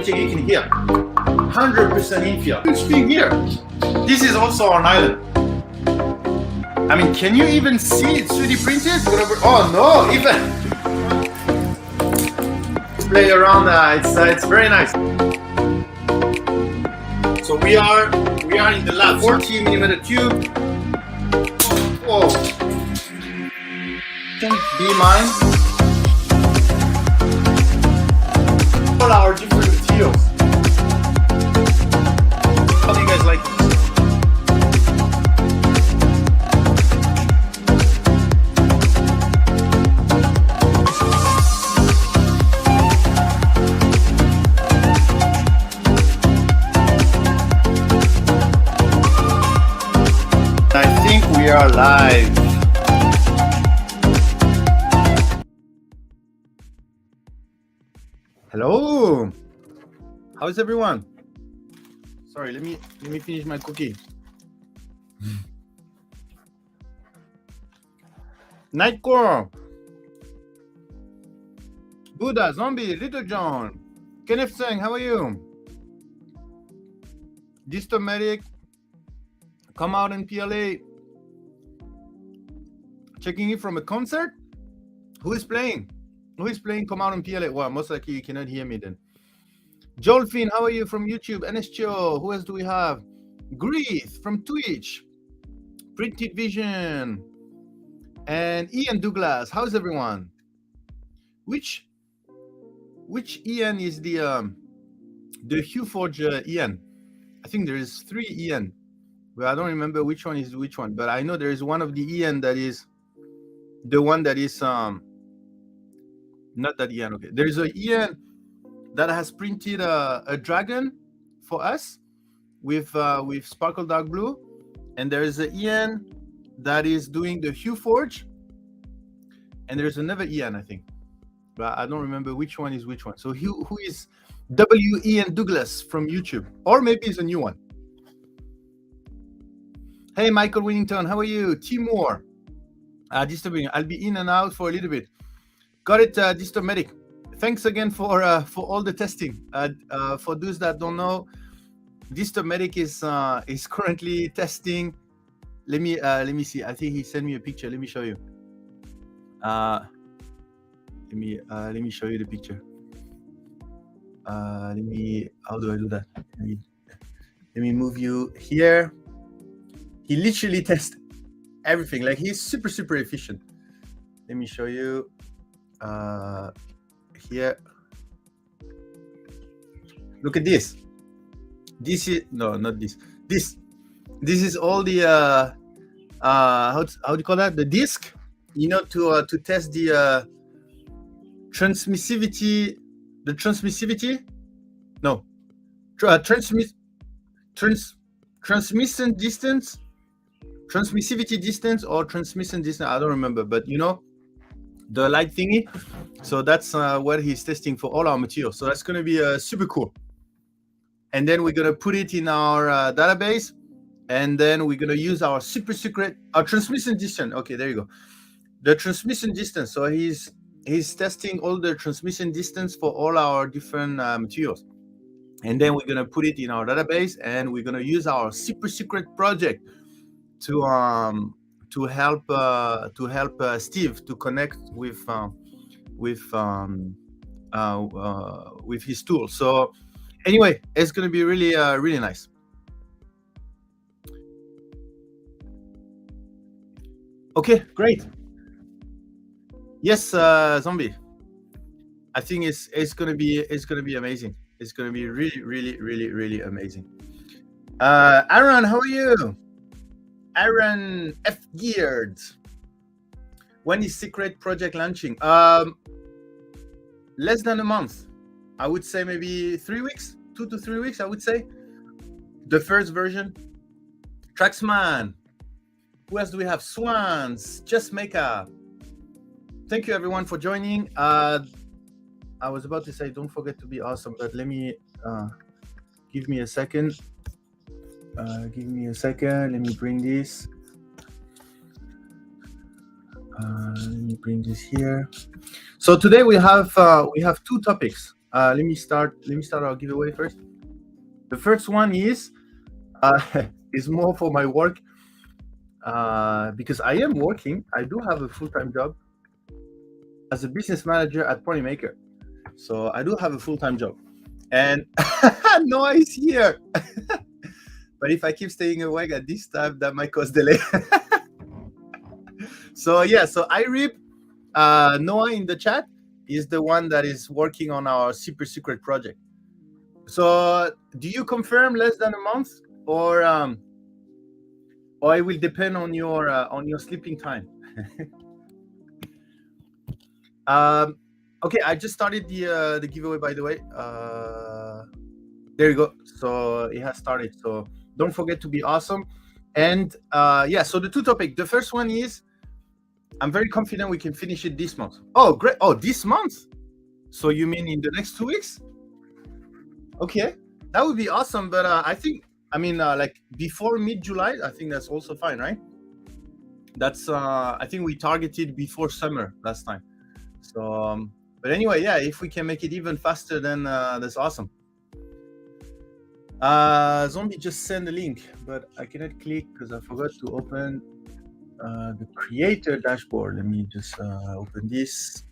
which you can hear. 100% infill. Huge thing here. This is also on island. I mean, can you even see it 3D printed? Oh no, even play around. It's very nice. So we are in the lab. 40mm tube. Whoa. Be mine. All our different materials. How do you guys like this? I think we are live. Hello. How is everyone? Sorry, let me finish my cookie. Nightcore. Buddha, Zombie, Little John, Kenneth Singh, how are you? Dystomatic, come out in PLA. Checking in from a concert? Who is playing? Who is playing Come Out in PLA? Well, most likely you cannot hear me then. Jolfin, how are you from YouTube? NSTO, who else do we have? Greeth from Twitch. Printed Vision. And Ian Douglas, how's everyone? Which Ian is the HueForge Ian? I think there is 3 Ian. Well, I don't remember which one is which one, but I know there is one of the Ian that is the one that is not that Ian. Okay, there is a Ian that has printed a dragon for us with sparkle dark blue, and there is a Ian that is doing the HueForge, and there's another Ian, I think, but I don't remember which one is which one. So who is W. Ian Douglas from YouTube, or maybe it's a new one. Hey, Michael Winnington, how are you? Timur, Disturbing. I'll be in and out for a little bit. Got it, Dystomatic. Thanks again for all the testing. For those that don't know, Dystomatic is currently testing. Let me see. I think he sent me a picture. Let me show you. Let me show you the picture. How do I do that? Let me move you here. He literally tests everything. Like, he's super efficient. Let me show you here. Look at this. This is not this. This is all the how do you call that? The disk, you know, to test the transmissivity. The transmissivity? No. Transmission distance. Transmissivity distance or transmission distance, I don't remember, but you know, the light thingy. So that's what he's testing for all our materials. So that's going to be super cool. And then we're going to put it in our database, and then we're going to use our super secret, our transmission distance. Okay, there you go. The transmission distance. So he's testing all the transmission distance for all our different materials. And then we're going to put it in our database, and we're going to use our super secret project to help Steve to connect with his tool. So anyway, it's going to be really really nice. Okay, great. Yes, Zombie. I think it's going to be amazing. It's going to be really amazing. Aaron, how are you? Aaron F. Geared. When is secret project launching? Less than a month. I would say maybe 3 weeks, 2 to 3 weeks, I would say. The first version. Traxman. Who else do we have? Swans. Just Maker. Thank you everyone for joining. I was about to say don't forget to be awesome, but let me give me a second. Let me bring this. Let me bring this here. So today we have 2 topics. Let me start our giveaway first. The first one is more for my work, because I am working. I do have a full-time job as a business manager at Polymaker. So I do have a full-time job, and Noah is here. But if I keep staying awake at this time, that might cause delay. So yeah, so I rip Noah in the chat is the one that is working on our super secret project. So do you confirm less than a month, or it will depend on your sleeping time? Okay, I just started the giveaway, by the way. There you go. So it has started. So don't forget to be awesome. And yeah, so the two topics. The first one is, I'm very confident we can finish it this month. Oh, great. Oh, this month? So you mean in the next 2 weeks? Okay, that would be awesome. But I think, like before mid-July, I think that's also fine, right? That's I think we targeted before summer last time. So, but anyway, yeah, if we can make it even faster, then that's awesome. Zombie just sent a link, but I cannot click because I forgot to open the creator dashboard. Let me just open this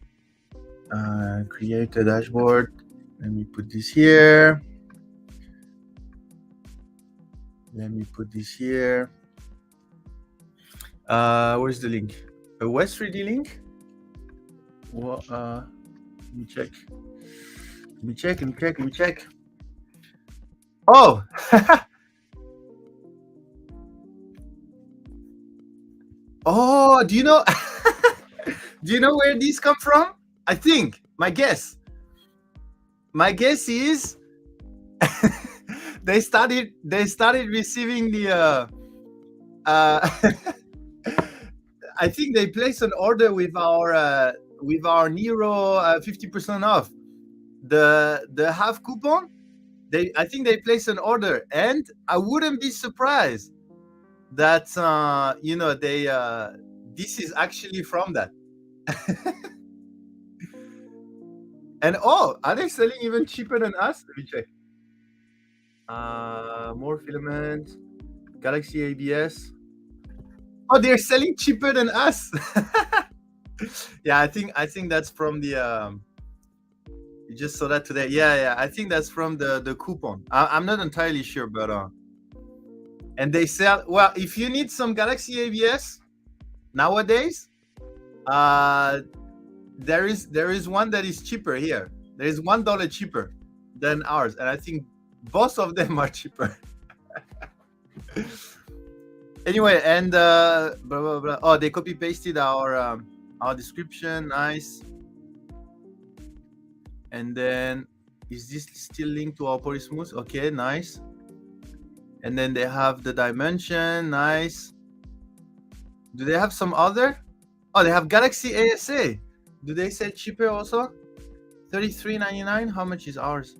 creator dashboard. Let me put this here. Where's the link? A West 3D link? Well, let me check. Oh! Oh, do you know where these come from? I think my guess is they started receiving the I think they placed an order with our Nero 50% off the half coupon. I think they placed an order, and I wouldn't be surprised that this is actually from that. And are they selling even cheaper than us? Let me check. More filament, Galaxy ABS. Oh, they're selling cheaper than us. Yeah, I think that's from the you just saw that today. Yeah, I think that's from the coupon. I'm not entirely sure, but and they sell, well, if you need some Galaxy ABS nowadays, there is one that is cheaper here. There is $1 cheaper than ours, and I think both of them are cheaper. Anyway, and blah blah blah. Oh, they copy pasted our description. Nice. And then, is this still linked to our Polysmooth? Okay, nice. And then they have the dimension. Nice. Do they have some other? Oh, they have Galaxy ASA. Do they sell cheaper also? $33.99. How much is ours?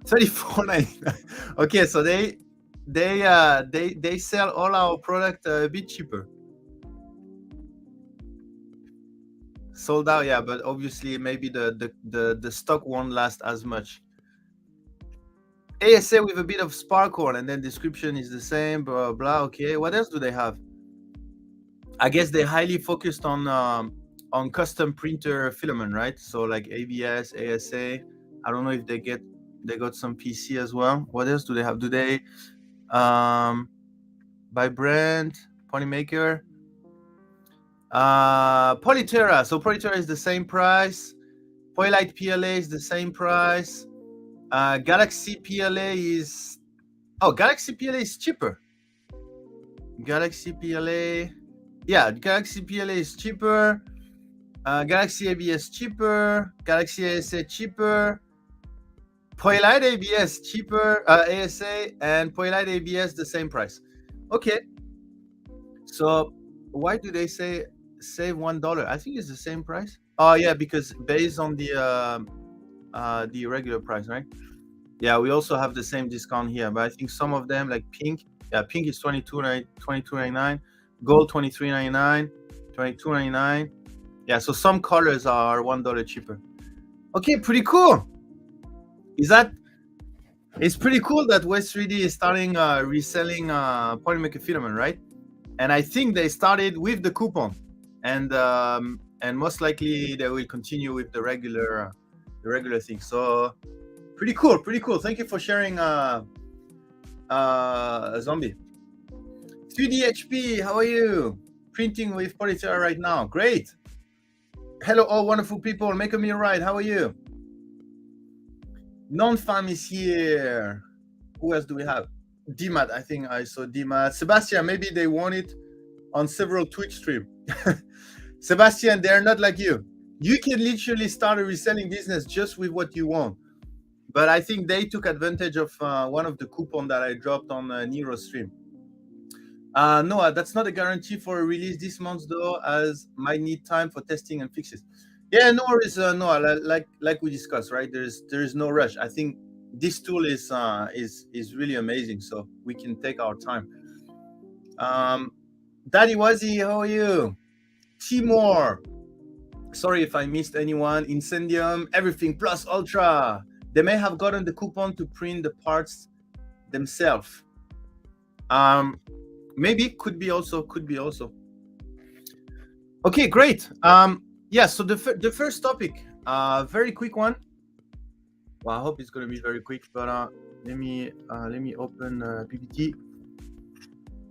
$34.99. Okay, so they sell all our product a bit cheaper. Sold out, yeah, but obviously maybe the stock won't last as much. ASA with a bit of sparkle, and then description is the same, blah blah. Okay, what else do they have? I guess they're highly focused on custom printer filament, right? So like ABS, ASA. I don't know if they got some PC as well. What else do they have? Do they by brand, Polymaker? Polyterra. So Polyterra is the same price. Polylight PLA is the same price. Galaxy PLA is cheaper. Galaxy PLA, yeah, Galaxy PLA is cheaper. Galaxy ABS cheaper. Galaxy ASA cheaper. Polylight ABS cheaper. ASA and Polylight ABS the same price. Okay. So why do they say save $1? I think it's the same price. Oh yeah, because based on the regular price, right? Yeah, we also have the same discount here, but I think some of them, like pink, yeah, pink is $22.99, gold $23.99, $22.99. Yeah, so some colors are $1 cheaper. Okay, pretty cool. It's pretty cool that West 3D is starting reselling Polymaker filament, right? And I think they started with the coupon, and most likely they will continue with the regular thing. So pretty cool. Thank you for sharing, Zombie. 3D HP, how are you? Printing with Polytera right now. Great. Hello, all wonderful people. Make a meal right. How are you? Non-fam is here. Who else do we have? Dmat, I think I saw Dmat. Sebastian, maybe they want it on several Twitch stream. Sebastian, they're not like you. You can literally start a reselling business just with what you want. But I think they took advantage of one of the coupon that I dropped on Nero stream. No, that's not a guarantee for a release this month, though, as might need time for testing and fixes. Yeah, no worries, Noah. Like we discussed, right? There's no rush. I think this tool is really amazing, so we can take our time. Daddy Wazi, how are you? Timor. Sorry if I missed anyone. Incendium, everything plus ultra. They may have gotten the coupon to print the parts themselves. Maybe could be also. Okay, great. Yeah, so the first topic, very quick one. Well, I hope it's going to be very quick, but let me open PPT.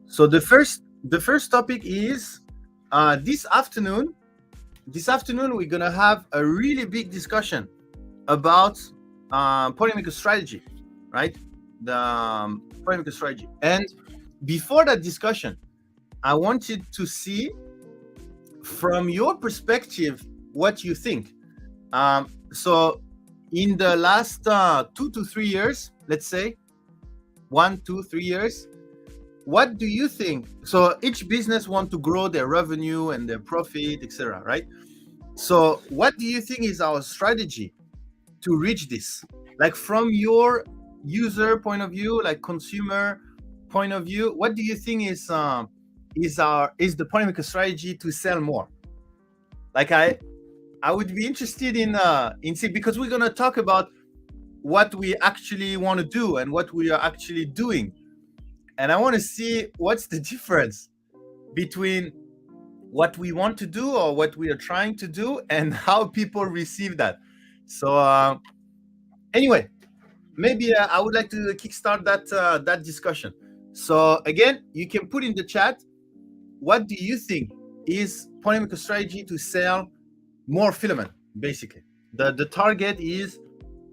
So the first topic is this afternoon we're going to have a really big discussion about Polymaker strategy, right? The Polymaker strategy. And before that discussion, I wanted to see from your perspective what you think. So in the last 2 to 3 years, let's say 1, 2, 3 years, what do you think? So each business wants to grow their revenue and their profit, etc., right? So what do you think is our strategy to reach this? Like from your user point of view, like consumer point of view, what do you think is the Polymaker strategy to sell more? Like I would be interested in see, because we're gonna talk about what we actually want to do and what we are actually doing, and I want to see what's the difference between what we want to do or what we are trying to do and how people receive that. So anyway, maybe I would like to kickstart that discussion. So again, you can put in the chat, what do you think is Polymaker strategy to sell more filament? Basically, the target is,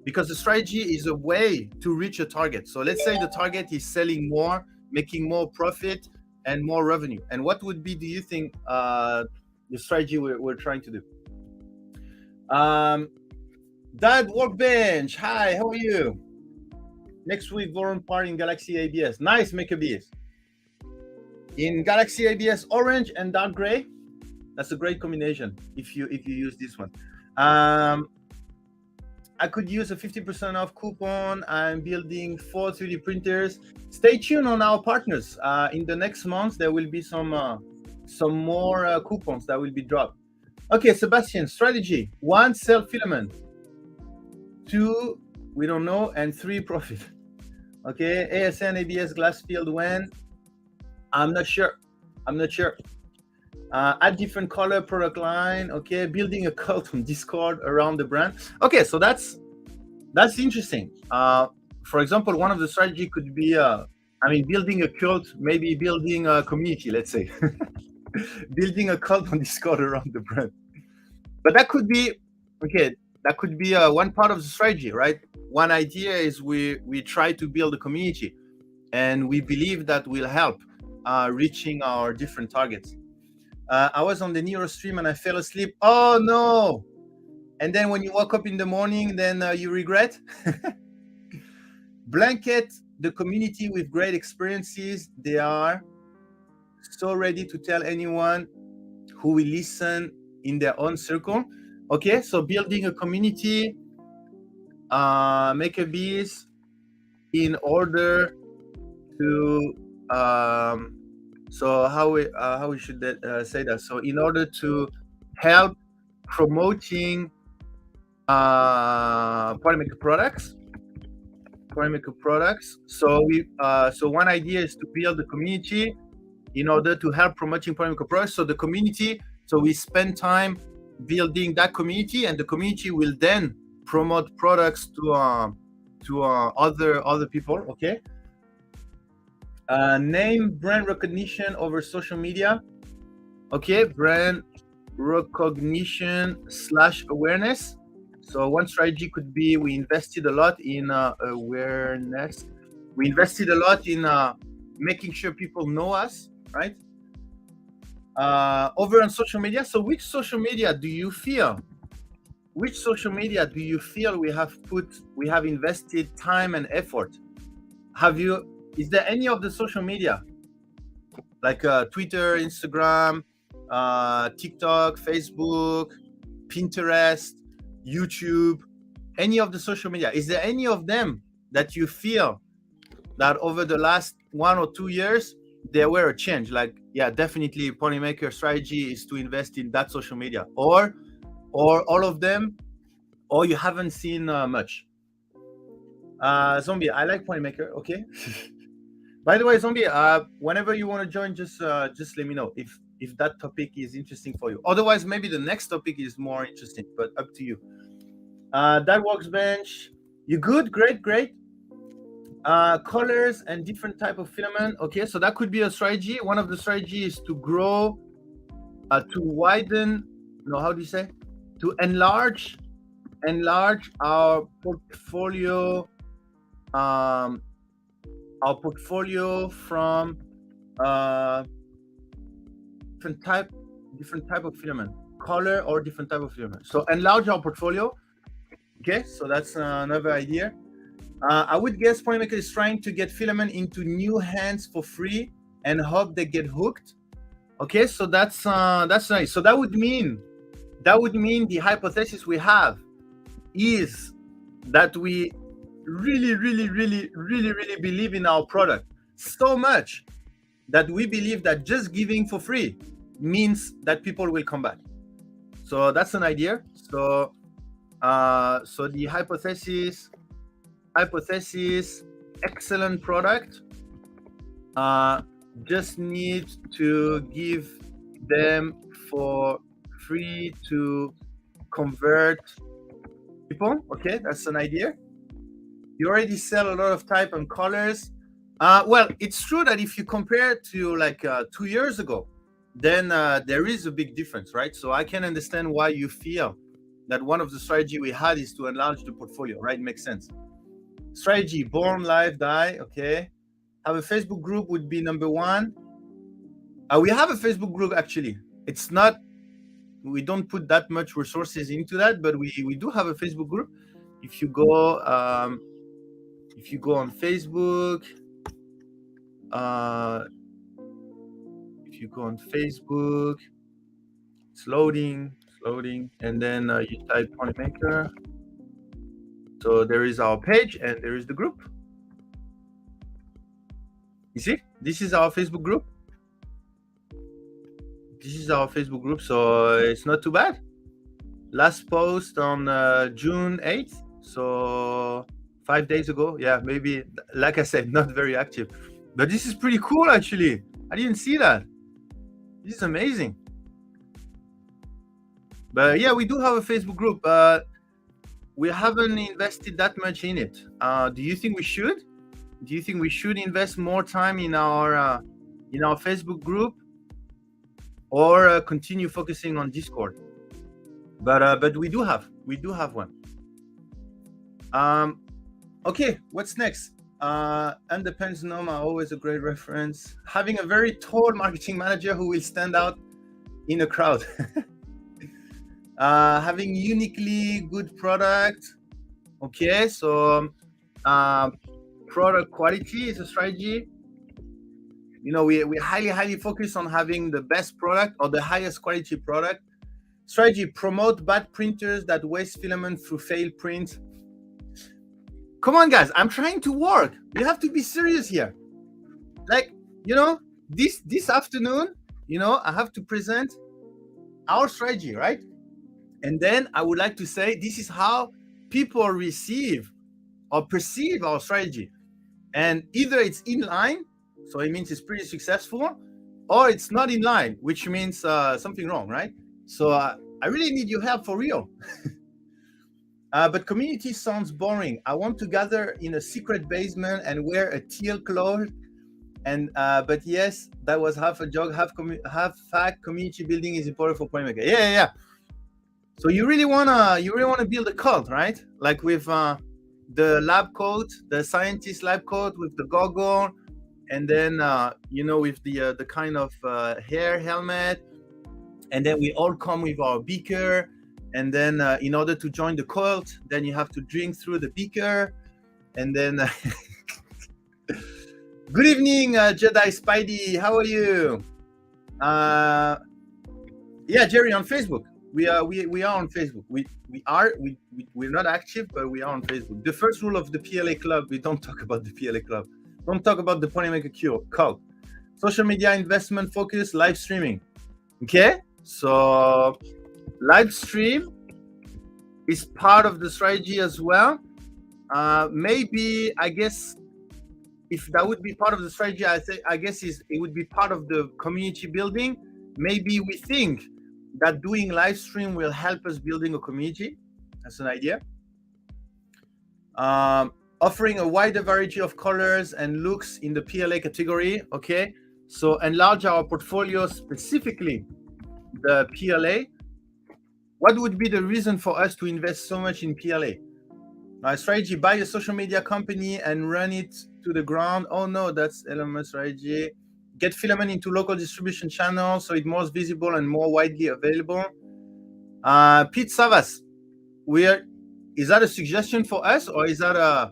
because the strategy is a way to reach a target. So let's say the target is selling more, making more profit and more revenue. And what would be, do you think, the strategy we're trying to do? Dad Workbench, hi, how are you? Next week, Warren part in Galaxy ABS. Nice, make a bees. In Galaxy ABS, orange and dark gray. That's a great combination if you use this one. I could use a 50% off coupon. I'm building 4 3D printers. Stay tuned on our partners. In the next month, there will be some more coupons that will be dropped. Okay, Sebastian, strategy. 1, sell filament. 2, we don't know, and 3, profit. Okay, ASN, ABS, glass field, when? I'm not sure. Add different color product line. Okay, building a cult on Discord around the brand. Okay, so that's interesting. For example, one of the strategy could be, building a cult, maybe building a community, let's say. Building a cult on Discord around the brand. But that could be, okay, that could be one part of the strategy, right? One idea is we try to build a community, and we believe that will help reaching our different targets. I was on the Nero stream and I fell asleep. Oh no! And then when you wake up in the morning, then you regret. Blanket the community with great experiences. They are so ready to tell anyone who will listen in their own circle. Okay, so building a community, make a bees in order to so how we should say that? So in order to help promoting Polymaker products. So one idea is to build a community in order to help promoting Polymaker products. So the community, so we spend time building that community, and the community will then promote products to other people. Okay. Name brand recognition over social media. Okay, brand recognition / awareness. So one strategy could be we invested a lot in awareness. We invested a lot in making sure people know us, right? Over on social media. So which social media do you feel? Which social media do you feel we have invested time and effort? Is there any of the social media like Twitter, Instagram, TikTok, Facebook, Pinterest, YouTube, any of the social media? Is there any of them that you feel that over the last 1 or 2 years there were a change? Like, yeah, definitely Polymaker strategy is to invest in that social media, or all of them, or you haven't seen much. Zombie, I like Polymaker. Okay. By the way, Zombie, whenever you want to join, just let me know if that topic is interesting for you. Otherwise, maybe the next topic is more interesting, but up to you. That workbench, you good? Great. Colors and different type of filament. Okay, so that could be a strategy. One of the strategies is to grow, to widen. No, how do you say? To enlarge our portfolio. Our portfolio from different type of filament, color or different type of filament. So enlarge our portfolio. Okay, so that's another idea. I would guess Polymaker is trying to get filament into new hands for free and hope they get hooked. Okay, so that's nice. So that would mean the hypothesis we have is that we really believe in our product so much that we believe that just giving for free means that people will come back. So that's an idea. So the hypothesis, excellent product, just need to give them for free to convert people. Okay, that's an idea. You already sell a lot of type and colors. Well, it's true that if you compare to like 2 years ago, then there is a big difference, right? So I can understand why you feel that one of the strategy we had is to enlarge the portfolio, right? Makes sense. Strategy, born, live, die. Okay. Have a Facebook group would be number one. We have a Facebook group actually. It's not, we don't put that much resources into that, but we do have a Facebook group. If you go on Facebook, it's loading, and then you type Polymaker. So there is our page and there is the group. You see, this is our Facebook group. So it's not too bad. Last post on June 8th. So 5 days ago. Yeah, maybe, like I said, not very active. But this is pretty cool, actually. I didn't see that. This is amazing. But yeah, we do have a Facebook group. We haven't invested that much in it. Do you think we should? Do you think we should invest more time in our Facebook group, or continue focusing on Discord? But we do have one. Okay, what's next? Independent Gnome are always a great reference. Having a very tall marketing manager who will stand out in a crowd. Having uniquely good product. Okay, so product quality is a strategy. We highly focus on having the best product or the highest quality product. Strategy, promote bad printers that waste filament through failed print. Come on, guys, I'm trying to work. You have to be serious here. Like, this afternoon, I have to present our strategy, right? And then I would like to say this is how people receive or perceive our strategy. And either it's in line, so it means it's pretty successful, or it's not in line, which means something wrong, right? So I really need your help for real. But community sounds boring. I want to gather in a secret basement and wear a teal cloth. And but yes, that was half a joke, half fact. Community building is important for Polymaker. Yeah. So you really wanna build a cult, right? Like with the lab coat, the scientist lab coat with the goggle, and then with the kind of hair helmet, and then we all come with our beaker, and then in order to join the cult, then you have to drink through the beaker, and then good evening, Jedi Spidey, how are you? Yeah, Jerry, on Facebook. We are on Facebook. We're not active, but we are on Facebook. The first rule of the PLA club: we don't talk about the PLA club. Don't talk about the Polymaker cult. Social media investment focus, live streaming. Okay, so live stream is part of the strategy as well. Maybe I guess if that would be part of the strategy, I guess it would be part of the community building. Maybe we think that doing live stream will help us building a community. That's an idea. Offering a wider variety of colors and looks in the PLA category. Okay, so enlarge our portfolio, specifically the PLA. What would be the reason for us to invest so much in PLA? Strategy: buy a social media company and run it to the ground. Oh no, that's Elon strategy. Get Filament into local distribution channels so it's more visible and more widely available. Pete Savas, is that a suggestion for us, or is that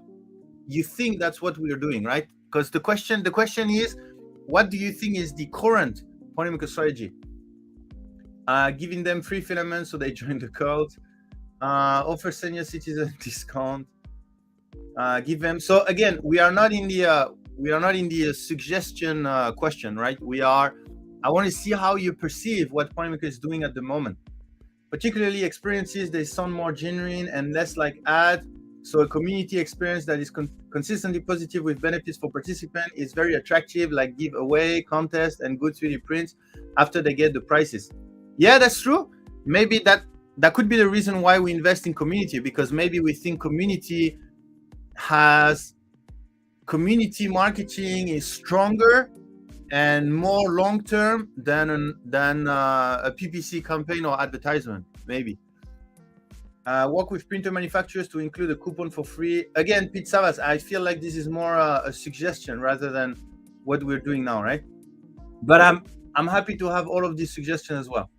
you think that's what we are doing, right? Because the question is, what do you think is the current Polymaker strategy? Giving them free filaments so they join the cult. Offer senior citizen discount. Give them. So again, we are not in the suggestion question, right? I want to see how you perceive what Polymaker is doing at the moment. Particularly experiences, they sound more genuine and less like ad. So a community experience that is consistently positive with benefits for participants is very attractive, like giveaway, contest, and good 3D prints after they get the prizes. Yeah, that's true. Maybe that could be the reason why we invest in community, because maybe we think community marketing is stronger and more long-term than a PPC campaign or advertisement. Maybe work with printer manufacturers to include a coupon for free. Again, Pete Savas, I feel like this is more a suggestion rather than what we're doing now, right? But I'm happy to have all of these suggestions as well.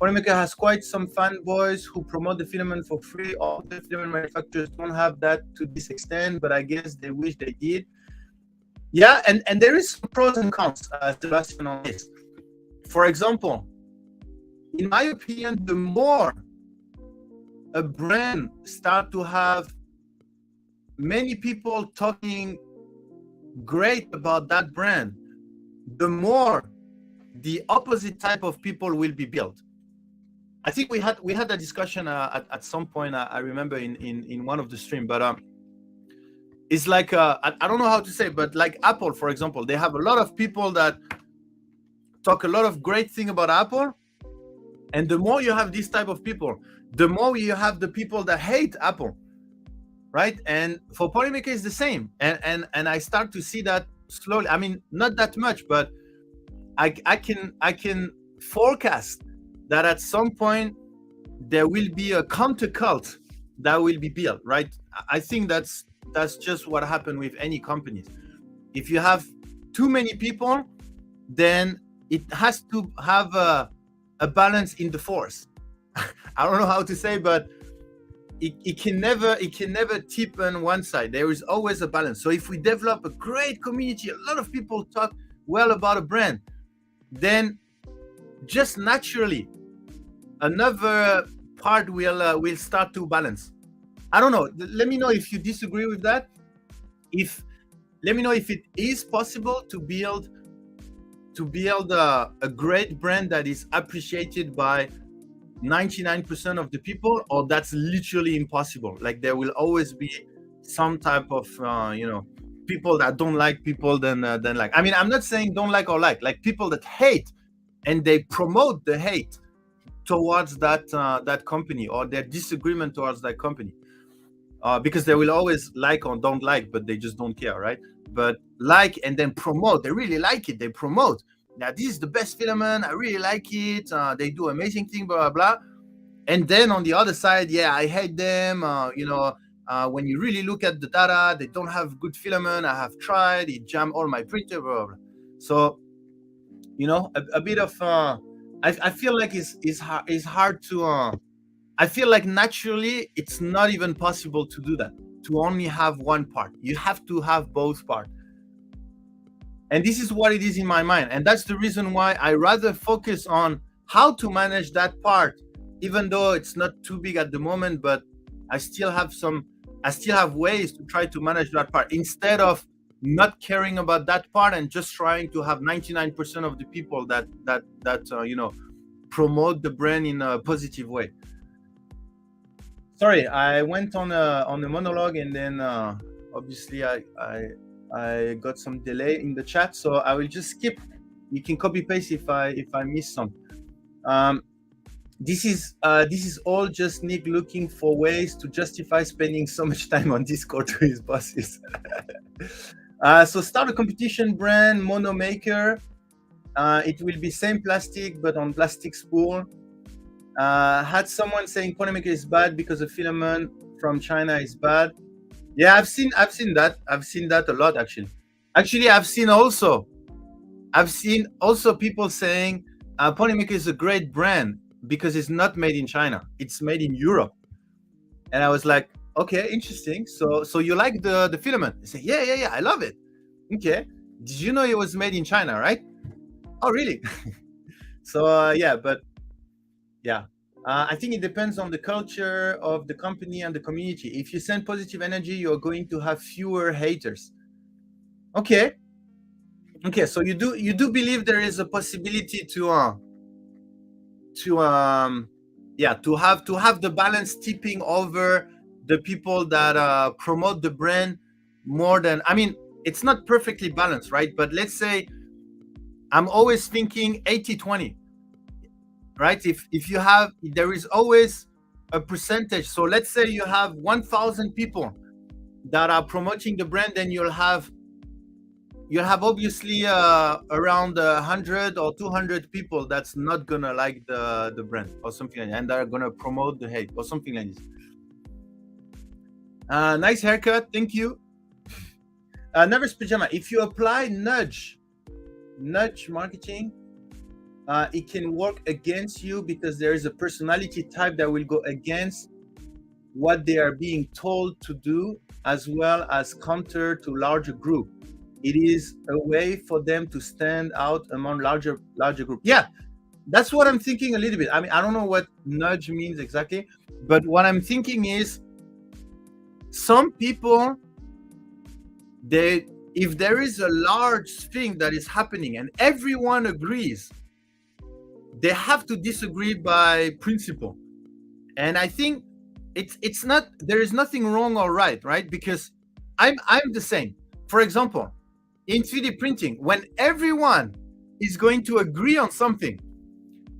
Polymaker has quite some fanboys who promote the filament for free. All the filament manufacturers don't have that to this extent, but I guess they wish they did. Yeah, and there is some pros and cons, Sebastian, on this. For example, in my opinion, the more a brand start to have many people talking great about that brand, the more the opposite type of people will be built. I think we had a discussion at some point. I remember in one of the stream, but it's like I don't know how to say, but like Apple, for example, they have a lot of people that talk a lot of great thing about Apple, and the more you have this type of people, the more you have the people that hate Apple, right? And for Polymaker, it's the same, and I start to see that slowly. I mean, not that much, but I can forecast that at some point there will be a counter cult that will be built, right? I think that's just what happened with any companies. If you have too many people, then it has to have a balance in the force. I don't know how to say, but it can never tip on one side. There is always a balance. So if we develop a great community, a lot of people talk well about a brand, then just naturally another part will start to balance. I don't know. Let me know if you disagree with that. Let me know if it is possible to build a great brand that is appreciated by 99% of the people, or that's literally impossible? Like there will always be some type of people that don't like people than like. I mean, I'm not saying don't like or like people that hate, and they promote the hate towards that company, or their disagreement towards that company, because they will always like or don't like, but they just don't care, right? But like and then promote, they really like it, they promote, now this is the best filament, I really like it, they do amazing thing, blah blah blah. And then on the other side, yeah, I hate them, when you really look at the data, they don't have good filament, I have tried, it jammed all my printer, blah blah blah. So a bit of I feel like it's hard to I feel like naturally it's not even possible to do that, to only have one part. You have to have both parts. And this is what it is in my mind. And that's the reason why I rather focus on how to manage that part, even though it's not too big at the moment, but I still have ways to try to manage that part, instead of not caring about that part and just trying to have 99% of the people that promote the brand in a positive way. Sorry, I went on a monologue, and then obviously I got some delay in the chat, so I will just skip. You can copy paste if I miss some. This is all just Nick looking for ways to justify spending so much time on Discord to his bosses. So start a competition brand, Monomaker. It will be same plastic but on plastic spool. Had someone saying Polymaker is bad because the filament from China is bad. Yeah, I've seen that. I've seen that a lot, actually. Actually, I've seen also people saying Polymaker is a great brand because it's not made in China. It's made in Europe. And I was like, okay, interesting. So you like the filament? They say, yeah, I love it. Okay. Did you know it was made in China, right? Oh, really? So yeah, but yeah, I think it depends on the culture of the company and the community. If you send positive energy, you're going to have fewer haters. Okay. So you do believe there is a possibility to have the balance tipping over the people that promote the brand more than, I mean, it's not perfectly balanced, right? But let's say I'm always thinking 80-20. Right? If there is always a percentage. So let's say you have 1,000 people that are promoting the brand, then you'll have obviously around 100 or 200 people that's not gonna like the brand or something like that, and they're gonna promote the hate or something like this. Nice haircut, thank you. Nervous Pajama, if you apply nudge marketing, it can work against you because there is a personality type that will go against what they are being told to do, as well as counter to larger group. It is a way for them to stand out among larger group. Yeah, that's what I'm thinking a little bit. I mean, I don't know what nudge means exactly, but what I'm thinking is some people, if there is a large thing that is happening and everyone agrees, they have to disagree by principle. And I think it's not, there is nothing wrong or right? Because I'm the same. For example, in 3D printing, when everyone is going to agree on something,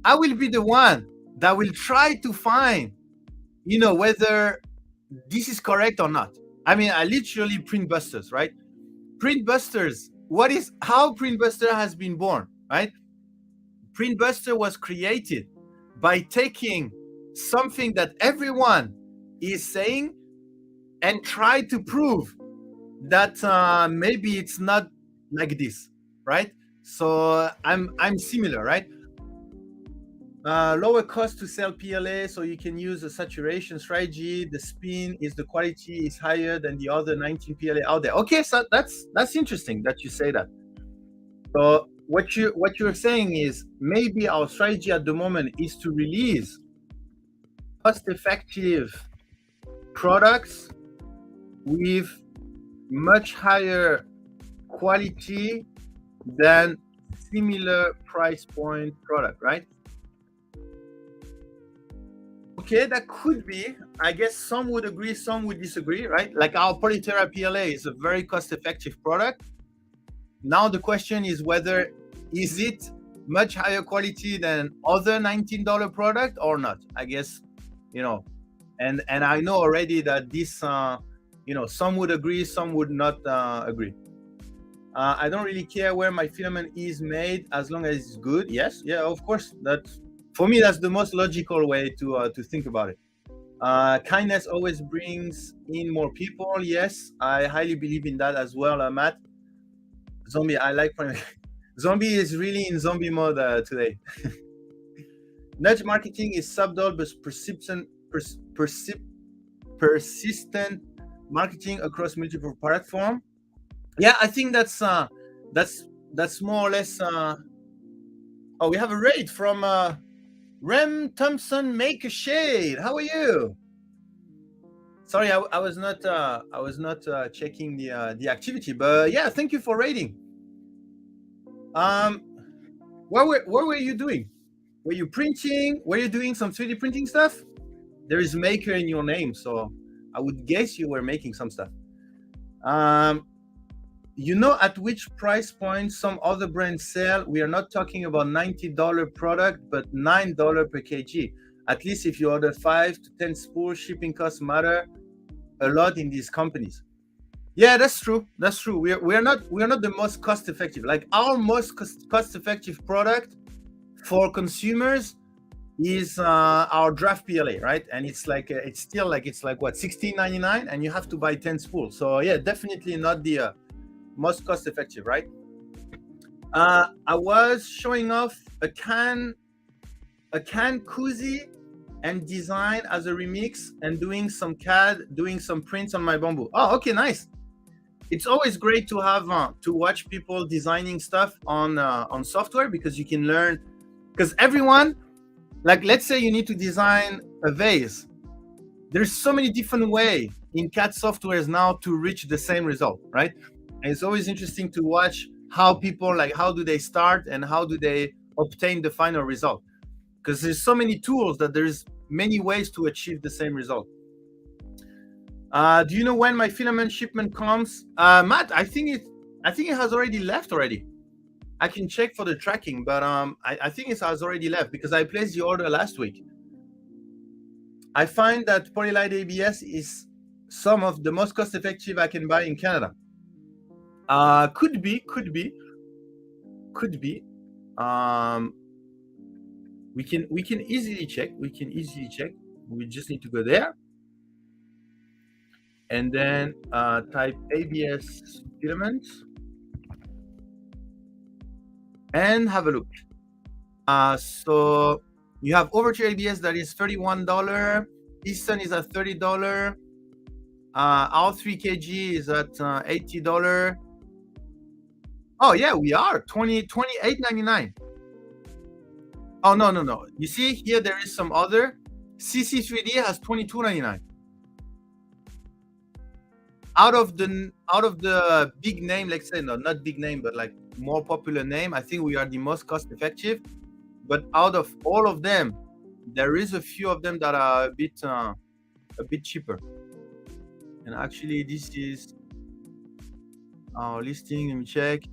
I will be the one that will try to find, whether this is correct or not. I mean, I literally print busters, right? Print busters, how print buster has been born, right? Print buster was created by taking something that everyone is saying and try to prove that maybe it's not like this, right? So I'm similar, right? Lower cost to sell PLA, so you can use a saturation strategy. The spin is the quality is higher than the other 19 PLA out there. Okay, so that's interesting that you say that. So what you're saying is maybe our strategy at the moment is to release cost-effective products with much higher quality than similar price point product, right? Okay, that could be. I guess some would agree, some would disagree, right? Like our Polytera PLA is a very cost-effective product. Now the question is whether is it much higher quality than other $19 product or not. I guess, and I know already that this, some would agree, some would not agree. I don't really care where my filament is made as long as it's good. Yes, yeah, of course. That's, for me, that's the most logical way to think about it. Kindness always brings in more people. Yes, I highly believe in that as well, Matt. Zombie, I like Zombie is really in zombie mode today. Nudge marketing is subtle but persistent marketing across multiple platforms. Yeah, I think that's more or less. Oh, we have a raid from Rem Thompson. Make a shade. How are you? Sorry, I was not checking the activity, but yeah, thank you for raiding. What were you doing? Were you printing? Were you doing some 3D printing stuff? There is maker in your name, so I would guess you were making some stuff. You know at which price point some other brands sell? We are not talking about $90 product, but $9 per kg. At least if you order 5 to 10 spools, shipping costs matter a lot in these companies. Yeah, that's true. That's true. We are not the most cost effective. Like our most cost effective product for consumers is our draft PLA, right? And it's like it's still like what, $16.99, and you have to buy 10 spools. So yeah, definitely not the most cost effective, right? I was showing off a can koozie and design as a remix and doing some CAD, doing some prints on my bamboo. Oh, okay, nice. It's always great to have to watch people designing stuff on software, because you can learn. Because everyone, like, let's say you need to design a vase. There's so many different ways in CAD softwares now to reach the same result, right? And it's always interesting to watch how people, like, how do they start and how do they obtain the final result? Because there's so many tools that there's many ways to achieve the same result. Do you know when my filament shipment comes? Matt, I think it has already left already. I can check for the tracking, but I think it has already left because I placed the order last week. I find that Polylite ABS is some of the most cost-effective I can buy in Canada. Could be. We can easily check. We just need to go there and then type ABS filament and have a look. So you have Overture ABS that is $31. Piston is at $30. Our 3 kg is at $80. Oh yeah, we are $28.99. Oh no. You see here there is some other. CC3D has $22.99. Out of the big name, let's say, no, not big name, but like more popular name, I think we are the most cost effective. But out of all of them, there is a few of them that are a bit cheaper. And actually, this is our listing. Let me check.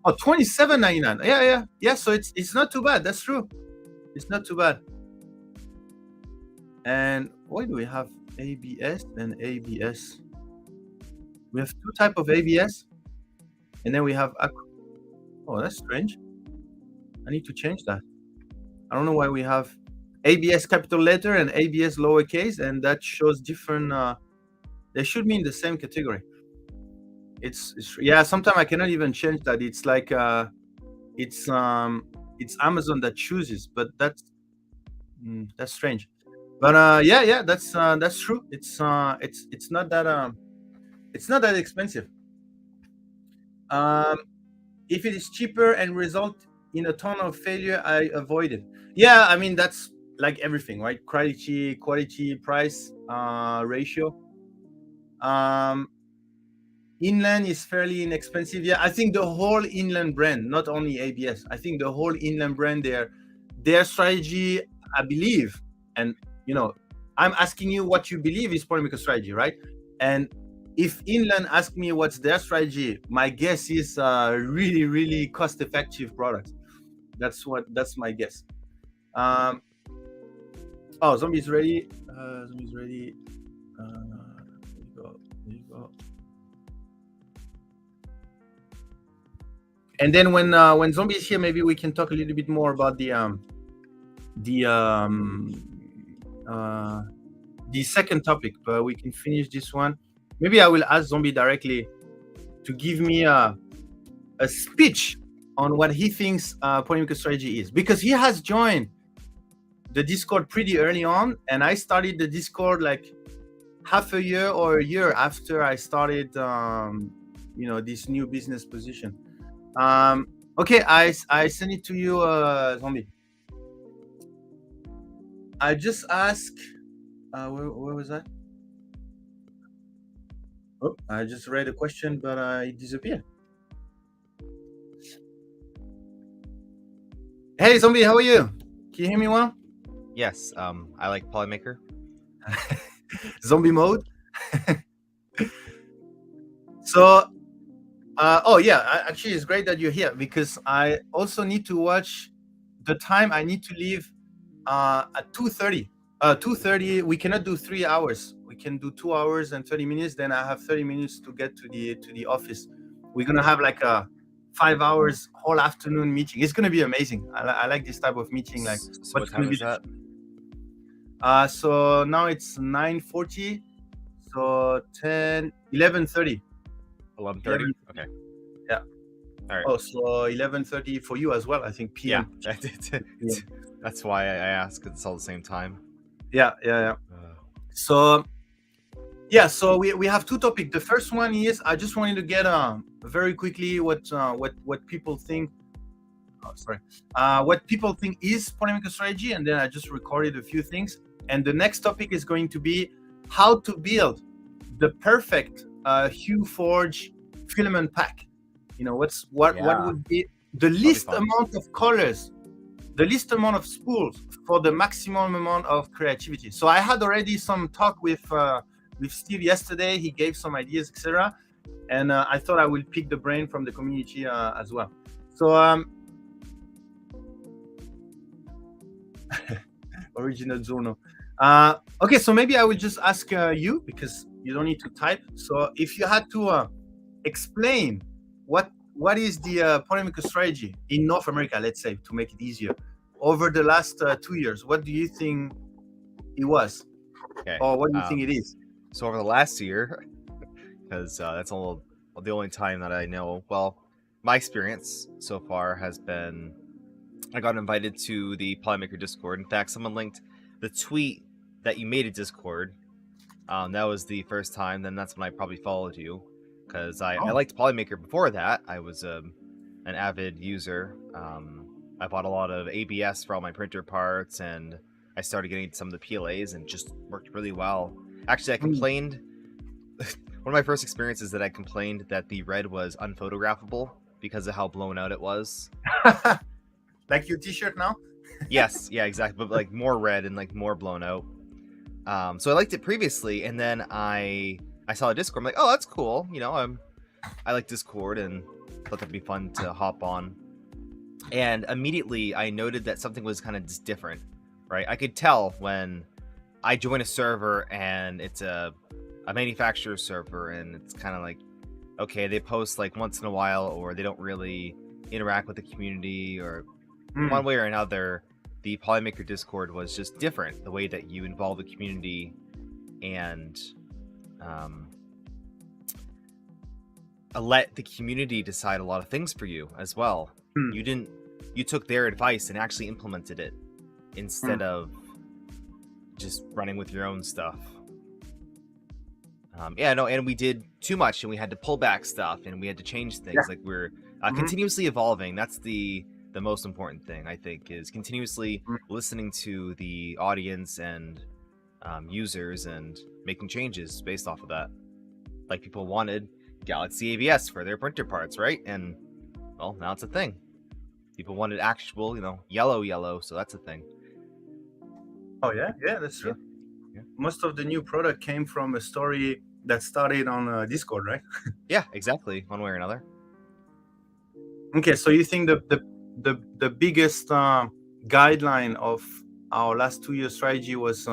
Oh, $27.99. Yeah. So it's not too bad. That's true. It's not too bad. And why do we have ABS and ABS? We have two types of ABS, and then we have. Oh, that's strange. I need to change that. I don't know why we have ABS capital letter and ABS lowercase, and that shows different. They should be in the same category. It's yeah. Sometimes I cannot even change that. It's like it's Amazon that chooses, but that's strange. But yeah, that's true. It's not that expensive. If it is cheaper and result in a ton of failure, I avoid it. Yeah, I mean that's like everything, right? Quality price ratio. Inland is fairly inexpensive. Yeah, I think the whole Inland brand, not only ABS. I think the whole Inland brand, their strategy I believe, and I'm asking you what you believe is Polymaker strategy, right? And if Inland ask me what's their strategy, my guess is really, really cost-effective products. That's my guess. Oh, Zombie's ready. Zombie's ready. There you go. And then when Zombie is here, maybe we can talk a little bit more about the second topic. But we can finish this one. Maybe I will ask Zombie directly to give me a speech on what he thinks Polymaker strategy is, because he has joined the Discord pretty early on, and I started the Discord like half a year or a year after I started this new business position. Okay, I send it to you, Zombie. I just asked where was that? Oh, I just read a question, but it disappeared. Hey, Zombie, how are you? Can you hear me well? Yes, I like Polymaker. Zombie mode. So, oh yeah, actually, it's great that you're here, because I also need to watch the time. I need to leave at 2:30. 2:30. We cannot do 3 hours. We can do 2 hours and 30 minutes. Then I have 30 minutes to get to the office. We're gonna have like a 5 hours whole afternoon meeting. It's gonna be amazing. I like this type of meeting. Like, so what time is that? So now it's 9:40. So 11:30. 11:30. Okay. Yeah. All right. Oh, so 11:30 for you as well, I think. PM. Yeah, that's why I asked. It's all the same time. Yeah. So yeah, so we have two topics. The first one is I just wanted to get very quickly what people think. What people think is Polymaker strategy, and then I just recorded a few things. And the next topic is going to be how to build the perfect HueForge filament pack. What would be the least amount of colors, the least amount of spools for the maximum amount of creativity. So I had already some talk with Steve yesterday. He gave some ideas, etc. And I thought I would pick the brain from the community as well. So original Zorno. Okay, so maybe I would just ask you, because you don't need to type. So if you had to explain what is the Polymaker strategy in North America, let's say, to make it easier, over the last 2 years, what do you think it was? Okay. Or what do you think it is? So over the last year, because that's all the only time that I know. Well, my experience so far has been I got invited to the Polymaker Discord. In fact, someone linked the tweet that you made a Discord. That was the first time. Then that's when I probably followed you, because I liked Polymaker before that. I was an avid user. I bought a lot of ABS for all my printer parts, and I started getting some of the PLAs, and just worked really well. Actually, I complained. One of my first experiences that I complained that the red was unphotographable because of how blown out it was. Like your T-shirt now? Yes, yeah, exactly. But like more red and like more blown out. So I liked it previously, and then I saw a Discord. I'm like, oh, that's cool. I like Discord, and thought that'd be fun to hop on. And immediately I noted that something was kind of just different, right? I could tell when I join a server and it's a manufacturer server, and it's kind of like, okay, they post like once in a while, or they don't really interact with the community, or one way or another. The Polymaker Discord was just different, the way that you involve the community and let the community decide a lot of things for you as well. You took their advice and actually implemented it instead of just running with your own stuff. And we did too much, and we had to pull back stuff, and we had to change things. Like, we're continuously evolving. That's the most important thing, I think, is continuously listening to the audience and users and making changes based off of that. Like, people wanted Galaxy ABS for their printer parts, right? And well, now it's a thing. People wanted actual, yellow, so that's a thing. Oh yeah, that's true. Yeah. Most of the new product came from a story that started on Discord, right? Yeah, exactly. One way or another. Okay, so you think the biggest guideline of our last 2 year strategy was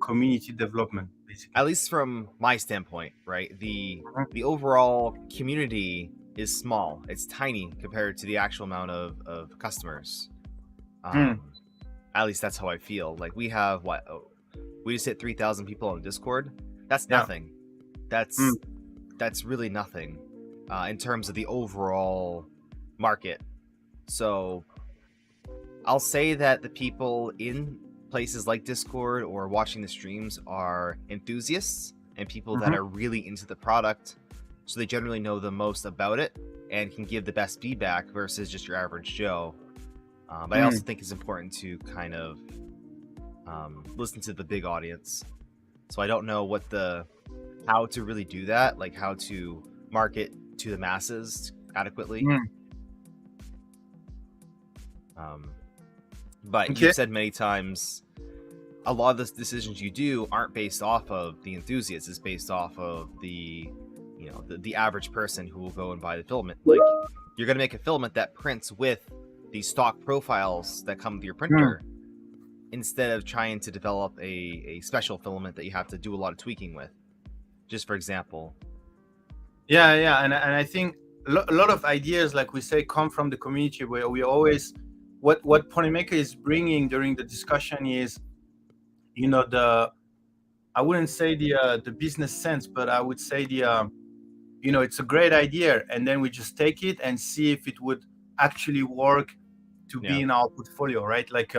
community development, basically. At least from my standpoint, right? Mhm. The overall community is small. It's tiny compared to the actual amount of customers. Mm. At least that's how I feel. Like we have what? Oh, we just hit 3,000 people on Discord. That's Yeah. nothing. That's really nothing in terms of the overall market. So I'll say that the people in places like Discord or watching the streams are enthusiasts and people that Mhm. are really into the product, so they generally know the most about it and can give the best feedback versus just your average Joe. But I also think it's important to kind of listen to the big audience. So I don't know how to really do that, like how to market to the masses adequately. Mm. But Okay. you've said many times, a lot of the decisions you do aren't based off of the enthusiasts. It's based off of the average person who will go and buy the filament. Like you're going to make a filament that prints with the stock profiles that come with your printer, instead of trying to develop a special filament that you have to do a lot of tweaking with. Just for example. Yeah, and I think a lot of ideas, like we say, come from the community, where we always what Polymaker is bringing during the discussion is, I wouldn't say the business sense, but I would say it's a great idea, and then we just take it and see if it would actually work to be in our portfolio, right? Like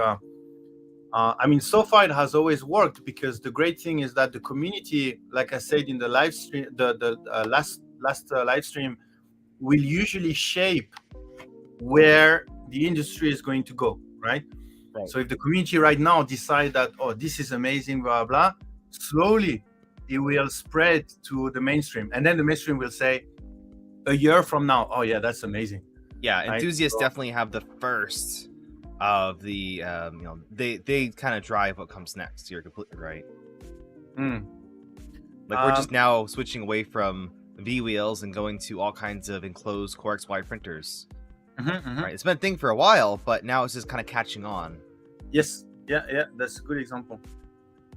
I mean, so far it has always worked, because the great thing is that the community, like I said in the live stream, the last live stream, will usually shape where the industry is going to go, right? So if the community right now decide that, oh, this is amazing, blah blah, slowly it will spread to the mainstream, and then the mainstream will say a year from now, oh yeah, that's amazing. Yeah, right? enthusiasts definitely have the first of the they kind of drive what comes next. You're completely right. Like we're just now switching away from V wheels and going to all kinds of enclosed coax wide printers. Right, it's been a thing for a while, but now it's just kind of catching on. Yes, yeah, that's a good example.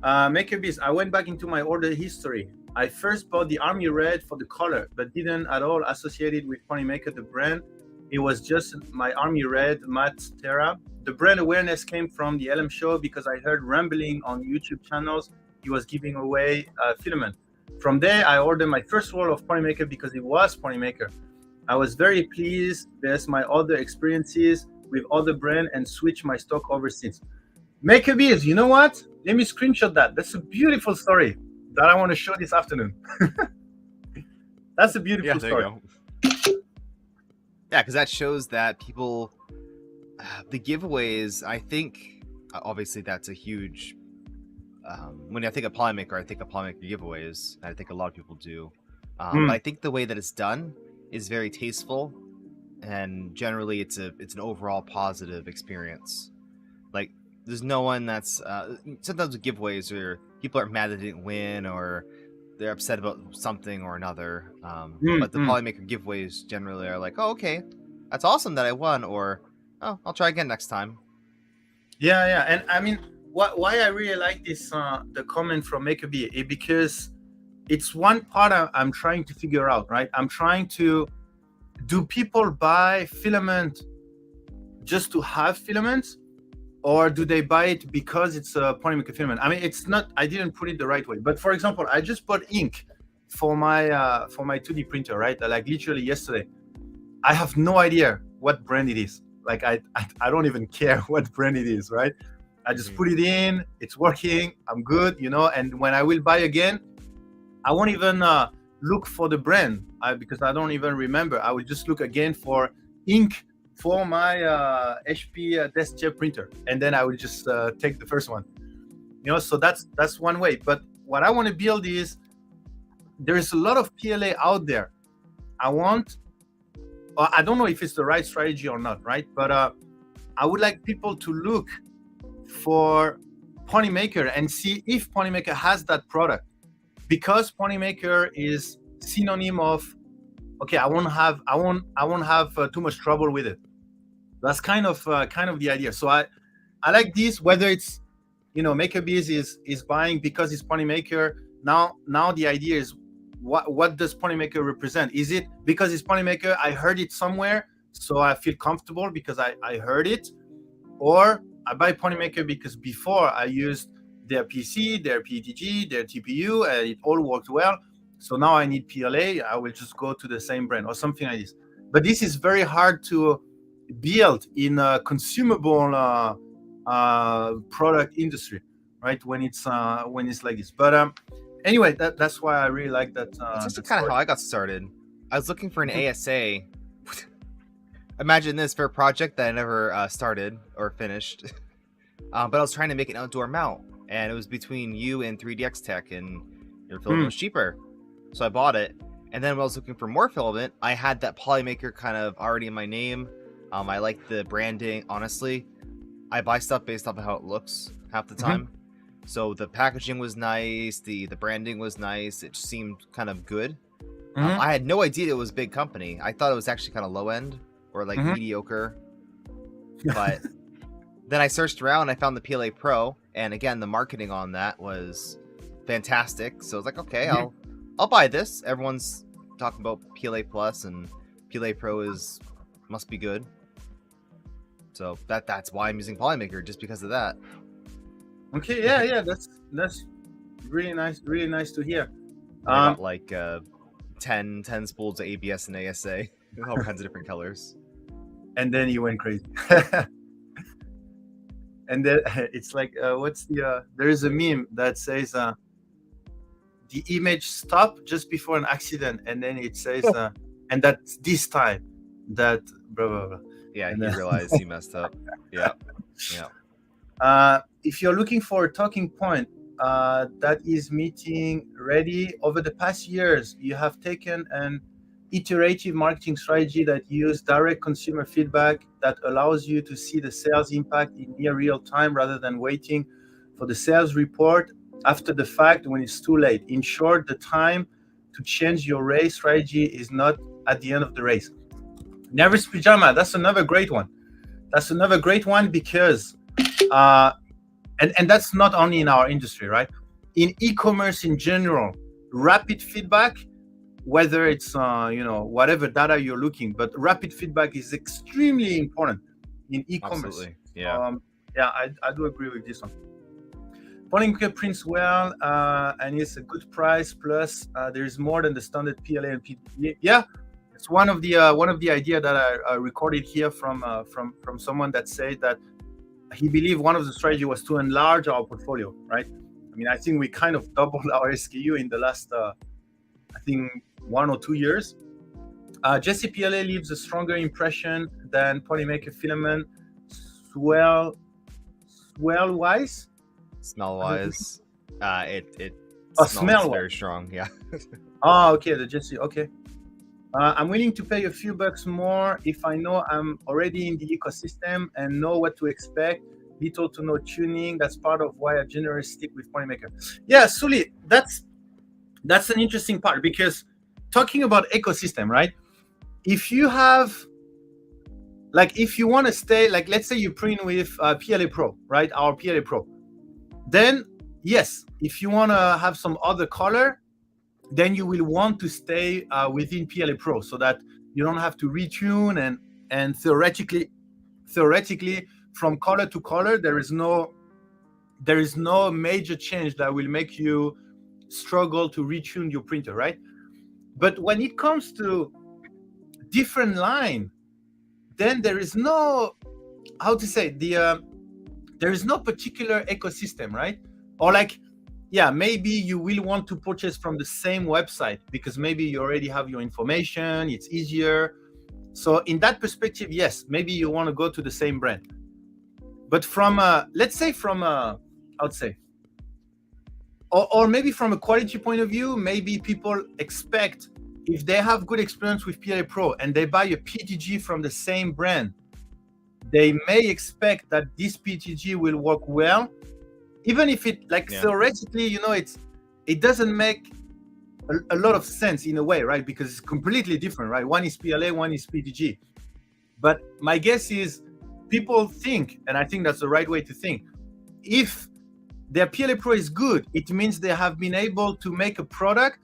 MakerBees, I went back into my order history. I first bought the Army Red for the color, but didn't at all associate it with Polymaker, the brand. It was just my Army Red matte Terra. The brand awareness came from the LM show, because I heard rambling on YouTube channels he was giving away Filament. From there, I ordered my first roll of Polymaker because it was Polymaker. I was very pleased. There's my other experiences with other brand and switch my stock over since. MakerBees, you know what? Let me screenshot that. That's a beautiful story that I want to show this afternoon. That's a beautiful story. You go. Yeah, because that shows that people, the giveaways, I think, obviously that's a huge, when I think of Polymaker, I think of Polymaker giveaways. I think a lot of people do. But I think the way that it's done is very tasteful, and generally it's an overall positive experience. Like there's no one that's sometimes with giveaways where people are mad they didn't win, or they're upset about something or another. But the Polymaker giveaways generally are like, oh, okay, that's awesome that I won, or oh, I'll try again next time. Yeah, and I mean, why I really like this the comment from MakerBee, because it's one part I'm trying to figure out, right? I'm trying to, do people buy filament just to have filaments, or do they buy it because it's a Polymaker filament? I mean, it's not, I didn't put it the right way, but for example, I just bought ink for my 2D printer, right? Like literally yesterday. I have no idea what brand it is. Like I don't even care what brand it is, right? I just put it in, it's working, I'm good, and when I will buy again, I won't even look for the brand, because I don't even remember. I will just look again for ink for my HP DeskJet printer, and then I will just take the first one. So that's one way. But what I want to build is, there's a lot of PLA out there. I don't know if it's the right strategy or not, right? But I would like people to look for Polymaker and see if Polymaker has that product, because Polymaker is synonym of, okay, I won't have too much trouble with it. That's kind of the idea. So I like this, whether it's, MakerBiz is buying because it's Polymaker. Now the idea is, what does Polymaker represent? Is it because it's Polymaker, I heard it somewhere, so I feel comfortable because I heard it? Or I buy Polymaker because before I used their PC, their PETG, their TPU, and it all worked well. So now I need PLA, I will just go to the same brand or something like this. But this is very hard to build in a consumable product industry, right? When it's like this. But anyway, that's why I really like that. That's just kind of how I got started. I was looking for an ASA. Imagine this, for a project that I never started or finished. But I was trying to make an outdoor mount, and it was between you and 3DX Tech, and your filament was cheaper. So I bought it. And then when I was looking for more filament, I had that Polymaker kind of already in my name. I like the branding. Honestly, I buy stuff based off of how it looks half the time. So the packaging was nice, the branding was nice. It just seemed kind of good. I had no idea it was a big company. I thought it was actually kind of low end or like mediocre. But then I searched around and I found the PLA Pro, and again, the marketing on that was fantastic. So I was like, okay, I'll buy this. Everyone's talking about PLA Plus, and PLA Pro must be good. So that's why I'm using Polymaker, just because of that. Okay, yeah, that's really nice to hear. I got like 10 spools of ABS and ASA, all kinds of different colors. And then you went crazy. And then it's like, there is a meme that says the image stopped just before an accident, and then it says, and that's this time that blah blah blah. Yeah, and you realize you messed up. Yeah. If you're looking for a talking point that is meeting ready, over the past years, you have taken an iterative marketing strategy that uses direct consumer feedback that allows you to see the sales impact in near real time rather than waiting for the sales report after the fact when it's too late. In short, the time to change your race strategy is not at the end of the race. Never's Pajama, that's another great one. Because and that's not only in our industry, right? In e-commerce in general, rapid feedback, whether it's whatever data you're looking, but rapid feedback is extremely important in e-commerce. Absolutely. Yeah. I do agree with this one. Polymaker prints well, and it's a good price. Plus, there is more than the standard PLA and PTA. Yeah, it's one of the idea that I recorded here from someone that said that he believed one of the strategy was to enlarge our portfolio, right? I mean, I think we kind of doubled our SKU in the last, I think, 1 or 2 years. Jesse PLA leaves a stronger impression than Polymaker filament. Smell-wise, it smells very strong. Yeah. Okay, the Jesse. Okay. I'm willing to pay a few bucks more if I know I'm already in the ecosystem and know what to expect. Little to no tuning. That's part of why I generally stick with Polymaker. Yeah, Sully, that's an interesting part, because talking about ecosystem, right? If you have, if you want to stay, let's say you print with PLA Pro, right? Our PLA Pro. Then, yes, if you want to have some other color, then you will want to stay within PLA Pro so that you don't have to retune, and theoretically from color to color, there is no major change that will make you struggle to retune your printer, right? But when it comes to different line, then there is no, there is no particular ecosystem, right? Or maybe you will want to purchase from the same website because maybe you already have your information, it's easier. So in that perspective, yes, maybe you want to go to the same brand. But from or maybe from a quality point of view, maybe people expect, if they have good experience with PLA Pro and they buy a PTG from the same brand, they may expect that this PTG will work well even if it like theoretically, it doesn't make a lot of sense in a way, right? Because it's completely different, right? One is PLA, one is PTG. But my guess is people think, and I think that's the right way to think, if their PLA Pro is good, it means they have been able to make a product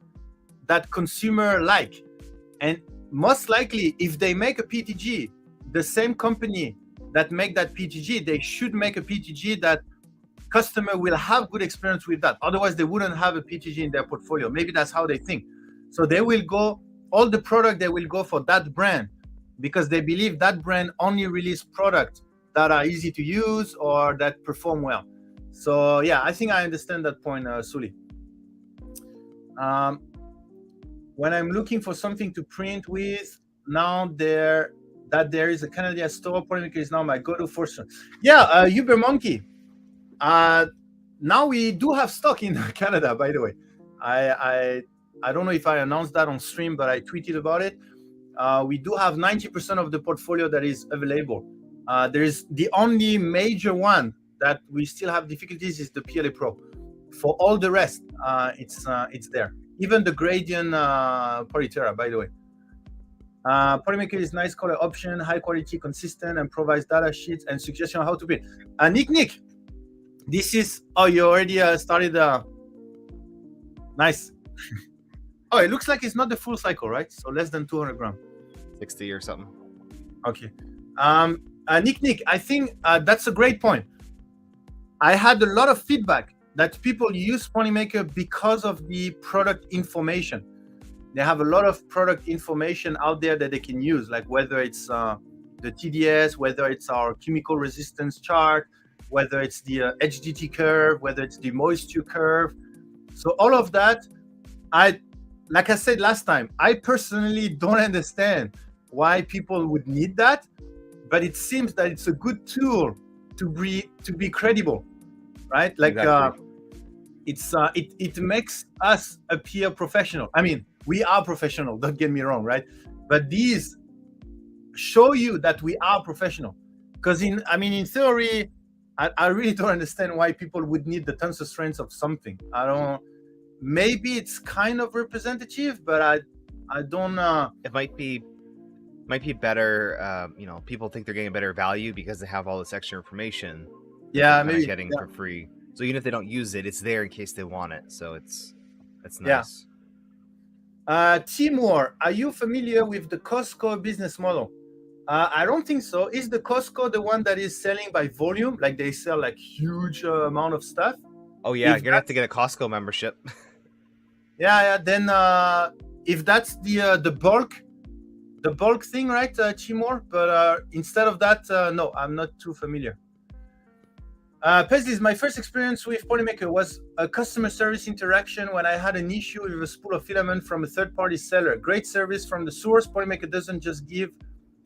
that consumer like. And most likely, if they make a PTG, the same company that make that PTG, they should make a PTG that customer will have good experience with that. Otherwise, they wouldn't have a PTG in their portfolio. Maybe that's how they think. So they will go, all the product, they will go for that brand because they believe that brand only release products that are easy to use or that perform well. So yeah, I think I understand that point, Sully. When I'm looking for something to print with, now there is a Canadian store, Polymaker is now my go-to force. Yeah, Uber Monkey. Now we do have stock in Canada, by the way. I don't know if I announced that on stream, but I tweeted about it. We do have 90% of the portfolio that is available. There is the only major one that we still have difficulties is the PLA Pro. For all the rest, it's there. Even the Gradient Polytera, by the way. Polymaker is nice color option, high quality, consistent, and provides data sheets and suggestion on how to print. Nick, this is, you already started. Nice. Oh, it looks like it's not the full cycle, right? So less than 200 grams. 60 or something. Okay. Nick, I think that's a great point. I had a lot of feedback that people use Polymaker because of the product information. They have a lot of product information out there that they can use, like whether it's the TDS, whether it's our chemical resistance chart, whether it's the HDT curve, whether it's the moisture curve. So all of that, like I said last time, I personally don't understand why people would need that, but it seems that it's a good tool to be credible, right? Like exactly. It makes us appear professional. I mean, we are professional, don't get me wrong, right? But these show you that we are professional. Because in theory, I really don't understand why people would need the tensor strengths of something. Maybe it's kind of representative, but I don't. It might be better. People think they're getting better value because they have all this extra information. Yeah, maybe getting for free. So even if they don't use it, it's there in case they want it. So it's nice. Yeah. Timur, are you familiar with the Costco business model? I don't think so. Is the Costco the one that is selling by volume? Like they sell like huge amount of stuff? Oh yeah, you're gonna have to get a Costco membership. Yeah. Then if that's the bulk thing, right, Timur? But instead of that, no, I'm not too familiar. Paisley, my first experience with Polymaker was a customer service interaction when I had an issue with a spool of filament from a third-party seller. Great service from the source. Polymaker doesn't just give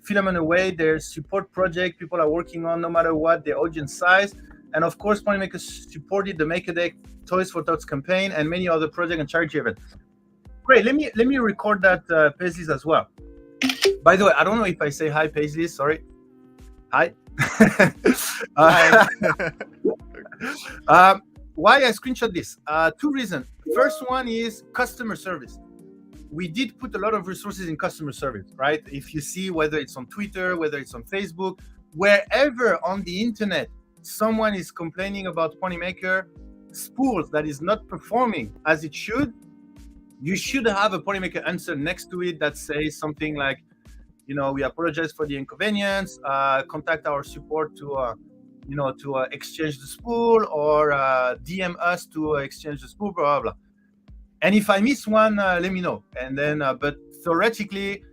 filament away. There's support project people are working on no matter what their audience size. And of course, Polymaker supported the Make a Deck Toys for Tots campaign and many other projects and charity events. Great. Let me record that, Paisley, as well. By the way, I don't know if I say hi, Paisley. Sorry. Hi. Why I screenshot this? Two reasons. First one is customer service. We did put a lot of resources in customer service, right? If you see whether it's on Twitter, whether it's on Facebook, wherever on the internet, someone is complaining about Polymaker spools that is not performing as it should, you should have a Polymaker answer next to it that says something like, we apologize for the inconvenience. Contact our support to exchange the spool, or DM us to exchange the spool, blah, blah, blah. And if I miss one, let me know. And then, but theoretically,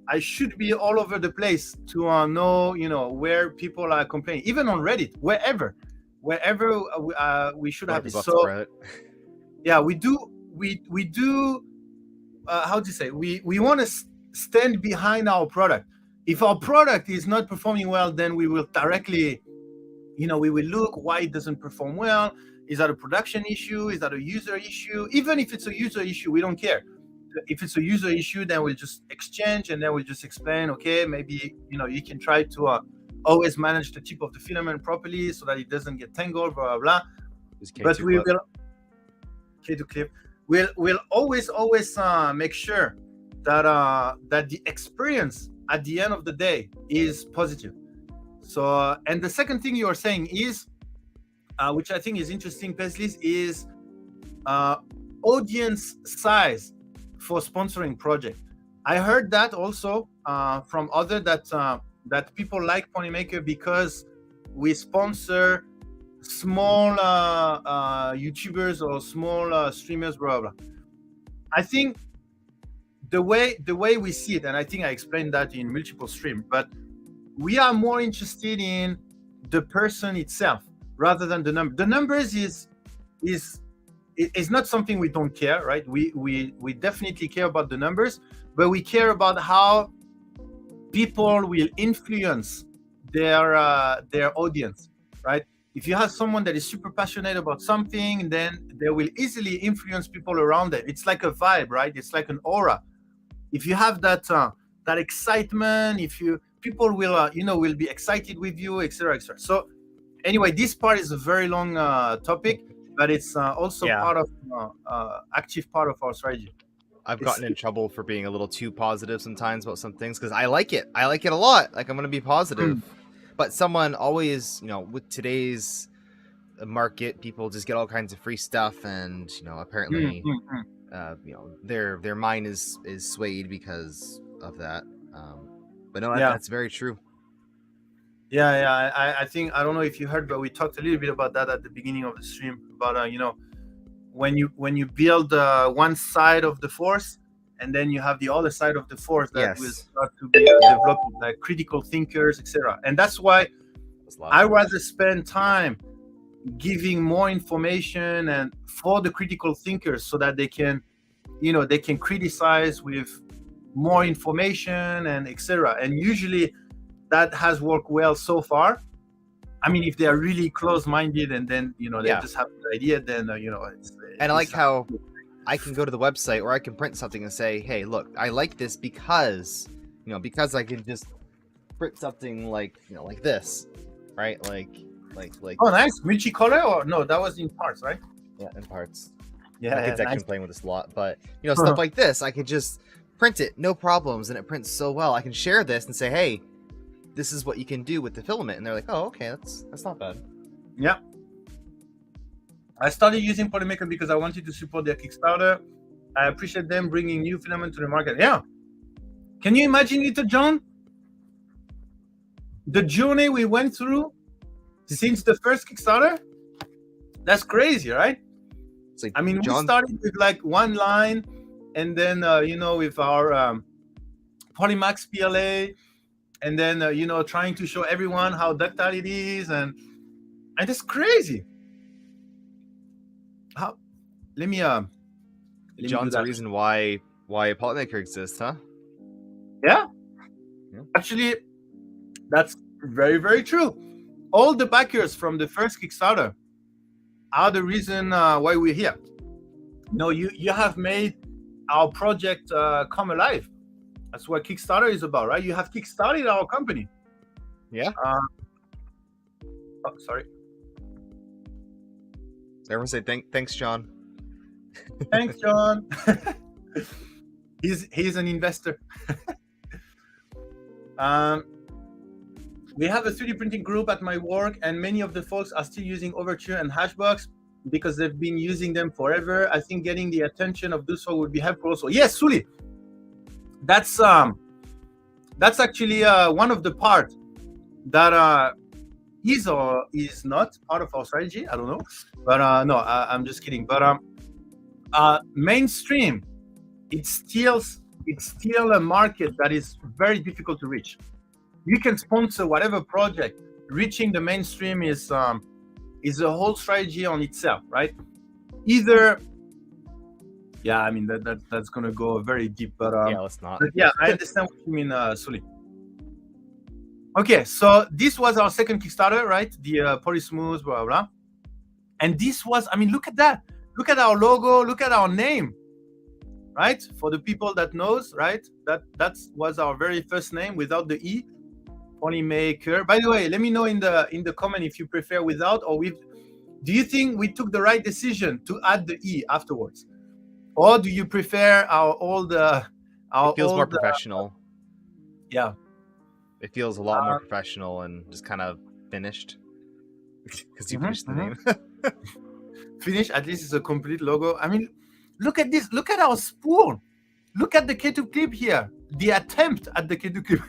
I should be all over the place to know, where people are complaining, even on Reddit, wherever we should have this. So, yeah, we do. How to say? We want to stand behind our product. If our product is not performing well, then we will directly, we will look why it doesn't perform well. Is that a production issue? Is that a user issue? Even if it's a user issue, we don't care. If it's a user issue, then we'll just exchange and then we'll just explain, okay, maybe, you can try to always manage the tip of the filament properly so that it doesn't get tangled, blah, blah, blah. But K2 we clip. will, K2 clip, we'll always make sure that that the experience at the end of the day is positive. So, and the second thing you are saying is, which I think is interesting, Peslis, is audience size for sponsoring project. I heard that also from other that people like Polymaker because we sponsor small YouTubers or small streamers, blah, blah. I think the way we see it, and I think I explained that in multiple streams, but we are more interested in the person itself rather than the number. The numbers is not something we don't care, right? We definitely care about the numbers, but we care about how people will influence their audience, right? If you have someone that is super passionate about something, then they will easily influence people around them. It's like a vibe, right? It's like an aura. If you have that excitement, people will will be excited with you, etc., etc. So anyway, this part is a very long topic, but it's also part of active part of our strategy. I've gotten in trouble for being a little too positive sometimes about some things because I like it. I like it a lot. Like I'm going to be positive. But someone always, with today's market, people just get all kinds of free stuff, and apparently, their mind is swayed because of that. But no, that's very true. Yeah. I think, I don't know if you heard, but we talked a little bit about that at the beginning of the stream about when you build one side of the force, and then you have the other side of the force that will start to be developed, like critical thinkers, etc. And that's why I rather spend time giving more information and for the critical thinkers so that they can criticize with more information and etc. And usually that has worked well so far. I mean, if they are really close-minded and then they just have an idea, then and I like how I can go to the website or I can print something and say, hey, look, I like this because I can just print something like this, right? Like oh, nice. Multicolor, or no, that was in parts, right? Yeah, in parts. Yeah, my kids actually playing with this a lot, but stuff like this, I could just print it, no problems, and it prints so well. I can share this and say, hey, this is what you can do with the filament, and they're like, oh, okay, that's not bad. Yeah. I started using Polymaker because I wanted to support their Kickstarter. I appreciate them bringing new filament to the market. Yeah. Can you imagine, little John, the journey we went through since the first Kickstarter? That's crazy, right? Like, I mean, we started with like one line, and then with our Polymax PLA, and then trying to show everyone how ductile it is, and it's crazy. Let me John's the reason why Polymaker exists, huh? Yeah. Actually, that's very, very true. All the backers from the first Kickstarter are the reason why we're here. You have made our project come alive. That's what Kickstarter is about, right? You have kickstarted our company. Yeah. Oh, sorry. Everyone say thanks, John. Thanks, John. He's an investor. We have a 3D printing group at my work, and many of the folks are still using Overture and Hashbox because they've been using them forever. I think getting the attention of those folks would be helpful also. Yes, Suli. That's actually one of the parts that is or is not part of our strategy. I don't know, but no, I'm just kidding. But mainstream, it's still a market that is very difficult to reach. You can sponsor whatever project. Reaching the mainstream is a whole strategy on itself, right? Either, yeah, I mean that's gonna go very deep, but yeah, let's not. But yeah, I understand what you mean, Sully. Okay, so this was our second Kickstarter, right? The Polysmooth, blah, blah, blah. And this was, I mean, look at that. Look at our logo. Look at our name, right? For the people that knows, right? That was our very first name without the E, Polymaker. By the way, let me know in the comment if you prefer without or with. Do you think we took the right decision to add the E afterwards, or do you prefer our old? It feels more professional. Yeah. It feels a lot more professional and just kind of finished because you finished the name. Finish. At least it's a complete logo. I mean, look at this. Look at our spool. Look at the K2 clip here. The attempt at the K2 clip.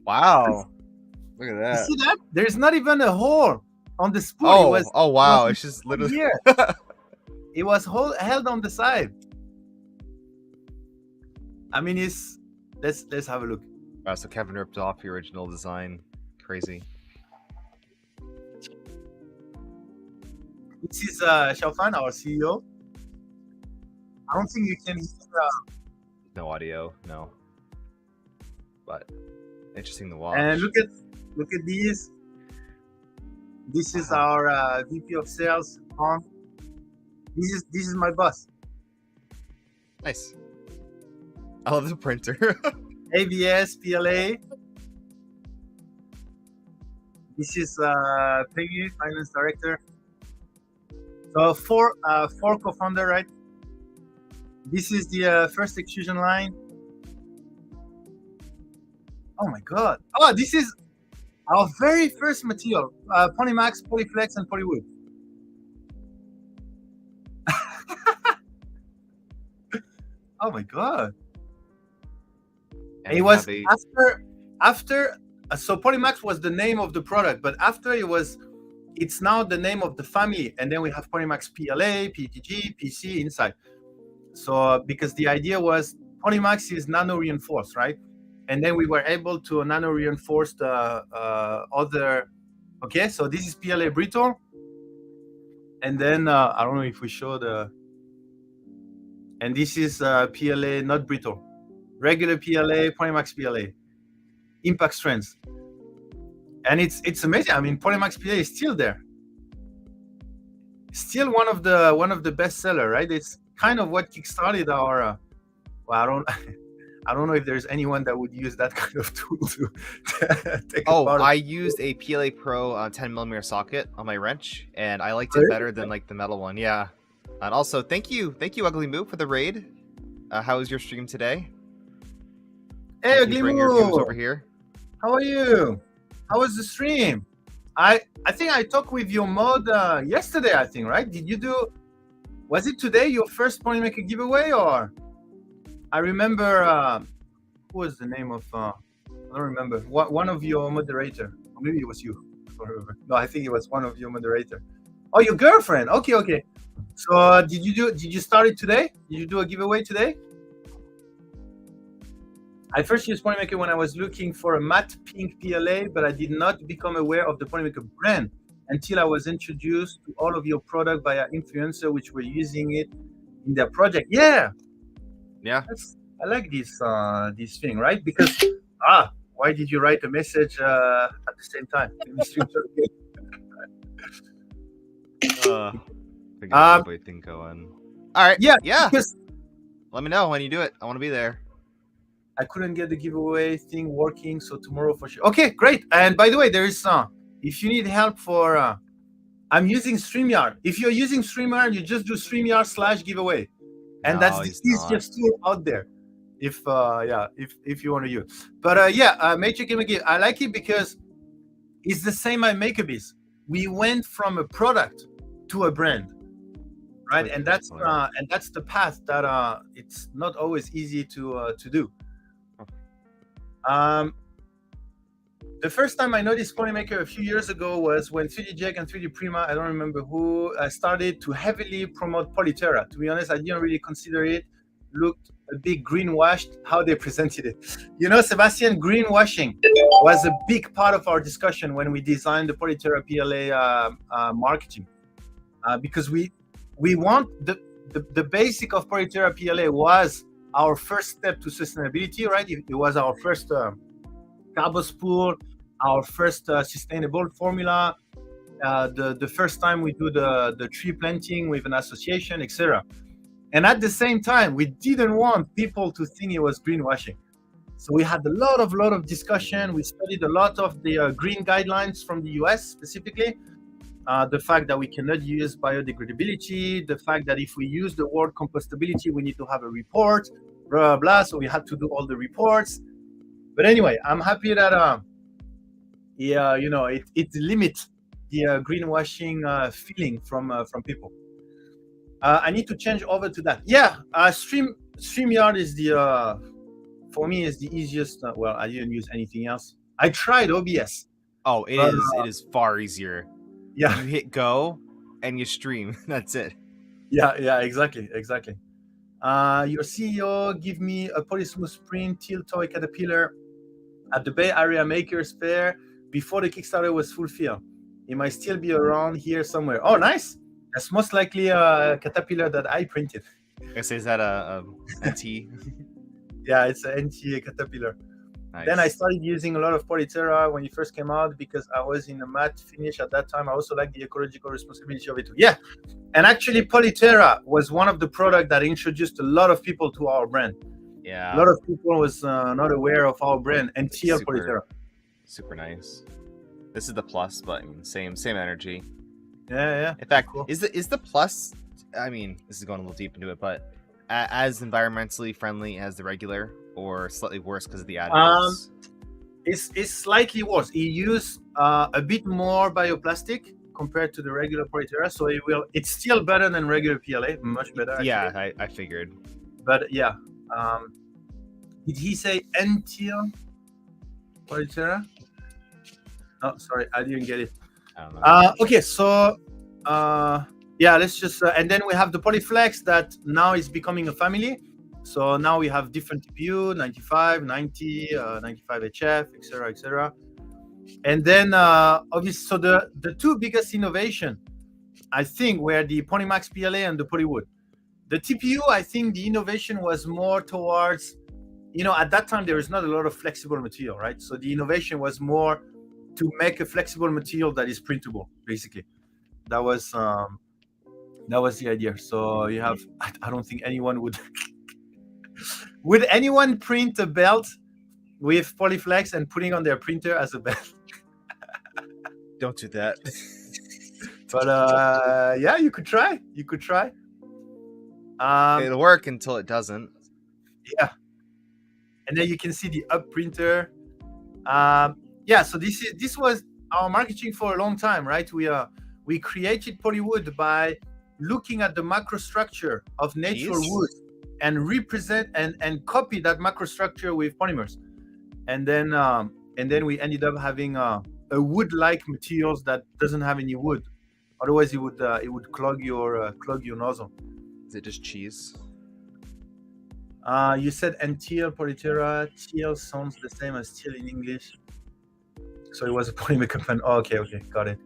Wow. Look at that. You see that? There's not even a hole on the spool. Oh wow. It's just literally here. It was held on the side. I mean, let's have a look. Wow, so Kevin ripped off the original design. Crazy. This is Xiaofan, our CEO. I don't think you can hear. No audio, no. But interesting to watch. And look at these. This is our VP of Sales. This is my boss. Nice. I love the printer. ABS, PLA. This is Peggy, finance director. So four co-founder, right? This is the first extrusion line. Oh my god! Oh, this is our very first material: Polymax, Polyflex, and Polywood. Oh my god! And it was after. So Polymax was the name of the product, but after it's now the name of the family, and then we have Polymax PLA, PETG, PC inside. So because the idea was Polymax is nano reinforced, right? And then we were able to nano reinforce the other. Okay, so this is PLA brittle, and then I don't know if we show the. And this is PLA not brittle, regular PLA, Polymax PLA, impact strength. And it's amazing. I mean, Polymax PLA is still there. Still one of the best seller, right? It's kind of what kickstarted our. Well, I don't know if there's anyone that would use that kind of tool to take. I used a PLA Pro 10mm socket on my wrench, and I liked it better than like the metal one. Yeah. And also, thank you, Ugly Moo, for the raid. How was your stream today? Hey, Ugly Moo, your views over here. How are you? How was the stream? I think I talked with your mod yesterday. I think, right? Did you do? Was it today your first Polymaker giveaway, or? I remember. Who was the name of? I don't remember. One of your moderator, or maybe it was you. No, I think it was one of your moderator. Oh, your girlfriend. Okay. So did you start it today? Did you do a giveaway today? I first used Polymaker when I was looking for a matte pink PLA, but I did not become aware of the Polymaker brand until I was introduced to all of your product via influencer, which were using it in their project. Yeah. I like this thing, right? Because why did you write a message at the same time? Thing going. All right. Yeah. Let me know when you do it. I want to be there. I couldn't get the giveaway thing working, so tomorrow for sure. Okay, great. And by the way, there is if you need help for, I'm using StreamYard. If you're using StreamYard, you just do StreamYard/giveaway, and that's the easiest tool out there. If you want to use. But Major Gamer Gear, I like it because it's the same at MakerBiz. We went from a product to a brand. Right, and that's the path that it's not always easy to do. The first time I noticed Polymaker a few years ago was when 3D Jack and 3D Prima, I don't remember who, started to heavily promote Polyterra. To be honest, I didn't really consider it. Looked a bit greenwashed how they presented it. You know, Sebastian, greenwashing was a big part of our discussion when we designed the Polyterra PLA marketing, because we want the basic of Polyterra PLA was our first step to sustainability, right? It was our first carbon spool, our first sustainable formula, the first time we do the tree planting with an association, etc. And at the same time, we didn't want people to think it was greenwashing. So we had a lot of discussion. We studied a lot of the green guidelines from the US specifically. The fact that we cannot use biodegradability, the fact that if we use the word compostability, we need to have a report, blah, blah, blah. So we had to do all the reports. But anyway, I'm happy that, it limits the greenwashing feeling from people. I need to change over to that. Yeah, StreamYard is for me is the easiest. Well, I didn't use anything else. I tried OBS. Oh, it is far easier. Yeah. You hit go and you stream. That's it. Yeah, exactly. Your CEO give me a Polysmooth Sprint Teal Toy Caterpillar at the Bay Area Makers Fair before the Kickstarter was fulfilled. It might still be around here somewhere. Oh, nice. That's most likely a Caterpillar that I printed. I say, is that a NT? Yeah, it's an NT Caterpillar. Nice. Then I started using a lot of Polyterra when it first came out because I was in a matte finish at that time. I also like the ecological responsibility of it too. Yeah, and actually Polyterra was one of the products that introduced a lot of people to our brand. Yeah, a lot of people was not aware of our brand and TL Polyterra. Super nice. This is the Plus, but I mean, same energy. Yeah. In fact, cool. is the Plus? I mean, this is going a little deep into it, but as environmentally friendly as the regular, or slightly worse because of the additives? It's slightly worse. It uses a bit more bioplastic compared to the regular Polyterra, so it's still better than regular PLA, much better. Actually. Yeah, I figured. But yeah, did he say NTL Polyterra? Oh, sorry, I didn't get it. I don't know. Okay, so yeah, let's just and then we have the Polyflex that now is becoming a family. So now we have different TPU, 95, 90, 95 HF, etc. And then obviously, so the two biggest innovation, I think, were the Polymax PLA and the Polywood. The TPU, I think the innovation was more towards, at that time there is not a lot of flexible material, right? So the innovation was more to make a flexible material that is printable, basically. That was the idea. So you have, I don't think anyone would. Would anyone print a belt with Polyflex and putting on their printer as a belt? Don't do that. But yeah, you could try. It'll work until it doesn't. Yeah. And then you can see the up printer. Yeah, so this was our marketing for a long time, right? We created Polywood by looking at the macrostructure of natural wood and represent and copy that macrostructure with polymers, and then we ended up having a wood-like materials that doesn't have any wood. Otherwise, it would clog your nozzle. Is it just cheese? You said NTL Polyterra. TL sounds the same as teal in English, so it was a Polymaker fan. Oh, okay, got it.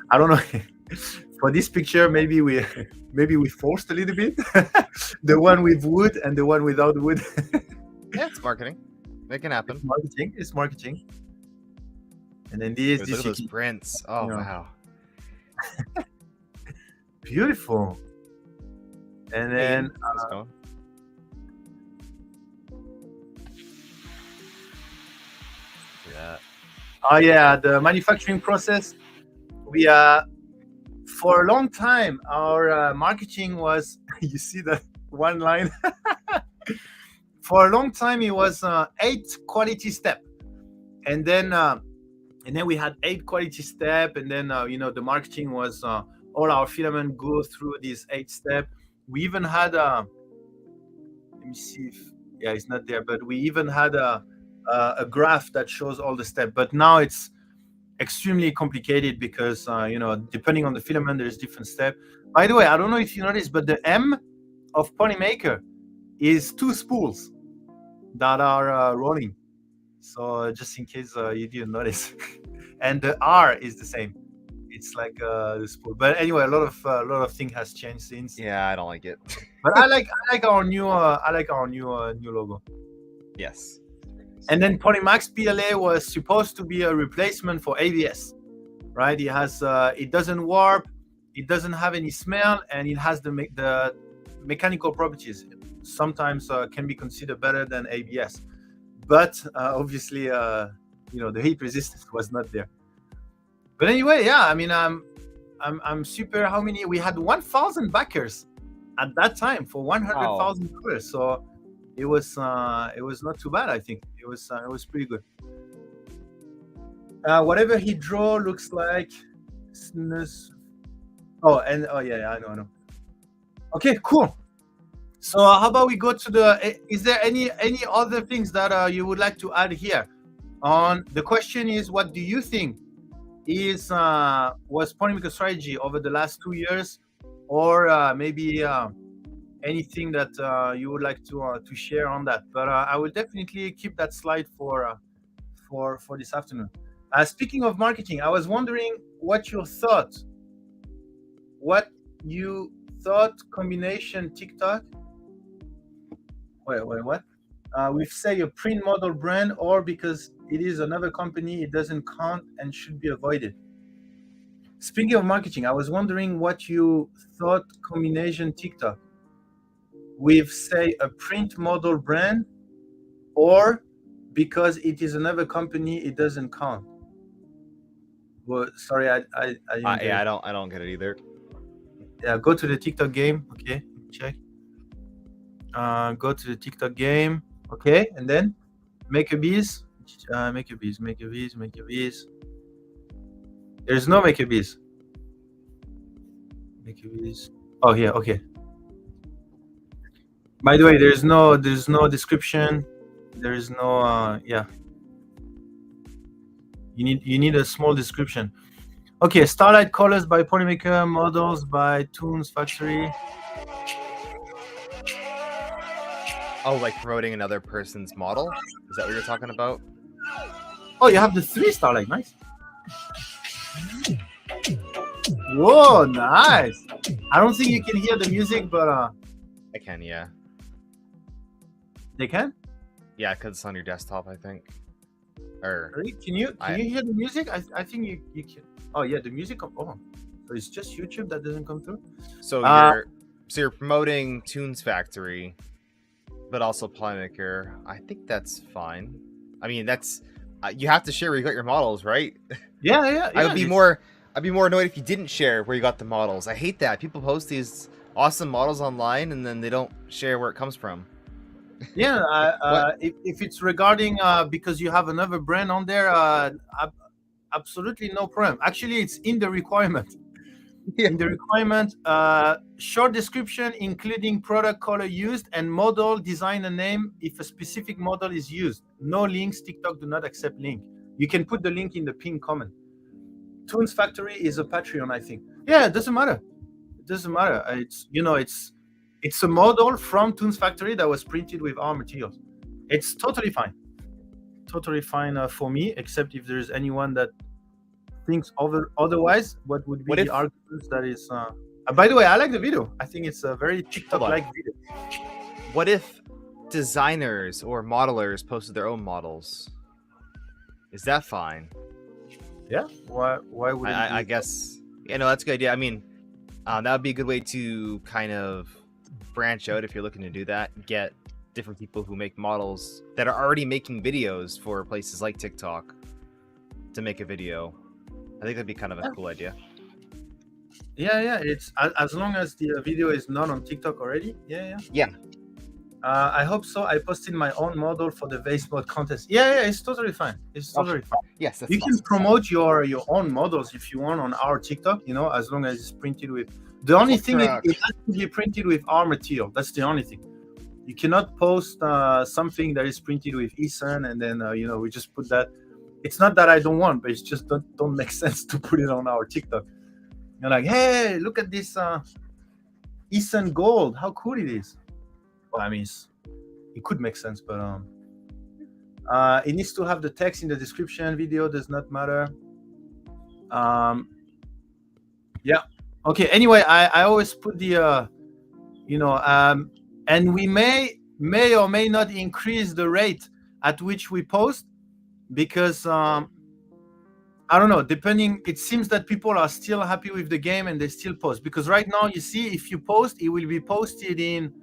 I don't know. For this picture, maybe we forced a little bit the one with wood and the one without wood. Yeah, it's marketing. It can happen. It's marketing. And then this look at those prints. Oh, wow. Beautiful. And then oh yeah, the manufacturing process. We for a long time, our marketing was, you see that one line? For a long time, it was 8 quality step. And then we had 8 quality step. And then, the marketing was all our filament go through these 8 step. We even had, let me see if, yeah, it's not there, but we even had a graph that shows all the steps. But now it's extremely complicated because depending on the filament there's different steps. By the way, I don't know if you noticed, but the M of Polymaker is 2 spools that are rolling, so just in case you didn't notice. And the R is the same, it's like the spool. But anyway, a lot of things has changed since. Yeah, I don't like it. But I like our new new logo. Yes. And then Polymax PLA was supposed to be a replacement for ABS, right? It has, it doesn't warp, it doesn't have any smell, and it has the mechanical properties. sometimes can be considered better than ABS, but obviously, the heat resistance was not there. But anyway, yeah, I mean, I'm super. How many? We had 1,000 backers at that time for $100,000. So it was not too bad. I think it was pretty good. Whatever he draw looks like. Oh yeah, I know. Okay, cool. So how about we go to the? Is there any other things that you would like to add here? On the question is, what do you think was Polymaker strategy over the last 2 years, or maybe anything that you would like to share on that? But I will definitely keep that slide for this afternoon. Speaking of marketing, I was wondering what you thought combination TikTok. Wait, what? With say a print model brand, or because it is another company, it doesn't count and should be avoided. Speaking of marketing, I was wondering what you thought combination TikTok with say a print model brand, or because it is another company, it doesn't count. Well, sorry, I don't get it either. Yeah, go to the TikTok game. Okay, check. Go to the TikTok game. Okay, and then make a bees. Make a bees. There's no make a bees. Make a bees. Oh, here. Okay. By the way, there's no description. There is no yeah. You need a small description. Okay, Starlight Colors by Polymaker, models by Toons Factory. Oh, like promoting another person's model? Is that what you're talking about? Oh, you have the 3 Starlight, nice. Whoa, nice. I don't think you can hear the music, but I can, yeah. They can? Yeah, because it's on your desktop, I think. Or really? Can you hear the music? I think you can. Oh yeah, the music. Oh, so it's just YouTube that doesn't come through. So you're promoting Toons Factory, but also Polymaker. I think that's fine. I mean, that's you have to share where you got your models, right? Yeah. I'd be more annoyed if you didn't share where you got the models. I hate that people post these awesome models online and then they don't share where it comes from. Yeah, if it's regarding because you have another brand on there, absolutely no problem. Actually, it's in the requirement. Yeah. In the requirement, short description including product color used and model, design, and name if a specific model is used. No links. TikTok do not accept link. You can put the link in the pinned comment. Toons Factory is a Patreon, I think. Yeah, it doesn't matter. It's a model from Toons Factory that was printed with our materials. It's totally fine. For me, except if there's anyone that thinks otherwise. What would be the arguments that is... by the way, I like the video. I think it's a very TikTok-like video. What if designers or modelers posted their own models? Is that fine? Yeah. Why would I guess... that's a good idea. I mean, that would be a good way to kind of branch out if you're looking to do that. Get different people who make models that are already making videos for places like TikTok to make a video. I think that'd be kind of a cool idea. Yeah. It's as long as the video is not on TikTok already. Yeah. I hope so. I posted my own model for the vase mod contest. Yeah, it's totally fine. Fine. Yes, you can promote your own models if you want on our TikTok. As long as it's printed with. The only thing it has to be printed with our material. That's the only thing. You cannot post something that is printed with Eason and then we just put that. It's not that I don't want, but it's just don't make sense to put it on our TikTok. You're like, hey, look at this Eason gold. How cool it is. Well, I mean, it could make sense, but it needs to have the text in the description. Video does not matter. Yeah. Okay. Anyway, I always put the and we may or may not increase the rate at which we post because I don't know. Depending, it seems that people are still happy with the game and they still post because right now you see if you post, it will be posted in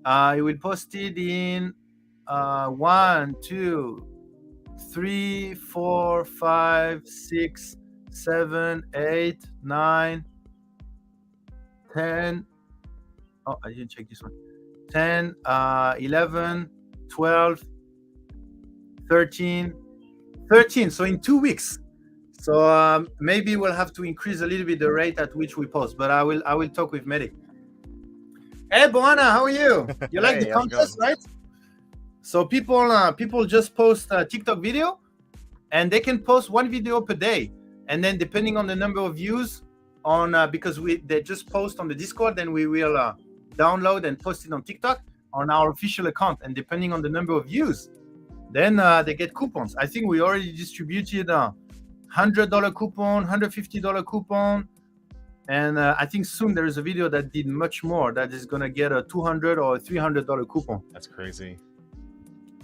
He will post it in 1, 2, 3, 4, 5, 6, 7, 8, 9, 10. Oh, I didn't check this one. 10, 11, 12, 13. So in 2 weeks. So maybe we'll have to increase a little bit the rate at which we post, but I will talk with Medic. Hey, Boana, how are you? You like Hey, the how's it contest, right? So people just post a TikTok video, and they can post one video per day, and then depending on the number of views on because they just post on the Discord, then we will download and post it on TikTok on our official account, and depending on the number of views, then they get coupons. I think we already distributed $100 coupon, $150 coupon, and I think soon there is a video that did much more that is gonna get a $200 or $300 coupon. That's crazy.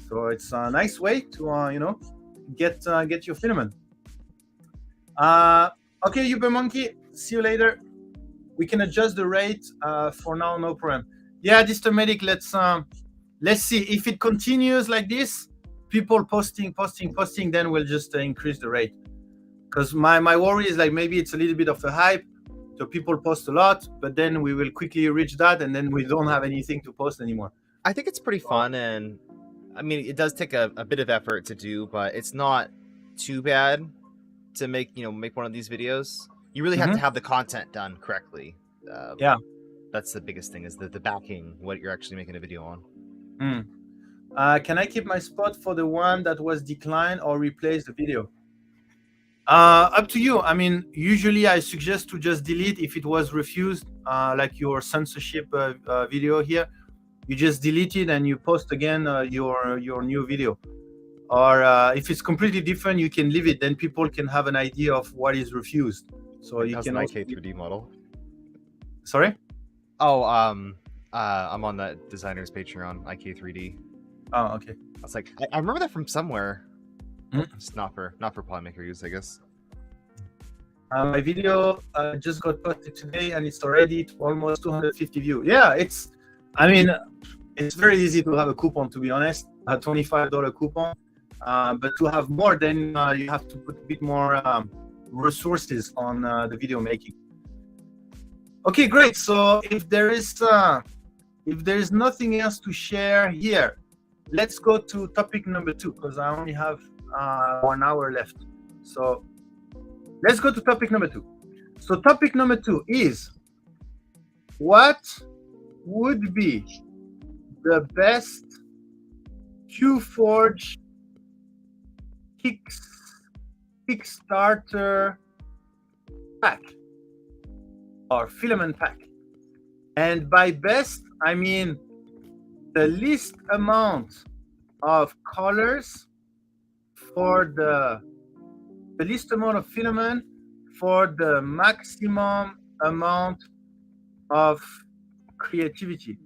So it's a nice way to get your filament. Okay, Uber Monkey, see you later. We can adjust the rate for now, no problem. Yeah, Distor Medic, let's see if it continues like this. People posting, then we'll just increase the rate. Because my worry is like maybe it's a little bit of a hype, so people post a lot, but then we will quickly reach that, and then we don't have anything to post anymore. I think it's pretty fun, and I mean, it does take a bit of effort to do, but it's not too bad to make one of these videos. You really have to have the content done correctly. Yeah, that's the biggest thing, is the backing, what you're actually making a video on. Can I keep my spot for the one that was declined or replace the video? Up to you. I mean, usually I suggest to just delete if it was refused, like your censorship video here. You just delete it and you post again your new video. Or if it's completely different, you can leave it. Then people can have an idea of what is refused. So you can an IK3D model. Sorry? Oh, I'm on that designer's Patreon, IK3D. Oh, okay. I was like, I remember that from somewhere. It's not for Polymaker use, I guess. My video just got posted today, and it's already almost 250 views. Yeah, it's very easy to have a coupon, to be honest, a $25 coupon. But to have more, then you have to put a bit more resources on the video making. Okay, great. So if there is nothing else to share here, let's go to topic number 2, because I only have 1 hour left. So let's go to topic number 2. So topic number 2 is, what would be the best HueForge Kickstarter pack or filament pack? And by best, I mean the least amount of colors for the least amount of filament for the maximum amount of creativity.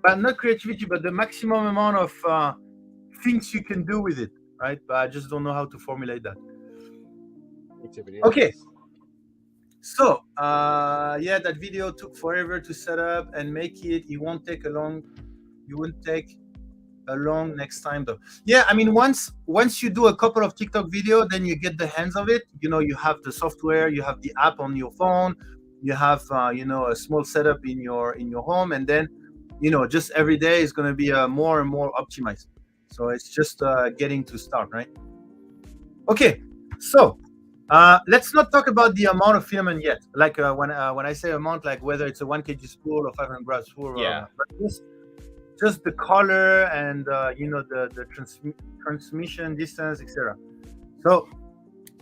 But not creativity, but the maximum amount of things you can do with it, right? But I just don't know how to formulate that. Okay. So, yeah, that video took forever to set up and make it. It won't take a long next time though. Yeah, I mean, once you do a couple of TikTok video, then you get the hands of it. You have the software, you have the app on your phone, you have a small setup in your home, and then just every day is going to be more and more optimized. So it's just getting to start, right? Okay, so let's not talk about the amount of filament yet. Like when I say amount, like whether it's a 1 kg spool or 500 grams spool. Yeah. But just the color and the transmission distance, etc. So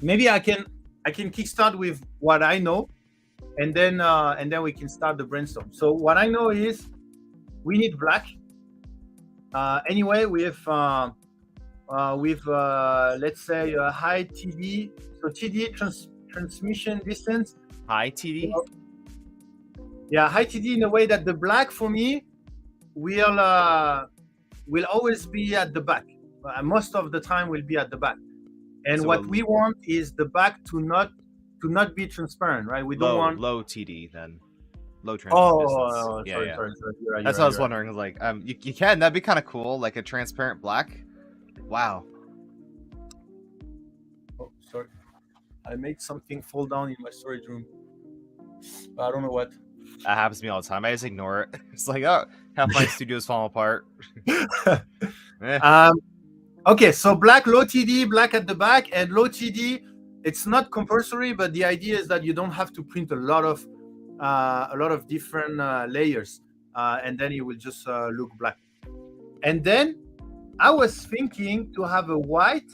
maybe I can kickstart with what I know, and then we can start the brainstorm. So what I know is we need black. Anyway, with let's say a high TD. So TD transmission distance. High TD. Yeah, high TD in a way that the black for me will always be at the back. Most of the time will be at the back. And so what we want is the back to not be transparent, right? We don't want low TD then. low transition distance. Oh, Yeah, sorry, yeah. sorry, sorry. You're right, That's you're what I right, was you're right. wondering. Like, you can. That'd be kind of cool, like a transparent black. Wow. Oh, sorry. I made something fall down in my storage room. I don't know what. That happens to me all the time. I just ignore it. It's like, oh, half my studio's falling apart. Eh. Okay, so black low TD, black at the back, and low TD. It's not compulsory, but the idea is that you don't have to print a lot of different layers, and then it will just look black. And then I was thinking to have a white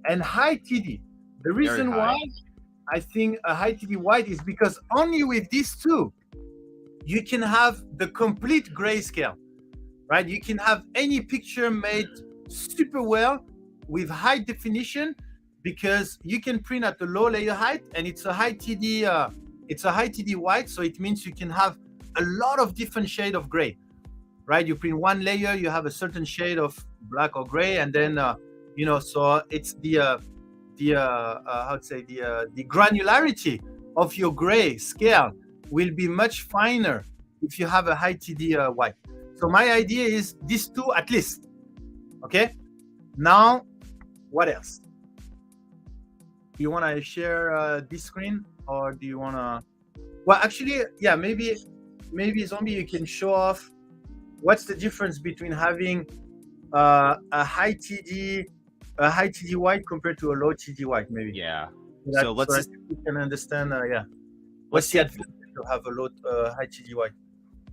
and high TD. The reason why I think a high TD white is because only with these two, you can have the complete grayscale, right? You can have any picture made super well with high definition because you can print at a low layer height, and it's a high TD. It's a high TD white, so it means you can have a lot of different shade of gray, right? You print one layer, you have a certain shade of black or gray, and then so it's the granularity of your gray scale will be much finer if you have a high TD white. So my idea is these two at least. Okay. Now, what else? Do you want to share this screen, or do you want to? Well, actually, yeah, maybe Zombie, you can show off what's the difference between having a high TD white compared to a low TD white, maybe. Yeah. So let's you can understand. Yeah. What's the advantage to have a low high TD white?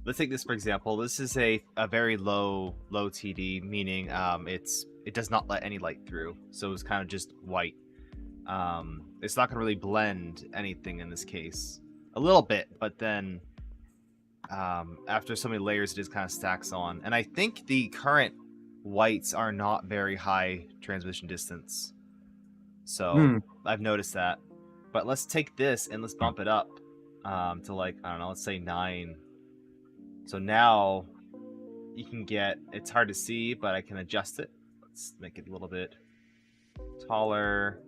Let's take this for example. This is a very low TD, meaning it does not let any light through, so it's kind of just white. It's not going to really blend anything in this case. A little bit, but then after so many layers, it just kind of stacks on. And I think the current whites are not very high transmission distance, so I've noticed that. But let's take this and let's bump it up to, like, I don't know, let's say 9. So now you can get, it's hard to see, but I can adjust it. Let's make it a little bit taller.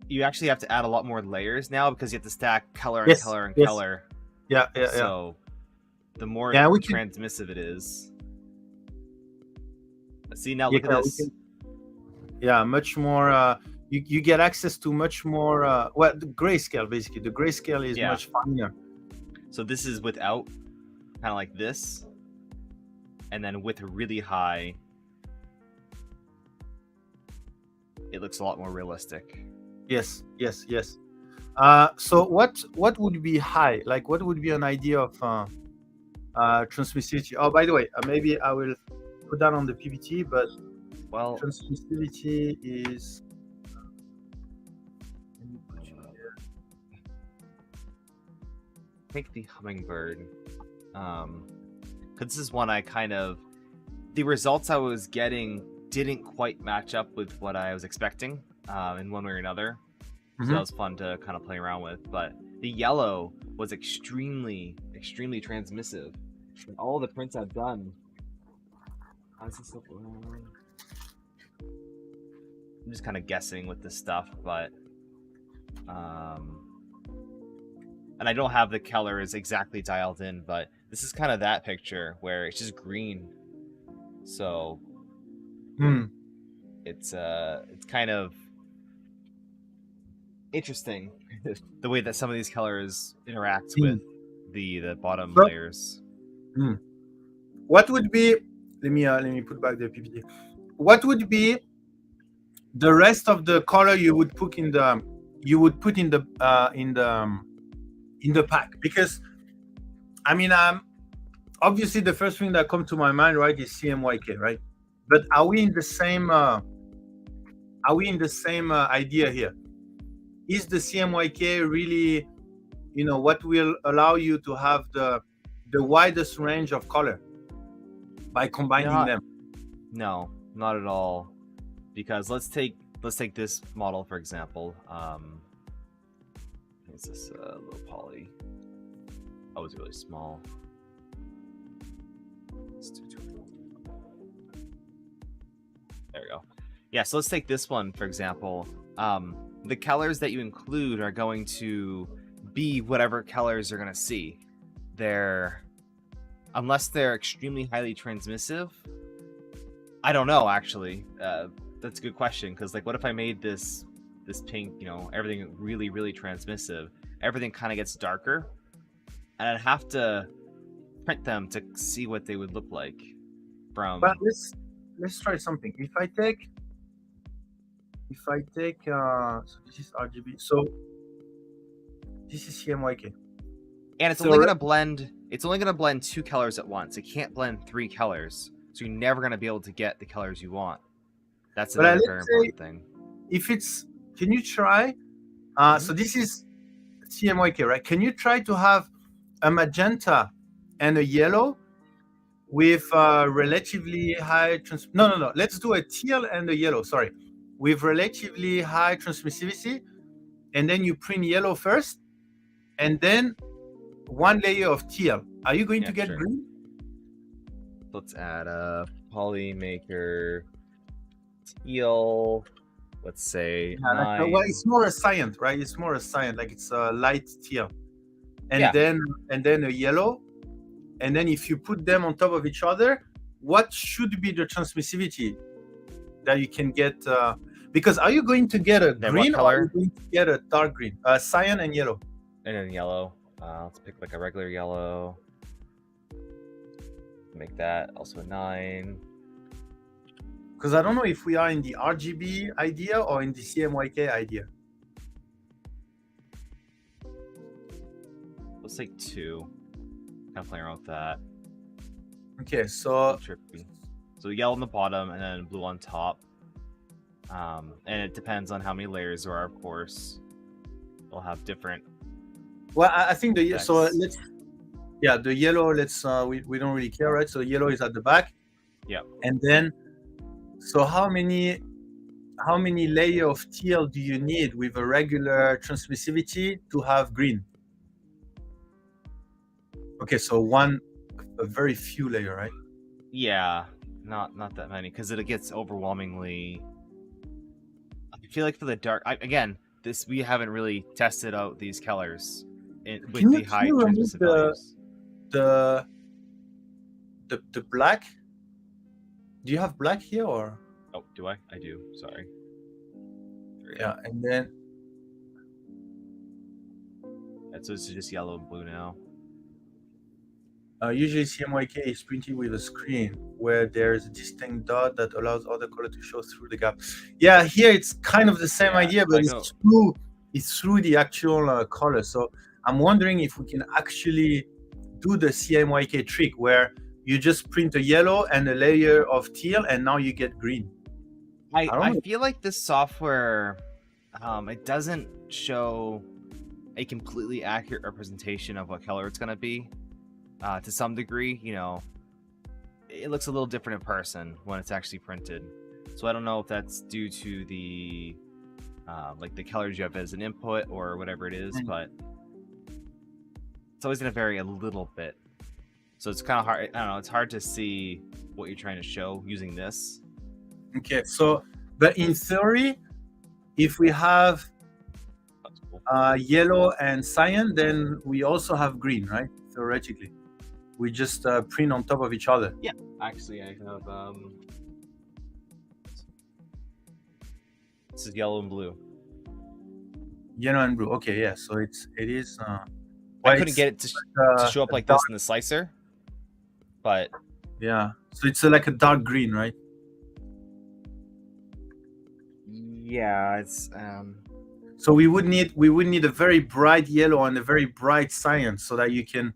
You actually have to add a lot more layers now because you have to stack color and color and color. Yeah. So the more transmissive it is. See, now look at this. Much more. You get access to much more. The grayscale, basically. The grayscale is much finer. So this is without, kind of like this, and then with really high, it looks a lot more realistic. Yes. So what would be high? Like, what would be an idea of transmissivity? Oh, by the way, maybe I will put that on the PPT, but transmissivity is. Take the hummingbird, because this is one I kind of, the results I was getting didn't quite match up with what I was expecting in one way or another. So that was fun to kind of play around with. But the yellow was extremely transmissive. And all the prints I've done, I'm just kind of guessing with this stuff, but and I don't have the colors exactly dialed in, but this is kind of that picture where it's just green. So it's kind of interesting the way that some of these colors interact with the bottom layers. What would be? Let me put back the PPT. What would be the rest of the color you would put in the pack? Because I mean, obviously the first thing that comes to my mind, right, is CMYK, right? But are we in the same idea here? Is the CMYK really, what will allow you to have the widest range of color by combining them? No, not at all. Because let's take this model for example. Is this low poly? Oh, it's really small. There we go. Yeah, so let's take this one for example. The colors that you include are going to be whatever colors you're gonna see. Unless they're extremely highly transmissive. I don't know, actually. That's a good question, because like, what if I made this pink, everything really, really transmissive? Everything kind of gets darker, and I'd have to print them to see what they would look like from. But let's try something. If I take so this is RGB, so this is CMYK, and it's only gonna blend 2 colors at once. It can't blend 3 colors, so you're never gonna be able to get the colors you want. That's another very important thing. Can you try? So this is CMYK, right? Can you try to have a magenta and a yellow with relatively high no. Let's do a teal and a yellow. Sorry, with relatively high transmissivity, and then you print yellow first, and then one layer of teal. Are you going to get green? Let's add a Polymaker teal. Let's say 9. Well, it's more a cyan, right? It's more a cyan, like it's a light teal, and then a yellow, and then if you put them on top of each other, what should be the transmissivity that you can get? Because are you going to get a green or are you going to get a dark green? Cyan and yellow. And then yellow. Let's pick like a regular yellow. Make that also a 9. Because I don't know if we are in the RGB idea or in the CMYK idea. Let's take 2. Kind of playing around with that. Okay, so trippy. So yellow on the bottom and then blue on top. And it depends on how many layers there are, of course. They'll have different. Well, I think the yellow. Let's we don't really care, right? So yellow is at the back. Yeah. And then, so how many layer of teal do you need with a regular transmissivity to have green? Okay, so a very few layer, right? Yeah, not that many, because it gets overwhelmingly. I feel like for the dark, we haven't really tested out these colors with the high transmissive values. The black. Do you have black here or? Oh, do I? I do. Sorry. Yeah, and then. So it's just yellow and blue now. Usually CMYK is printed with a screen where there's a distinct dot that allows other color to show through the gap. Yeah, here it's kind of the same idea, but it's through the actual color. So I'm wondering if we can actually do the CMYK trick where you just print a yellow and a layer of teal, and now you get green. I feel like this software, it doesn't show a completely accurate representation of what color it's going to be. To some degree, it looks a little different in person when it's actually printed. So I don't know if that's due to the like the colors you have as an input or whatever it is, but it's always going to vary a little bit. So it's kind of hard. I don't know. It's hard to see what you're trying to show using this. Okay. So, but in theory, if we have yellow and cyan, then we also have green, right? Theoretically. We just print on top of each other. Yeah, actually, I have. This is yellow and blue. Yellow and blue. Okay, yeah. So it is. I couldn't get it to show up like this in the slicer, but yeah. So it's like a dark green, right? Yeah, it's. So we would need a very bright yellow and a very bright cyan so that you can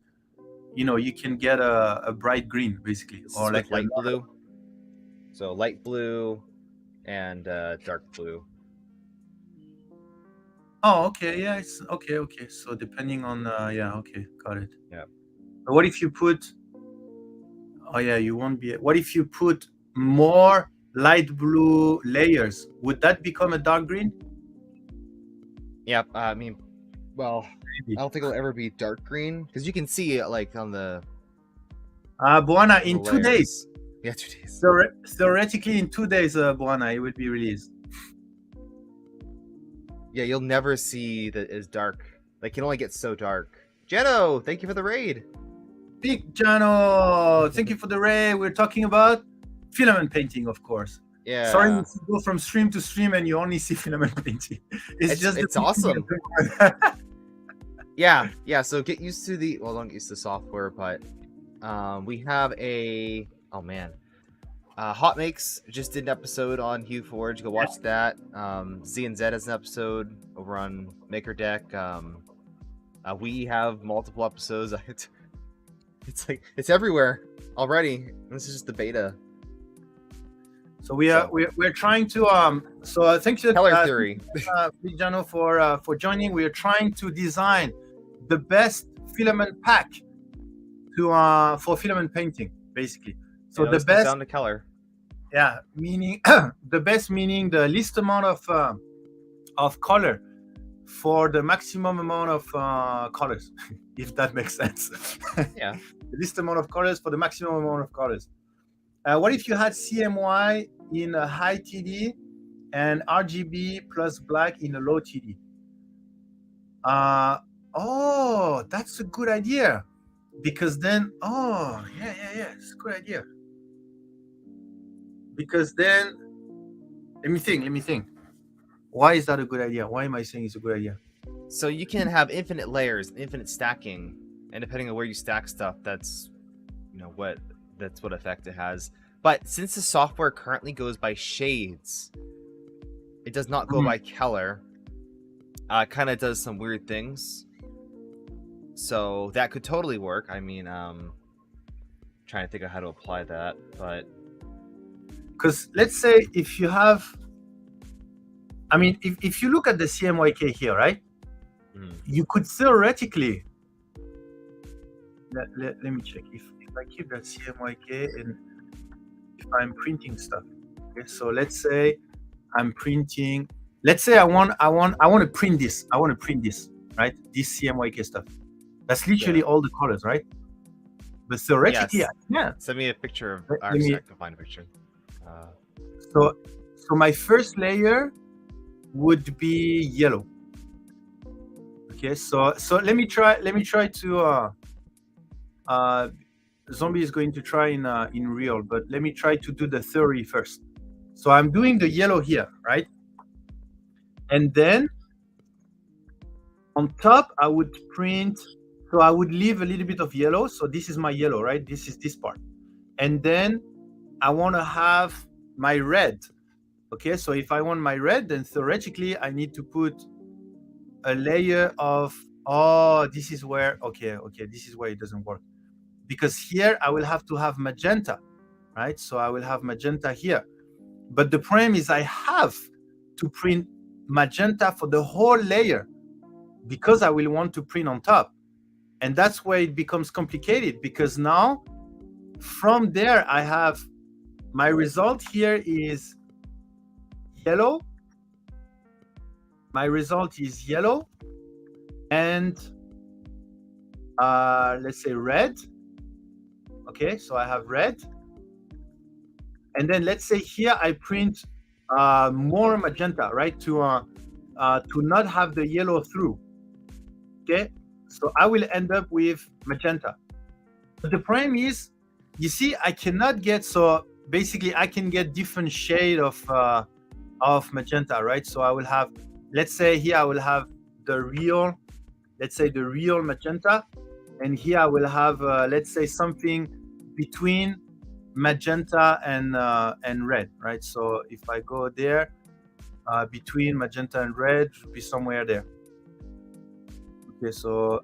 get a bright green, basically, or like light blue. So light blue and dark blue. Oh, okay, yeah, it's okay. So depending on okay, got it. Yeah. But what if you put? Oh yeah, you won't be. What if you put more light blue layers? Would that become a dark green? Yeah, I mean, well, maybe. I don't think it'll ever be dark green because you can see it like on the. Buana, in 2 days. Yeah, 2 days. Theoretically, in 2 days, Buana, it will be released. Yeah, you'll never see that as dark They can only get so dark. Jeno, thank you for the raid. Big Jano, thank you for the raid. We're talking about filament painting, of course. Yeah. Sorry if you go from stream to stream and you only see filament painting. It's awesome. Yeah. So get used to don't get used to the software, but we have Hot Makes just did an episode on HueForge. Go watch that. Z and Z has an episode over on Maker Deck. We have multiple episodes. It's everywhere already. This is just the beta. So we're trying to so thank you Color theory. Big Jano for joining. We are trying to design the best filament pack to for filament painting, basically. So the best down to color. Yeah, meaning the best, meaning the least amount of color for the maximum amount of colors, if that makes sense. Yeah. The least amount of colors for the maximum amount of colors. What if you had CMY in a high TD and RGB plus black in a low TD? Oh, that's a good idea. Because then, it's a good idea. Because then, let me think. Why is that a good idea? Why am I saying it's a good idea? So you can have infinite layers, infinite stacking, and depending on where you stack stuff, that's what effect it has. But since the software currently goes by shades, it does not go by color. Kind of does some weird things. So that could totally work. I mean, trying to think of how to apply that, but because let's say if you have, I mean, if you look at the CMYK here, right? You could theoretically, let me check. If I keep that CMYK and if I'm printing stuff, okay, so let's say I'm printing, let's say I want to print this. I want to print this, right? This CMYK stuff. That's literally all the colors, right? But theoretically, yeah. Send me a picture of I can find a picture. So my first layer would be yellow. Okay, so let me try to Zombie is going to try in real, but let me try to do the theory first. So I'm doing the yellow here, right? And then on top I would print, so I would leave a little bit of yellow. So this is my yellow, right? This is this part. And then I want to have my red. Okay, so if I want my red, then theoretically I need to put a layer of, this is where, okay, this is where it doesn't work. Because here I will have to have magenta, right? So I will have magenta here. But the problem is I have to print magenta for the whole layer because I will want to print on top. And that's where it becomes complicated, because now from there I have my result here is yellow. My result is yellow and let's say red. Okay, so I have red. And then let's say here I print more magenta, right? To not have the yellow through. Okay, so I will end up with magenta. But the problem is, you see, I cannot get, so basically I can get different shade of magenta, right? So I will have, let's say here I will have the real, let's say the real magenta, and here I will have let's say something between magenta and red, right? So if I go there, between magenta and red should be somewhere there. Okay, so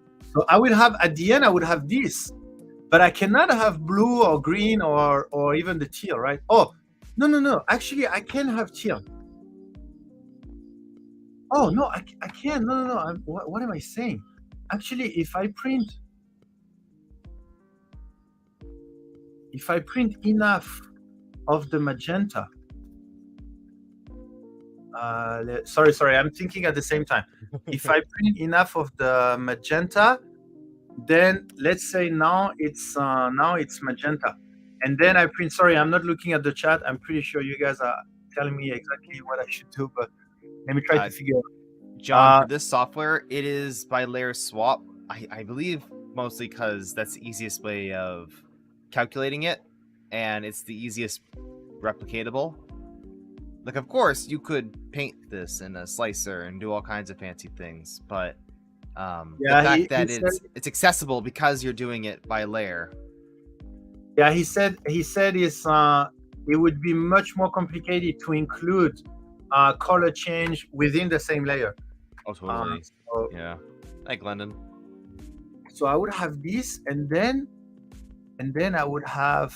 I will have, at the end I would have this, but I cannot have blue or green or even the teal, right? Oh, no, actually I can have teal. Oh no, I can't. No. What am I saying? Actually, if I print enough of the magenta, sorry, I'm thinking at the same time. If I print enough of the magenta, then let's say now it's magenta, and then I print. Sorry, I'm not looking at the chat. I'm pretty sure you guys are telling me exactly what I should do, but let me try to figure out. John, for this software, it is by layer swap. I believe mostly because that's the easiest way of calculating it, and it's the easiest replicatable. Like, of course, you could paint this in a slicer and do all kinds of fancy things, but the fact that it's accessible because you're doing it by layer. Yeah, he said it would be much more complicated to include color change within the same layer. Oh, totally. So, yeah, like Glendon. So I would have this, and then I would have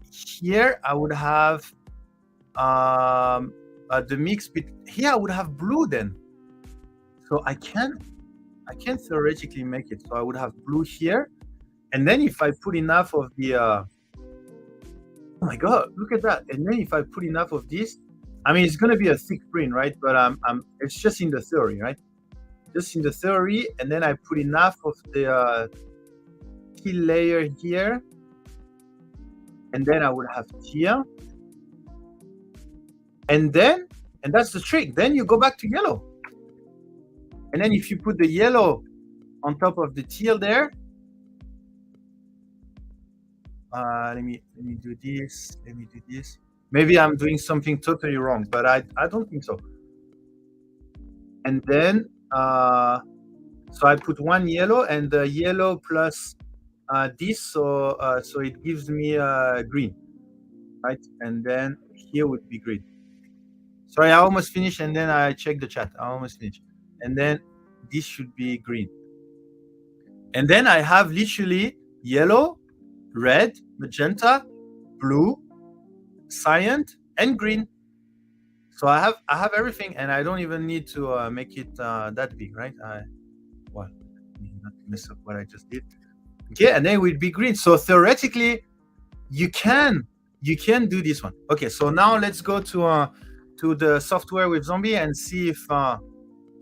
here. I would have the mix. Here I would have blue then. So I can theoretically make it. So I would have blue here, and then if I put enough of the oh my god, look at that! And then if I put enough of this, I mean it's gonna be a thick print, right? But it's just in the theory, right? Just in the theory, and then I put enough of the teal layer here, and then I would have teal, and that's the trick. Then you go back to yellow, and then if you put the yellow on top of the teal there, let me do this. Let me do this. Maybe I'm doing something totally wrong, but I don't think so. And then so I put one yellow, and the yellow plus this, so it gives me green, right? And then here would be green. Sorry, I almost finished, and then I checked the chat. I almost finished, and then this should be green. And then I have literally yellow, red, magenta, blue, cyan, and green. So I have everything, and I don't even need to make it that big, right? Well, not mess up what I just did. Okay, and then it will be green. So theoretically, you can do this one. Okay, so now let's go to the software with Zombie and see if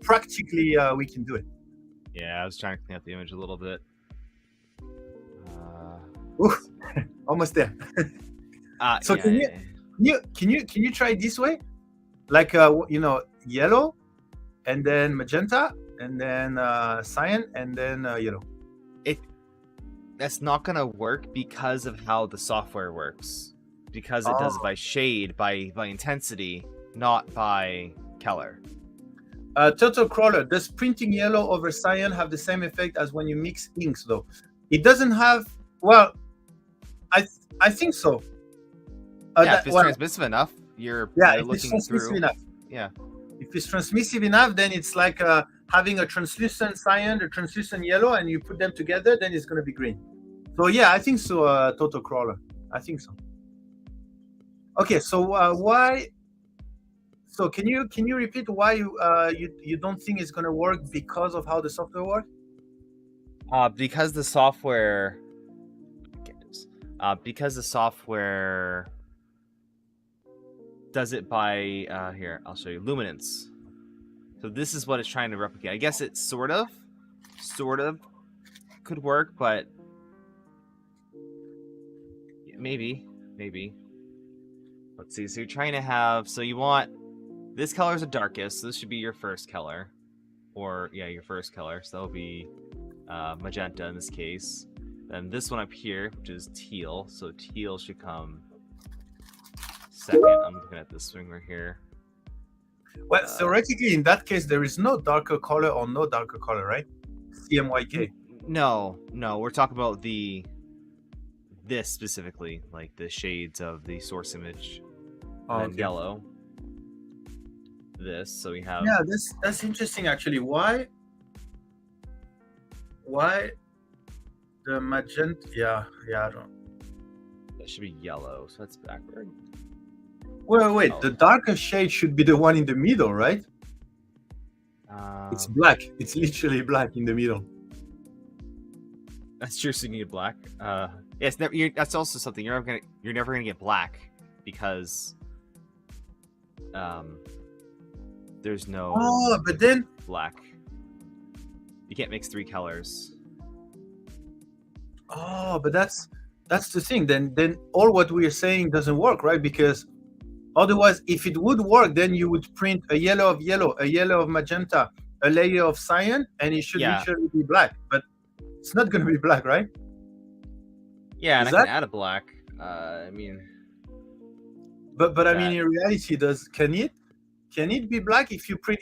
practically we can do it. Yeah, I was trying to clean up the image a little bit. Ooh, almost there. So yeah, can you try it this way? Like yellow, and then magenta, and then cyan, and then yellow. That's not gonna work because of how the software works. Because it does it by shade, by intensity, not by color. Turtle Crawler, does printing yellow over cyan have the same effect as when you mix inks though? It doesn't have. Well, I think so. If it's transmissive enough, you're looking through. Enough. Yeah. If it's transmissive enough, then it's like having a translucent cyan, a translucent yellow, and you put them together, then it's going to be green. So yeah, I think so. Turtle Crawler, I think so. Okay, so why? So can you repeat why you don't think it's going to work because of how the software works? Because the software. Because the software does it by here. I'll show you luminance. So this is what it's trying to replicate. I guess it sort of could work, but maybe. Let's see. So you're trying to have. So you want this color is the darkest. So this should be your first color, or your first color. So that'll be magenta in this case. Then this one up here, which is teal. So teal should come second. I'm looking at this swing right here. Well, theoretically, in that case, there is no darker color or no darker color, right? CMYK. No. We're talking about this specifically, like the shades of the source image. And yellow. This, so we have. Yeah, that's interesting actually. Why the magenta? Yeah, I don't. That should be yellow, so that's backward. Wait. The darker shade should be the one in the middle, right? It's black. It's literally black in the middle. That's true. So you need black. Yes, that's also something you're never gonna get black because there's no. Oh, but then black. You can't mix three colors. Oh, but that's the thing. Then all what we are saying doesn't work, right? Because Otherwise, if it would work, then you would print a yellow of yellow, a yellow of magenta, a layer of cyan, and it should Yeah. literally be black. But it's not going to be black, right? Yeah, and Is I that- can add a black. I mean, But I mean, that- in reality, can it be black if you print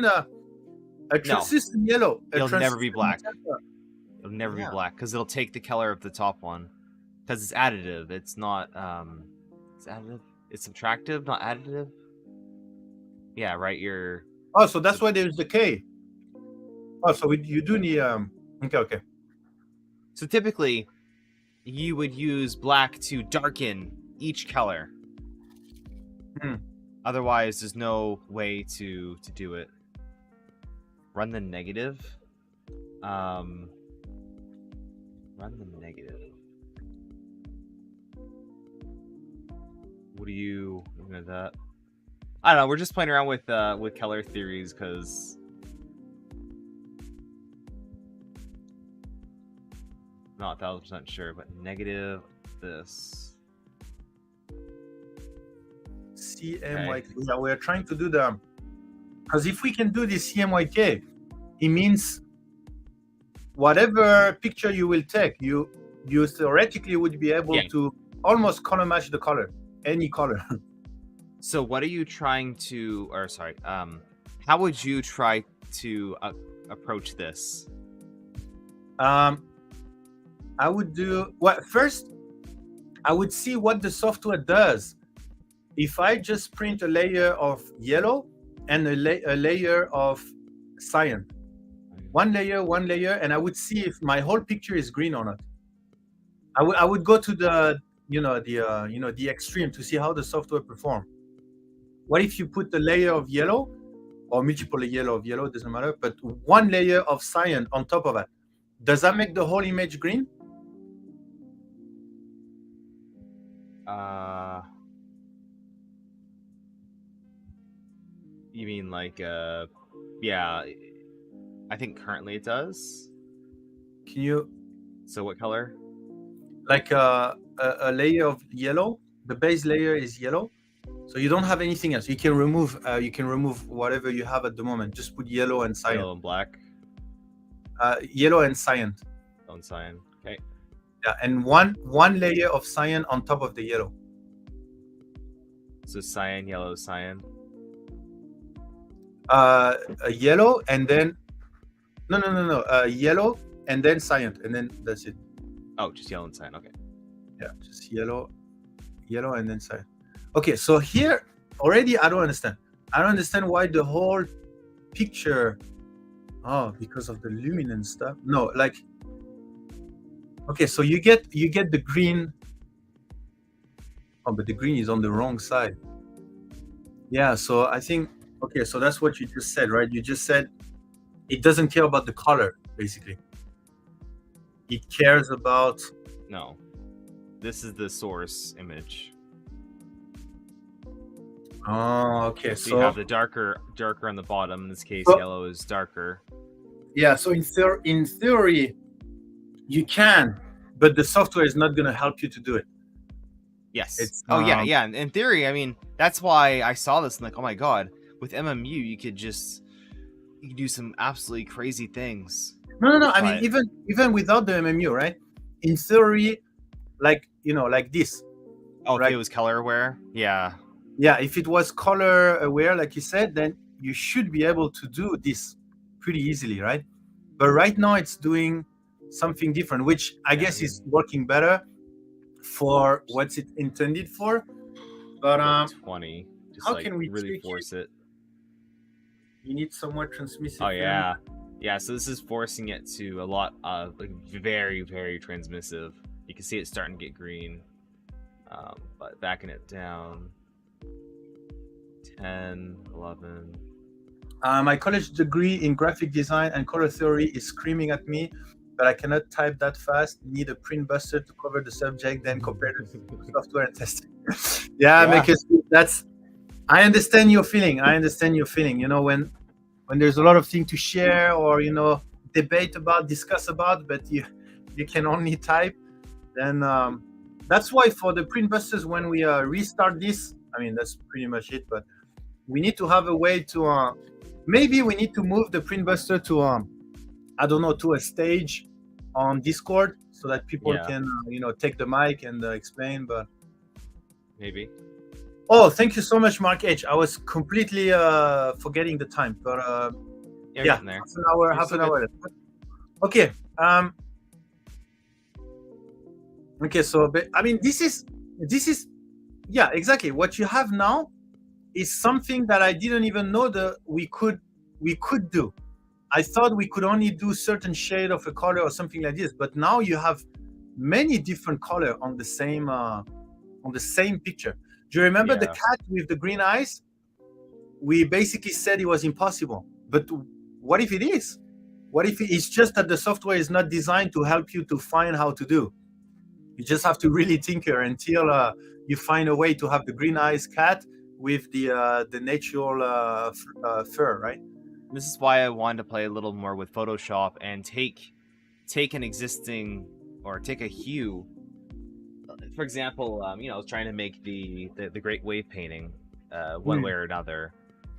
a translucent yellow? It'll never be translucent black. magenta? it'll never Yeah. be black because it'll take the color of the top one because it's additive. It's not. It's additive. It's subtractive, not additive. Yeah, right. You're. Oh, so that's why there's the K. Oh, so you do need okay. So typically, you would use black to darken each color. Otherwise, there's no way to do it. Run the negative. Run the negative. What do you looking at that? I don't know. We're just playing around with color theories because not 1,000% sure, but negative this. CMYK. Yeah, we're trying to do the, because if we can do this CMYK, it means whatever picture you will take, you theoretically would be able to almost color match the color, any color. So what are you trying to, or sorry, how would you try to approach this? I would do, well, first, I would see what the software does. If I just print a layer of yellow and a layer of cyan, one layer, and I would see if my whole picture is green or not. I would go to the the extreme to see how the software performs. What if you put a layer of yellow or multiple yellow of yellow, doesn't matter, but one layer of cyan on top of that? Does that make the whole image green? You mean like yeah, I think currently it does. Can you? So what color? Like a layer of yellow. The base layer is yellow, so you don't have anything else. You can remove whatever you have at the moment. Just put yellow and cyan. Yellow and black. Yellow and cyan. On cyan. Okay. Yeah, and one layer of cyan on top of the yellow. So cyan, yellow, cyan. A yellow and then no. Yellow and then cyan, and then that's it. Oh, just yellow and cyan. Okay. Yeah, just yellow and then cyan. Okay, so here already I don't understand. I don't understand why the whole picture. Oh, because of the luminance stuff. No, like. Okay, so you get the green. Oh, but the green is on the wrong side. Yeah, so I think. Okay, so that's what you just said, right? You just said it doesn't care about the color, basically. It cares about. No, this is the source image. Oh, okay. So you have the darker on the bottom. In this case, yellow is darker. Yeah. So in theory, you can, but the software is not going to help you to do it. Yes. Yeah. In theory, I mean, that's why I saw this and like, oh my god, with MMU you could do some absolutely crazy things. No. I mean, even without the MMU, right? In theory, like this. Oh, right? If it was color aware, yeah. Yeah, if it was color aware, like you said, then you should be able to do this pretty easily, right? But right now it's doing something different, which I guess is working better for what's it intended for. But 20. Just how like can we really force it? You need somewhat transmissive. Oh yeah. Yeah, so this is forcing it to a lot of like very, very transmissive. You can see it starting to get green. But backing it down. 10, 11. My college degree in graphic design and color theory is screaming at me, but I cannot type that fast. Need a print buster to cover the subject, then compare the software and test it. Yeah, because that's. I understand your feeling. You know, when there's a lot of things to share or debate about, discuss about, but you can only type. Then that's why for the print busters, when we restart this, I mean, that's pretty much it. But we need to have a way to maybe we need to move the print buster to I don't know, to a stage on Discord so that people Yeah. can take the mic and explain. But Maybe. oh, thank you so much, Mark H. I was completely forgetting the time, but You're yeah, getting there. half an hour, You're half still an hour. Okay. Okay. So, I mean, this is, yeah, exactly. What you have now is something that I didn't even know that we could do. I thought we could only do certain shade of a color or something like this, but now you have many different color on the same picture. Do you remember the Yeah. cat with the green eyes? We basically said it was impossible, but what if it is? What if it's just that the software is not designed to help you to find how to do? You just have to really tinker until you find a way to have the green eyes cat with the natural fur, right? This is why I wanted to play a little more with Photoshop and take an existing, or take a hue. For example, I was trying to make the Great Wave painting one way or another,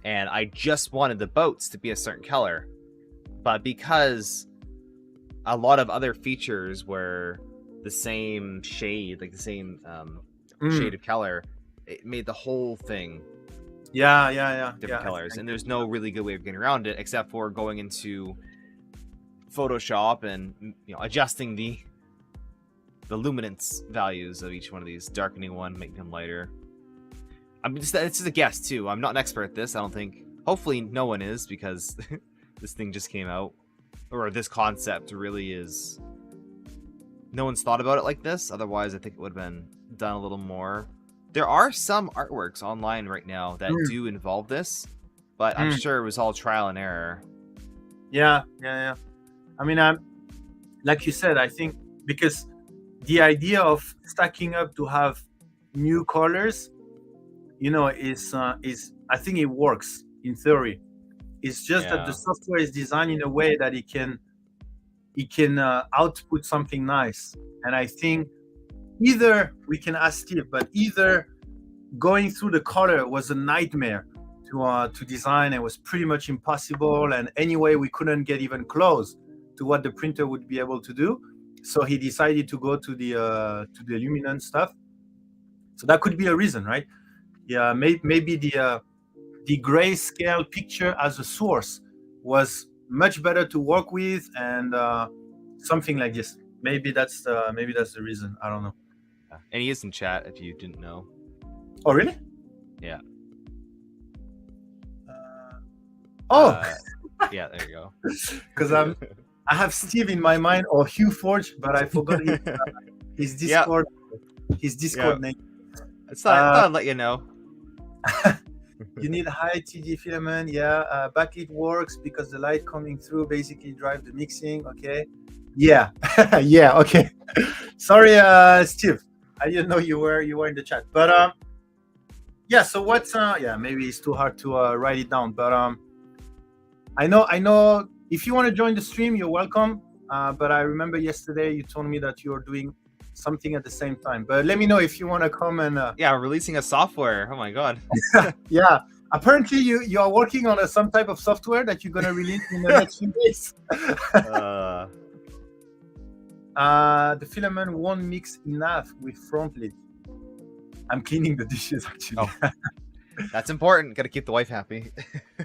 and I just wanted the boats to be a certain color, but because a lot of other features were the same shade, like the same shade of color, it made the whole thing different colors, and there's no really good way of getting around it except for going into Photoshop and adjusting the luminance values of each one of these, darkening one, making them lighter. It's just a guess too. I'm not an expert at this, I don't think. Hopefully no one is, because this thing just came out, or this concept really is, no one's thought about it like this. Otherwise I think it would have been done a little more. There are some artworks online right now that do involve this, but I'm sure it was all trial and error. Yeah. I mean, like you said, I think because the idea of stacking up to have new colors, is I think it works in theory. It's just that the software is designed in a way that it can output something nice. And I think either we can ask Steve, but either going through the color was a nightmare to design. It was pretty much impossible, and anyway we couldn't get even close to what the printer would be able to do. So he decided to go to the luminance stuff. So that could be a reason, right? Yeah, maybe the grayscale picture as a source was much better to work with, and something like this. Maybe that's the reason. I don't know. And he is in chat if you didn't know. Oh, really? Yeah. Yeah, there you go. Because I have Steve in my mind, or HueForge, but I forgot his Discord. His Discord name. It's not. I thought I'd let you know. You need high TD filament. Yeah, backlit works because the light coming through basically drive the mixing. Okay. Yeah. Yeah. Okay. Sorry, Steve. I didn't know you were in the chat. But yeah. So what's yeah? Maybe it's too hard to write it down. But I know. If you want to join the stream, you're welcome. But I remember yesterday you told me that you're doing something at the same time. But let me know if you want to come and. Yeah, releasing a software. Oh my god. Yeah. Apparently, you are working on some type of software that you're gonna release in the next few days. The filament won't mix enough with front lit. I'm cleaning the dishes actually. Oh. That's important. Got to keep the wife happy.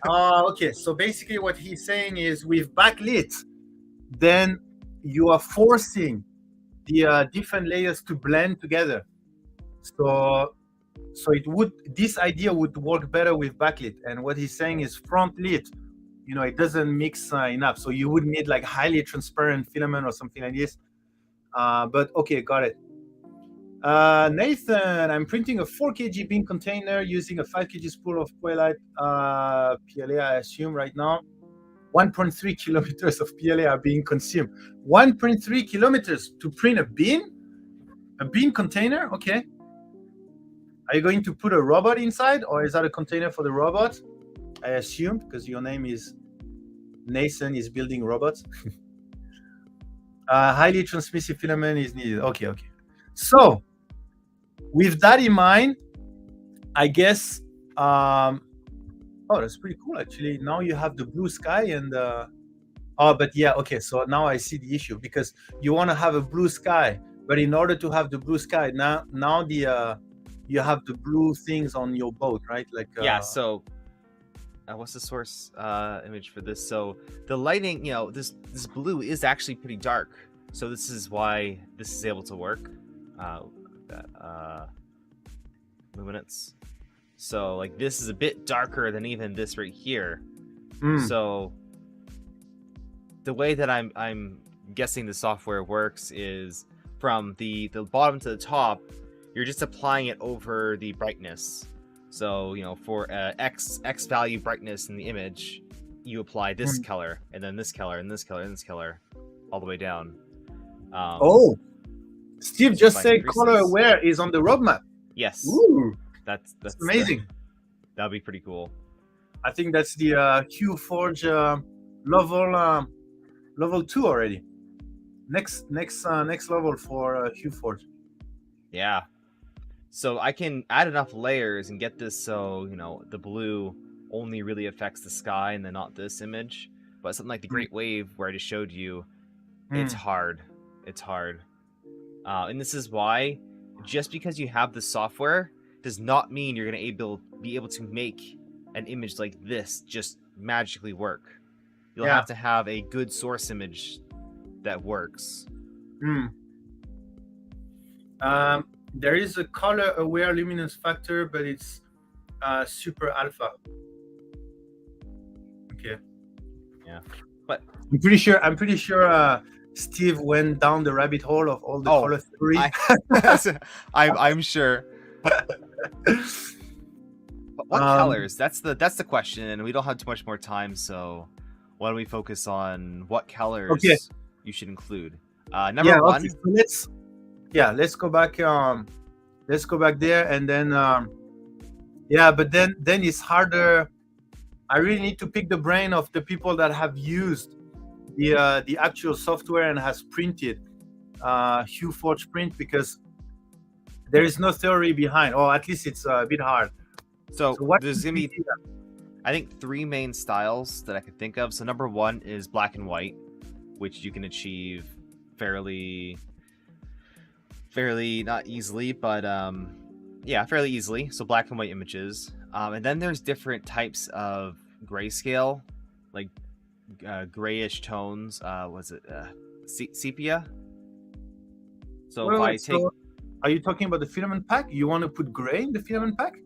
Okay. So basically, what he's saying is, with backlit, then you are forcing the different layers to blend together. So this idea would work better with backlit. And what he's saying is, front lit, it doesn't mix enough. So you would need like highly transparent filament or something like this. But okay, got it. Nathan, I'm printing a 4 kg bean container using a 5 kg spool of Twilight PLA, I assume right now. 1.3 kilometers of PLA are being consumed. 1.3 kilometers to print a bean? A bean container? Okay. Are you going to put a robot inside, or is that a container for the robot? I assume, because your name is Nathan is building robots. Highly transmissive filament is needed. Okay. So, with that in mind, I guess. Oh, that's pretty cool actually. Now you have the blue sky and. Oh, but yeah, okay. So now I see the issue because you want to have a blue sky, but in order to have the blue sky, now the you have the blue things on your boat, right? Like Yeah. So, what's the source image for this? So the lighting, this blue is actually pretty dark. So this is why this is able to work. Luminance. So like this is a bit darker than even this right here. So the way that I'm guessing the software works is from the bottom to the top, you're just applying it over the brightness. So for x value brightness in the image, you apply this color and then this color and this color and this color, all the way down. Steve just said color aware is on the roadmap. Yes. Ooh, that's amazing. That'd be pretty cool. I think that's the HueForge level 2 already. Next level for HueForge. Yeah. So I can add enough layers and get this so the blue only really affects the sky and then not this image. But something like the Great Wave where I just showed you, it's hard. It's hard. And this is why just because you have the software does not mean you're going to be able to make an image like this just magically work. You'll have to have a good source image that works. There is a color aware luminance factor, but it's super alpha. Okay. Yeah. But I'm pretty sure Steve went down the rabbit hole of all the color theory. I'm sure. But what colors? That's the question, and we don't have too much more time, so why don't we focus on what colors you should include? Number one. Okay, so let's go back. Let's go back there, and then but then it's harder. I really need to pick the brain of the people that have used the actual software and has printed HueForge print, because there is no theory behind, or at least it's a bit hard. So there's gonna be, I think, 3 main styles that I could think of. So number one is black and white, which you can achieve fairly not easily, but fairly easily. So black and white images, and then there's different types of grayscale, like grayish tones. Was it sepia? So if I take, are you talking about the filament pack? You want to put gray in the filament pack?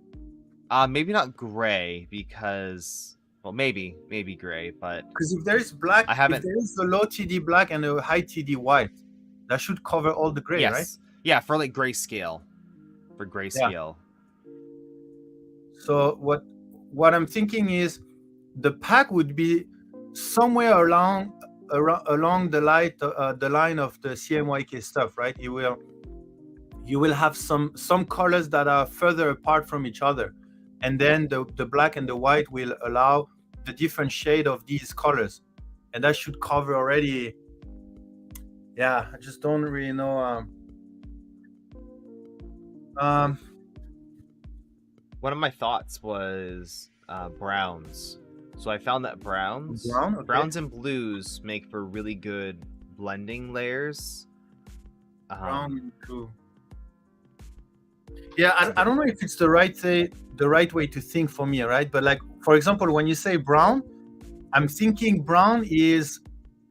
Maybe not gray, because maybe gray, but because if there is black, if there is a low TD black and a high TD white, that should cover all the gray, right? Yeah, for like grayscale. For grayscale. Yeah. So what I'm thinking is the pack would be somewhere along the line of the CMYK stuff, right? You will have some colors that are further apart from each other, and then the black and the white will allow the different shade of these colors, and that should cover already. I just don't really know. One of my thoughts was browns. So I found that browns and blues make for really good blending layers. Brown and blue. I don't know if it's the right way to think for me, right? But like, for example, when you say brown, I'm thinking brown is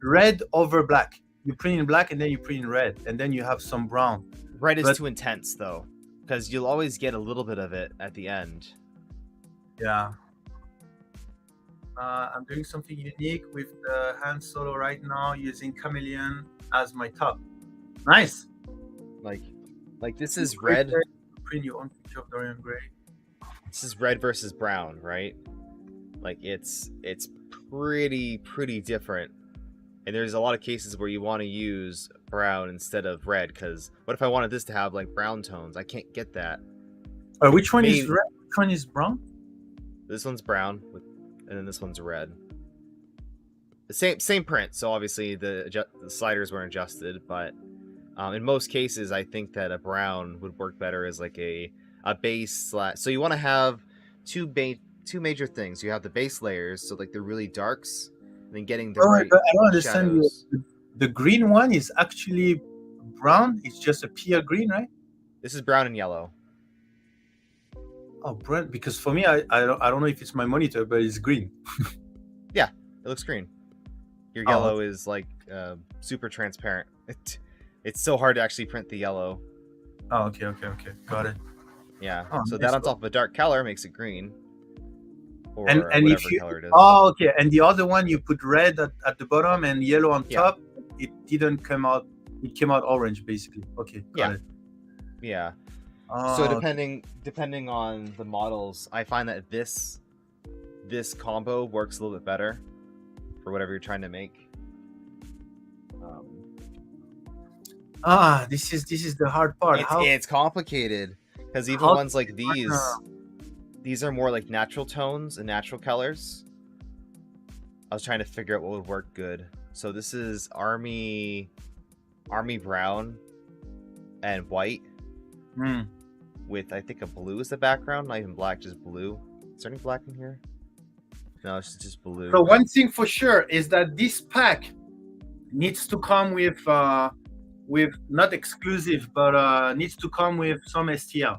red over black. You print in black and then you print in red, and then you have some brown. Red is too intense though, because you'll always get a little bit of it at the end. Yeah. I'm doing something unique with the hand solo right now, using chameleon as my top. Nice. Like this is red. Print your own picture of Dorian Gray. This is red versus brown, right? Like it's pretty different. And there's a lot of cases where you want to use brown instead of red, because what if I wanted this to have like brown tones? I can't get that. Which one is red? Which one is brown? This one's brown, and then this one's red. The same print, so obviously the sliders weren't adjusted, but in most cases, I think that a brown would work better as like a a base. So you want to have two major things. You have the base layers, so like the really darks, and then getting the right But I don't understand you. shadows. The green one is actually brown. It's just a pale green, right? This is brown and yellow. Oh, brown. Because for me, I don't know if it's my monitor, but it's green. Yeah, it looks green. Your Oh, yellow is like super transparent. It's so hard to actually print the yellow. Oh, okay, got it. Yeah. Oh, So nice. that on top of a dark color makes it green. Or And whatever if you, color it is. oh, okay, and the other one you put red at the bottom and yellow on Yeah. top. It didn't come out. It came out orange, basically. Okay, got it. Yeah. Oh, So depending on the models, I find that this combo works a little bit better for whatever you're trying to make. this is the hard part. It's complicated because even how ones like these are more like natural tones and natural colors. I was trying to figure out what would work good. So this is army brown and white with, I think, a blue is the background, not even black, just blue. Is there any black in here? No, it's just blue. So one thing for sure is that this pack needs to come with not exclusive, but needs to come with some STL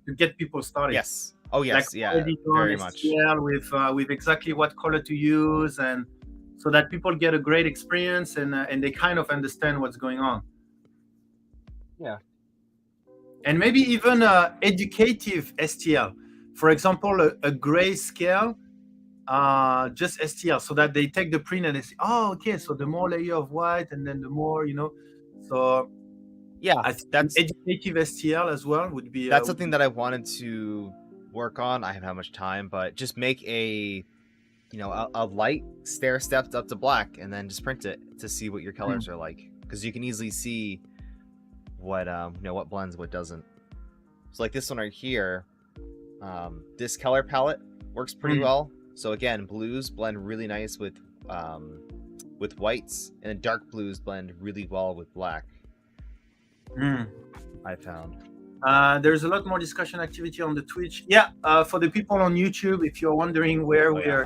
to get people started. Yes. Oh yes, like yeah, very much. STL with exactly what color to use, and so that people get a great experience and they kind of understand what's going on. Yeah. And maybe even educative STL. For example, a grayscale, just STL, so that they take the print and they say, oh, okay, so the more layer of white and then the more, So yeah, I think that's educative STL as well would be. That's something that I wanted to work on. I haven't had much time, but just make a light stair stepped up to black and then just print it to see what your colors are like, because you can easily see what what blends, what doesn't. So like this one right here, this color palette works pretty well. So again, blues blend really nice with whites, and dark blues blend really well with black. I found. There's a lot more discussion activity on the Twitch. Yeah, for the people on YouTube, if you're wondering where we are,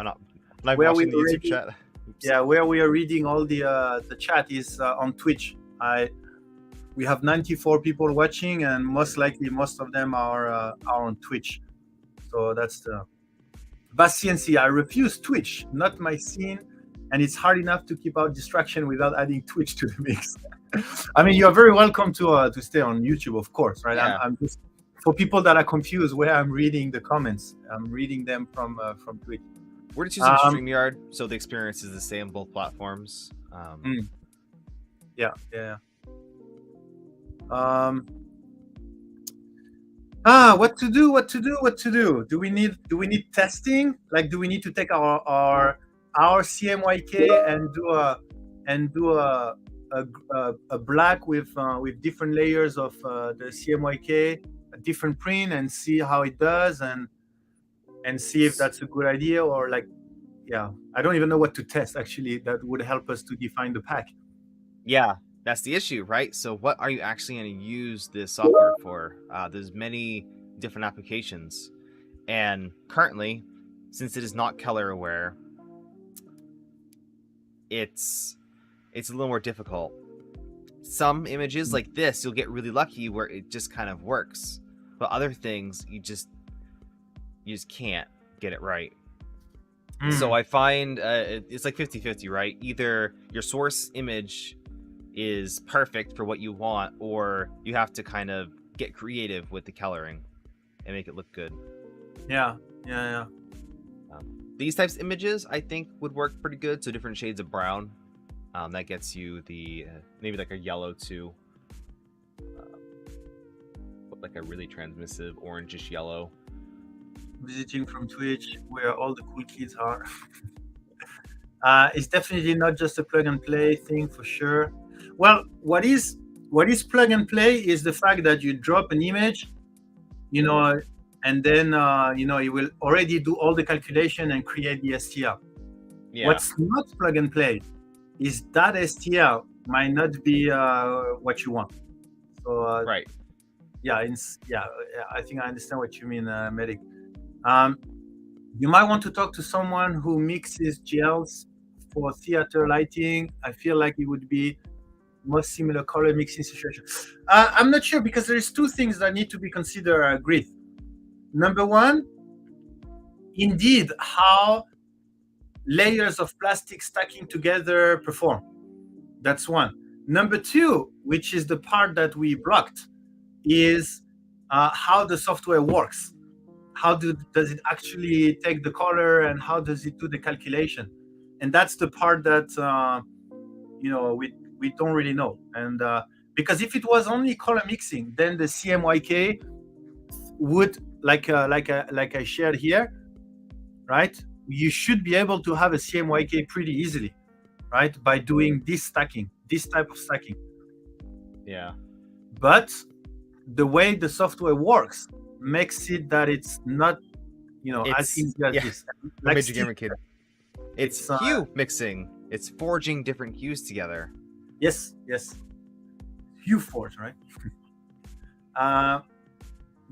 where we are reading, chat. Yeah, where we are reading all the chat is on Twitch. We have 94 people watching, and most likely most of them are on Twitch. So that's the CNC. I refuse Twitch, not my scene, and it's hard enough to keep out distraction without adding Twitch to the mix. I mean, you are very welcome to stay on YouTube, of course, right? Yeah. I'm just, for people that are confused where I'm reading the comments, I'm reading them from Twitch. We're just using StreamYard, so the experience is the same on both platforms. Yeah. What to do? Do we need testing? Like, do we need to take our CMYK and do a black with different layers of the CMYK, a different print, and see how it does, and see if that's a good idea, or like, yeah, I don't even know what to test actually that would help us to define the pack. Yeah, that's the issue, right? So what are you actually going to use this software for? There's many different applications, and currently, since it is not color aware, it's a little more difficult. Some images like this, you'll get really lucky where it just kind of works, but other things you just can't get it right. So I find it's like 50-50, right? Either your source image is perfect for what you want, or you have to kind of get creative with the coloring and make it look good. Yeah. These types of images I think would work pretty good. So different shades of brown, that gets you the maybe like a yellow too, like a really transmissive orangish yellow. Visiting from Twitch, where all the cool kids are. It's definitely not just a plug and play thing, for sure. Well, what is plug and play is the fact that you drop an image, and then it will already do all the calculation and create the STL. Yeah. What's not plug and play is that STL might not be what you want. So right. Yeah, I think I understand what you mean, Medic. Um, you might want to talk to someone who mixes gels for theater lighting. I feel like it would be most similar color mixing situation. I'm not sure because there's two things that need to be considered, Griff. Number one, indeed, how layers of plastic stacking together perform. That's one. Number two, which is the part that we blocked, is how the software works. How does it actually take the color and how does it do the calculation? And that's the part that we don't really know. And because if it was only color mixing, then the CMYK would, like I shared here, right? You should be able to have a CMYK pretty easily, right? By doing this stacking, this type of stacking. Yeah. But the way the software works makes it that it's not, as easy as this. Like Major Gamer Kid. It's hue mixing. It's forging different hues together. Yes. HueForge, right?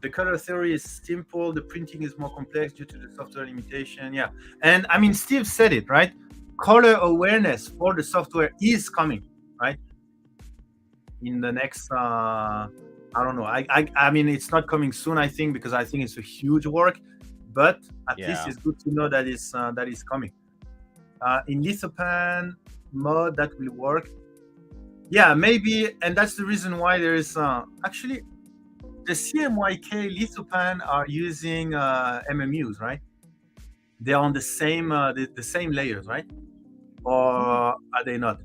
The color theory is simple. The printing is more complex due to the software limitation. Yeah. And I mean, Steve said it, right? Color awareness for the software is coming, right? In the next, I don't know. I mean, it's not coming soon, I think, because I think it's a huge work, but at least it's good to know that is coming. In lithopan mode, that will work. Yeah, maybe, and that's the reason why there is actually the CMYK lithopan are using MMUs, right? They're on the same the same layers, right? Or are they not?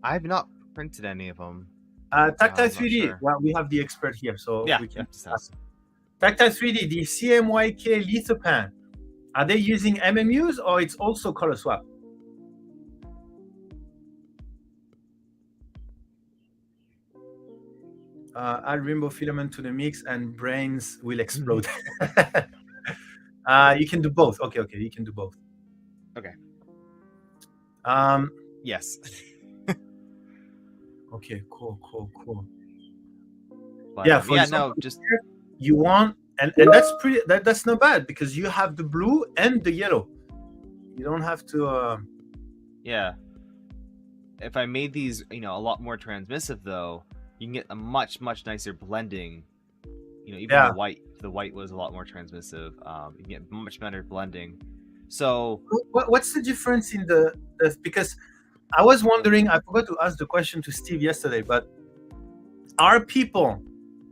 I've not printed any of them. Tactile 3D. Sure. Well, we have the expert here, so we can ask. Tactile 3D, the CMYK lithopan, are they using MMUs or it's also color swap? Add rainbow filament to the mix and brains will explode. You can do both. Okay, you can do both. Okay. Yes. Okay, cool. But, yeah, for example, just you want, and that's pretty. That's not bad because you have the blue and the yellow. You don't have to. Yeah. If I made these, a lot more transmissive, though, you can get a much nicer blending. Even the white was a lot more transmissive. You can get much better blending. So, what's the difference in the because I was wondering, I forgot to ask the question to Steve yesterday, but are people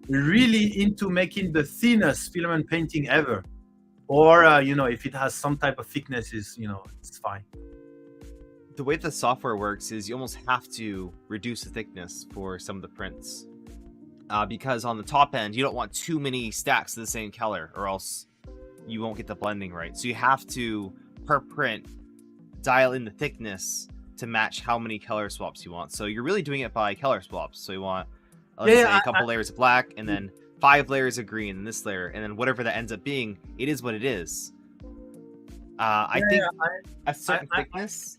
really into making the thinnest filament painting ever? Or, if it has some type of thickness, it's fine. The way the software works is you almost have to reduce the thickness for some of the prints. Because on the top end, you don't want too many stacks of the same color or else you won't get the blending right. So you have to, per print, dial in the thickness to match how many color swaps you want. So you're really doing it by color swaps. So you want, let's say, a couple layers of black, and then 5 layers of green in this layer, and then whatever that ends up being, it is what it is. I think a certain thickness.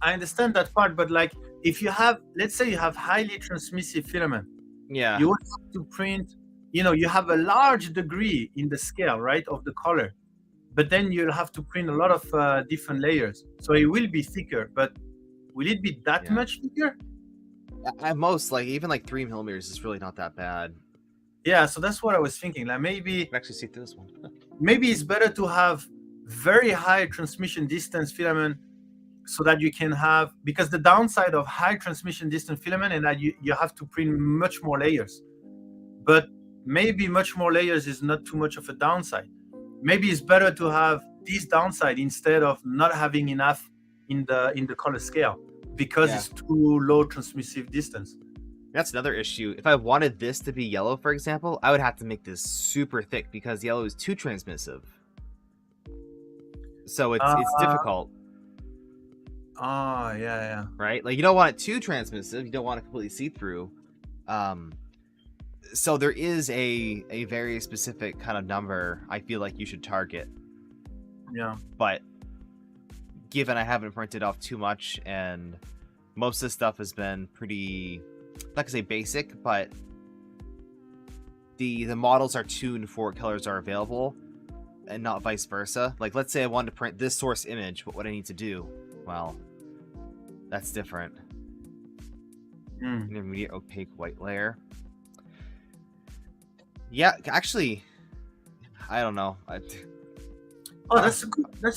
I understand that part, but like if you have, let's say you have highly transmissive filament, yeah, you would have to print, you have a large degree in the scale, right, of the color, but then you'll have to print a lot of different layers, so it will be thicker. But will it be that much thicker? At most, even 3 millimeters is really not that bad. Yeah, so that's what I was thinking. Like maybe I can actually see through this one. Maybe it's better to have very high transmission distance filament, so that you can have, because the downside of high transmission distance filament is that you have to print much more layers. But maybe much more layers is not too much of a downside. Maybe it's better to have this downside instead of not having enough in the color scale because it's too low transmissive distance. That's another issue. If I wanted this to be yellow, for example, I would have to make this super thick because yellow is too transmissive. So it's difficult. Oh, yeah. Right? You don't want it too transmissive. You don't want it completely see-through. So there is a very specific kind of number I feel like you should target. Yeah. But given I haven't printed off too much and most of the stuff has been pretty, not to say basic, but the models are tuned for what colors are available, and not vice versa. Like, let's say I wanted to print this source image, what would I need to do? Well, that's different. Intermediate opaque white layer. Yeah, actually, I don't know. Oh, that's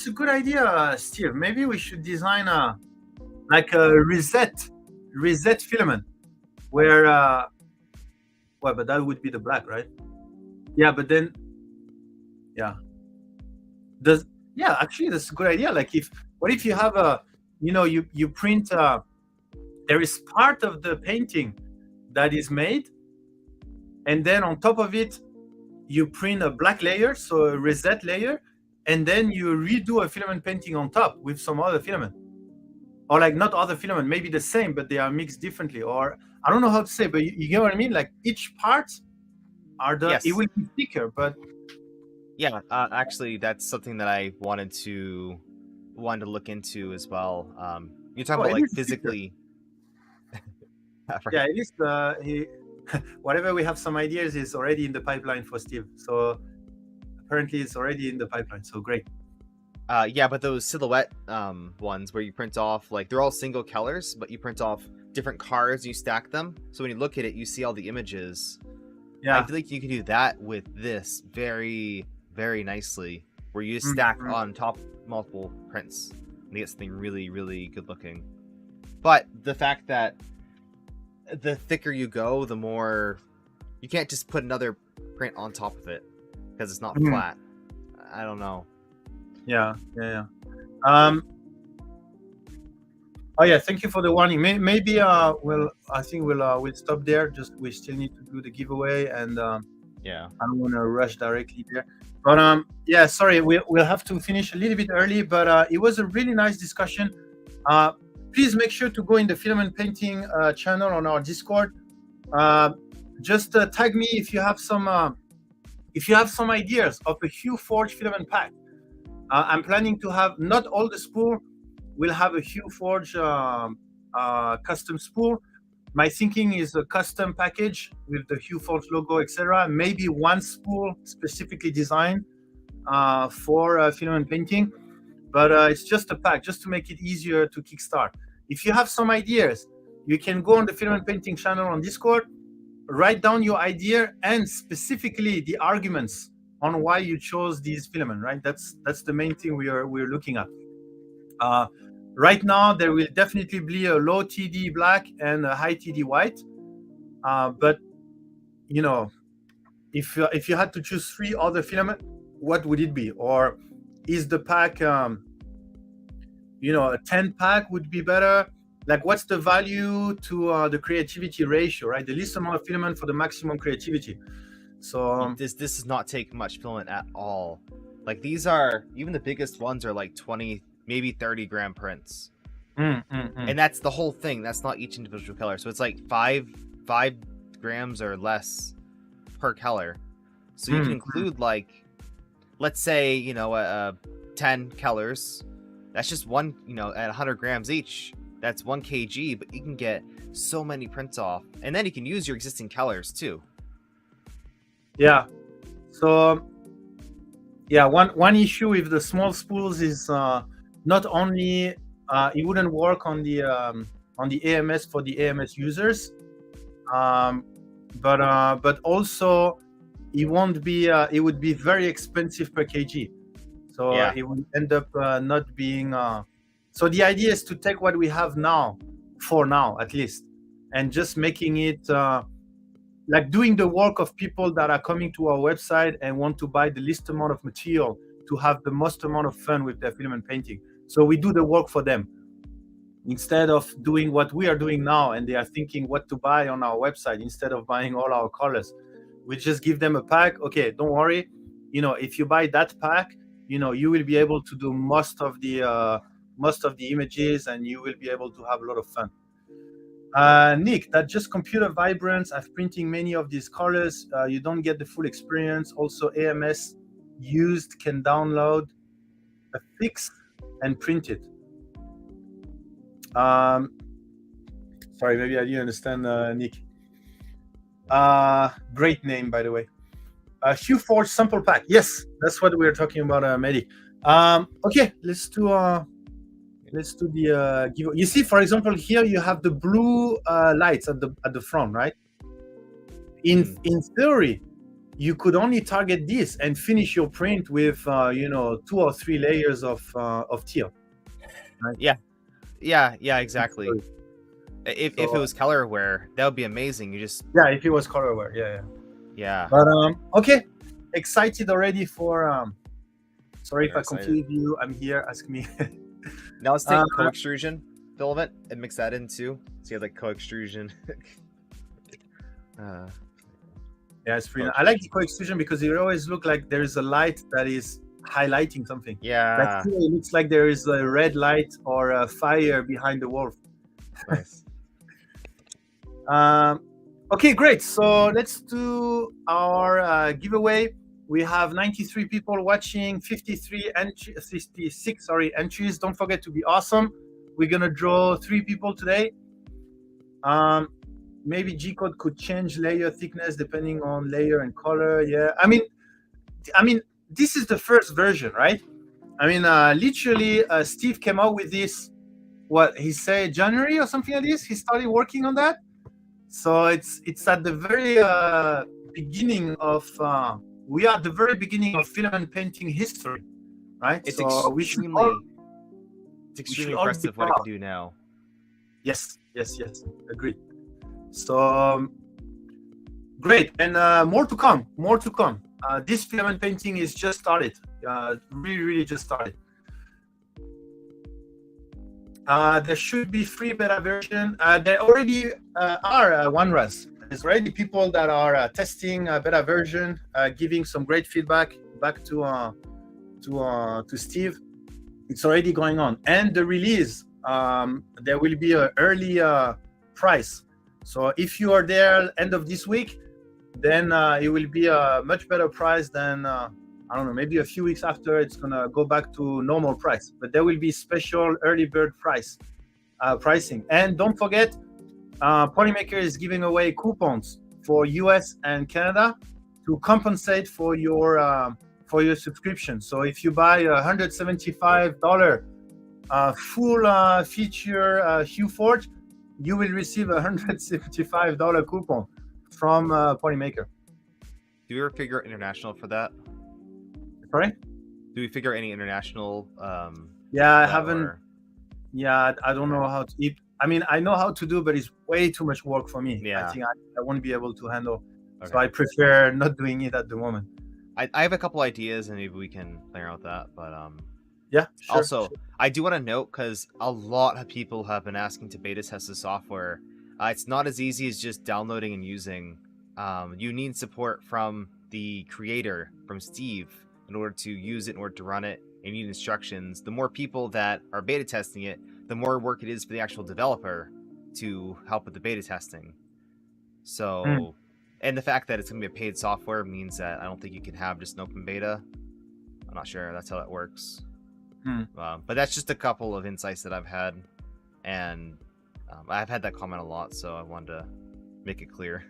a good idea, Steve. Maybe we should design a reset filament, where well, but that would be the black, right? Yeah, but then actually that's a good idea. Like, what if you have you print there is part of the painting that is made, and then on top of it you print a black layer, so a reset layer, and then you redo a filament painting on top with some other filament, or like not other filament, maybe the same, but they are mixed differently, or I don't know how to say, but you get what I mean? Like, each part Yes. it will be thicker, but yeah, actually, that's something that I wanted to look into as well. You're talking about like physically. Yeah, at least whatever we have some ideas is already in the pipeline for Steve. So apparently it's already in the pipeline. So great. Yeah, but those silhouette ones where you print off, like, they're all single colors, but you print off different cards and you stack them. So when you look at it, you see all the images. Yeah, I feel like you can do that with this very, very nicely, where you just stack on top multiple prints and get something really, really good looking. But the fact that the thicker you go, the more you can't just put another print on top of it because it's not flat. I don't know. Yeah. Oh yeah, thank you for the warning. Maybe I think we'll stop there. Just we still need to do the giveaway, and yeah, I don't want to rush directly there. But yeah, sorry, we'll have to finish a little bit early. But it was a really nice discussion. Please make sure to go in the Filament Painting channel on our Discord. Just tag me if you have some ideas of a HueForge filament pack. I'm planning to have not all the spool. We'll have a HueForge custom spool. My thinking is a custom package with the HueForge logo, etc. Maybe one spool specifically designed for filament painting. But it's just a pack, just to make it easier to kickstart. If you have some ideas, you can go on the Filament Painting channel on Discord, write down your idea and specifically the arguments on why you chose these filament, right? That's the main thing we're looking at. Right now, there will definitely be a low TD black and a high TD white. But, if you had to choose 3 other filament, what would it be? Or is the pack, a 10 pack would be better? Like, what's the value to the creativity ratio, right? The least amount of filament for the maximum creativity. So this does not take much filament at all. Like, these are, even the biggest ones are like 20, maybe 30 gram prints. And that's the whole thing. That's not each individual color. So it's like 5 grams or less per color. So you can include, like, let's say, 10 colors. That's just one, at 100 grams each. That's 1 kg, but you can get so many prints off. And then you can use your existing colors too. Yeah. So yeah, one issue with the small spools is not only it wouldn't work on the AMS for the AMS users, but also it won't be it would be very expensive per kg. So it will end up not being. So the idea is to take what we have now, for now at least, and just making it like doing the work of people that are coming to our website and want to buy the least amount of material to have the most amount of fun with their filament painting. So we do the work for them instead of doing what we are doing now, and they are thinking what to buy on our website instead of buying all our colors. We just give them a pack. Okay, don't worry. If you buy that pack, you will be able to do most of the images, and you will be able to have a lot of fun. Nick, that just computer vibrance. I've printing many of these colors. You don't get the full experience. Also, AMS used can download a fix and print it. Sorry, maybe I didn't understand, Nick. Great name, by the way. HueForge sample pack. Yes, that's what we were talking about, Mehdi. Okay, let's do the give. You see, for example, here you have the blue lights at the front, right? In theory, you could only target this and finish your print with 2 or 3 layers of teal. Right? Yeah, exactly. If it was color aware, that would be amazing. If it was color aware, yeah. But okay, excited already for. Sorry if I confuse you. I'm here. Ask me. Now let's take co-extrusion filament and mix that in too. So you have like co-extrusion. Yeah, it's pretty nice. I like the co-extrusion because it always looks like there's a light that is highlighting something. Yeah. Like it looks like there is a red light or a fire behind the wall. Nice. Okay, great. So let's do our giveaway. We have 93 people watching, 56 entries. Don't forget to be awesome. We're gonna draw 3 people today. Maybe G-code could change layer thickness depending on layer and color. Yeah, I mean, this is the first version, right? I mean, literally, Steve came out with this. What he said, January or something like this. He started working on that. So it's at the very beginning of. We are at the very beginning of filament painting history, right? It's so extremely impressive what it can do now. Yes, agreed. So great, and more to come. This filament painting is just started. Really just started. There should be free beta version. There already are OneRes. There's already people that are testing beta version, giving some great feedback back to Steve. It's already going on, and the release there will be an early price. So if you are there end of this week, then it will be a much better price than I don't know, maybe a few weeks after it's gonna go back to normal price. But there will be special early bird pricing. And don't forget, Polymaker is giving away coupons for US and Canada to compensate for your subscription. So if you buy $175 full feature HueForge, you will receive a $175 coupon from Polymaker. Do we ever figure international for that? Sorry? Do we figure any international? Yeah, I haven't. Yeah, I don't know how to. I mean, I know how to do, but it's way too much work for me. Yeah. I think I won't be able to handle. Okay. So I prefer not doing it at the moment. I have a couple ideas, and maybe we can play around with that. But yeah. Sure, also, I do want to note, because a lot of people have been asking to beta test the software. It's not as easy as just downloading and using. You need support from the creator, from Steve, in order to use it, in order to run it, and you need instructions. The more people that are beta testing it, the more work it is for the actual developer to help with the beta testing. So, and the fact that it's going to be a paid software means that I don't think you can have just an open beta. I'm not sure that's how that works. But that's just a couple of insights that I've had, and I've had that comment a lot, so I wanted to make it clear.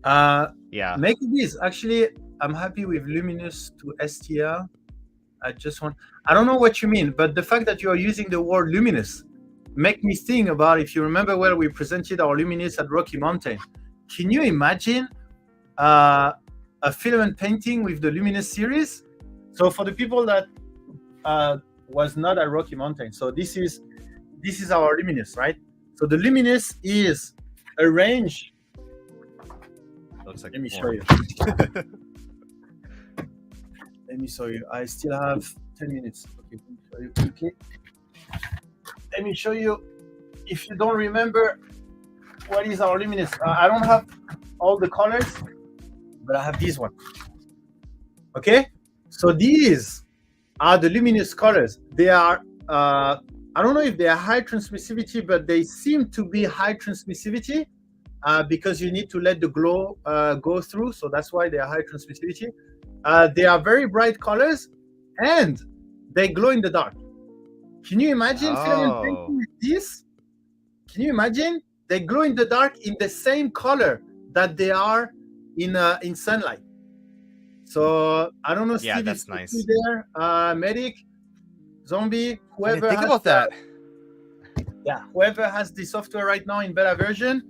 Yeah. Make this. Actually, I'm happy with Luminous to STL. I don't know what you mean, but the fact that you are using the word luminous make me think about, if you remember where we presented our luminous at Rocky Mountain. Can you imagine a filament painting with the luminous series? So for the people that was not at Rocky Mountain, so this is our luminous, right? So the luminous is a range. Looks like Let me show you. Let me show you. I still have 10 minutes. Okay, let me show you quickly. Let me show you. If you don't remember what is our luminous, I don't have all the colors, but I have this one. Okay, so these are the luminous colors. They are, I don't know if they are high transmissivity, but they seem to be high transmissivity because you need to let the glow go through. So that's why they are high transmissivity. They are very bright colors, and they glow in the dark. Can you imagine filament painting with this? Can you imagine? They glow in the dark in the same color that they are in sunlight. So I don't know, Yeah, Steve, that's if nice. you there, medic, zombie, I didn't whoever think has about that. whoever has the software right now in beta version.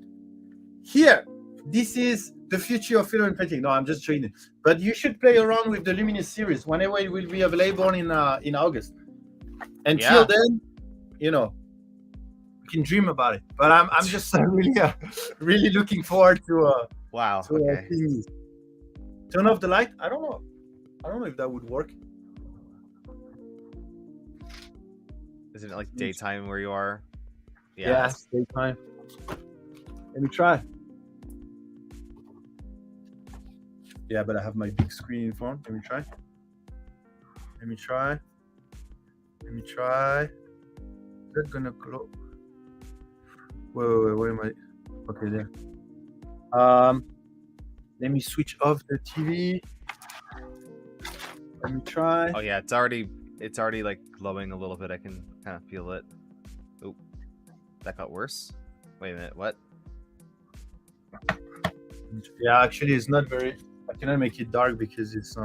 Here, this is the future of filament painting. No, I'm just showing it. But you should play around with the Luminous series whenever it will be available in August. Until then, you know, you can dream about it. But I'm just really looking forward to Wow. to Okay. seeing this. Turn off the light. I don't know if that would work. Isn't it like daytime where you are? Yeah, it's daytime. Let me try. Yeah, but I have my big screen in front. Let me try. Is that gonna close? Wait, where am I? Okay, there. Let me switch off the TV. Let me try. Oh yeah, it's already like glowing a little bit. I can kind of feel it. Oh, that got worse. Wait a minute, what? Yeah, actually, it's not very. I cannot make it dark because it's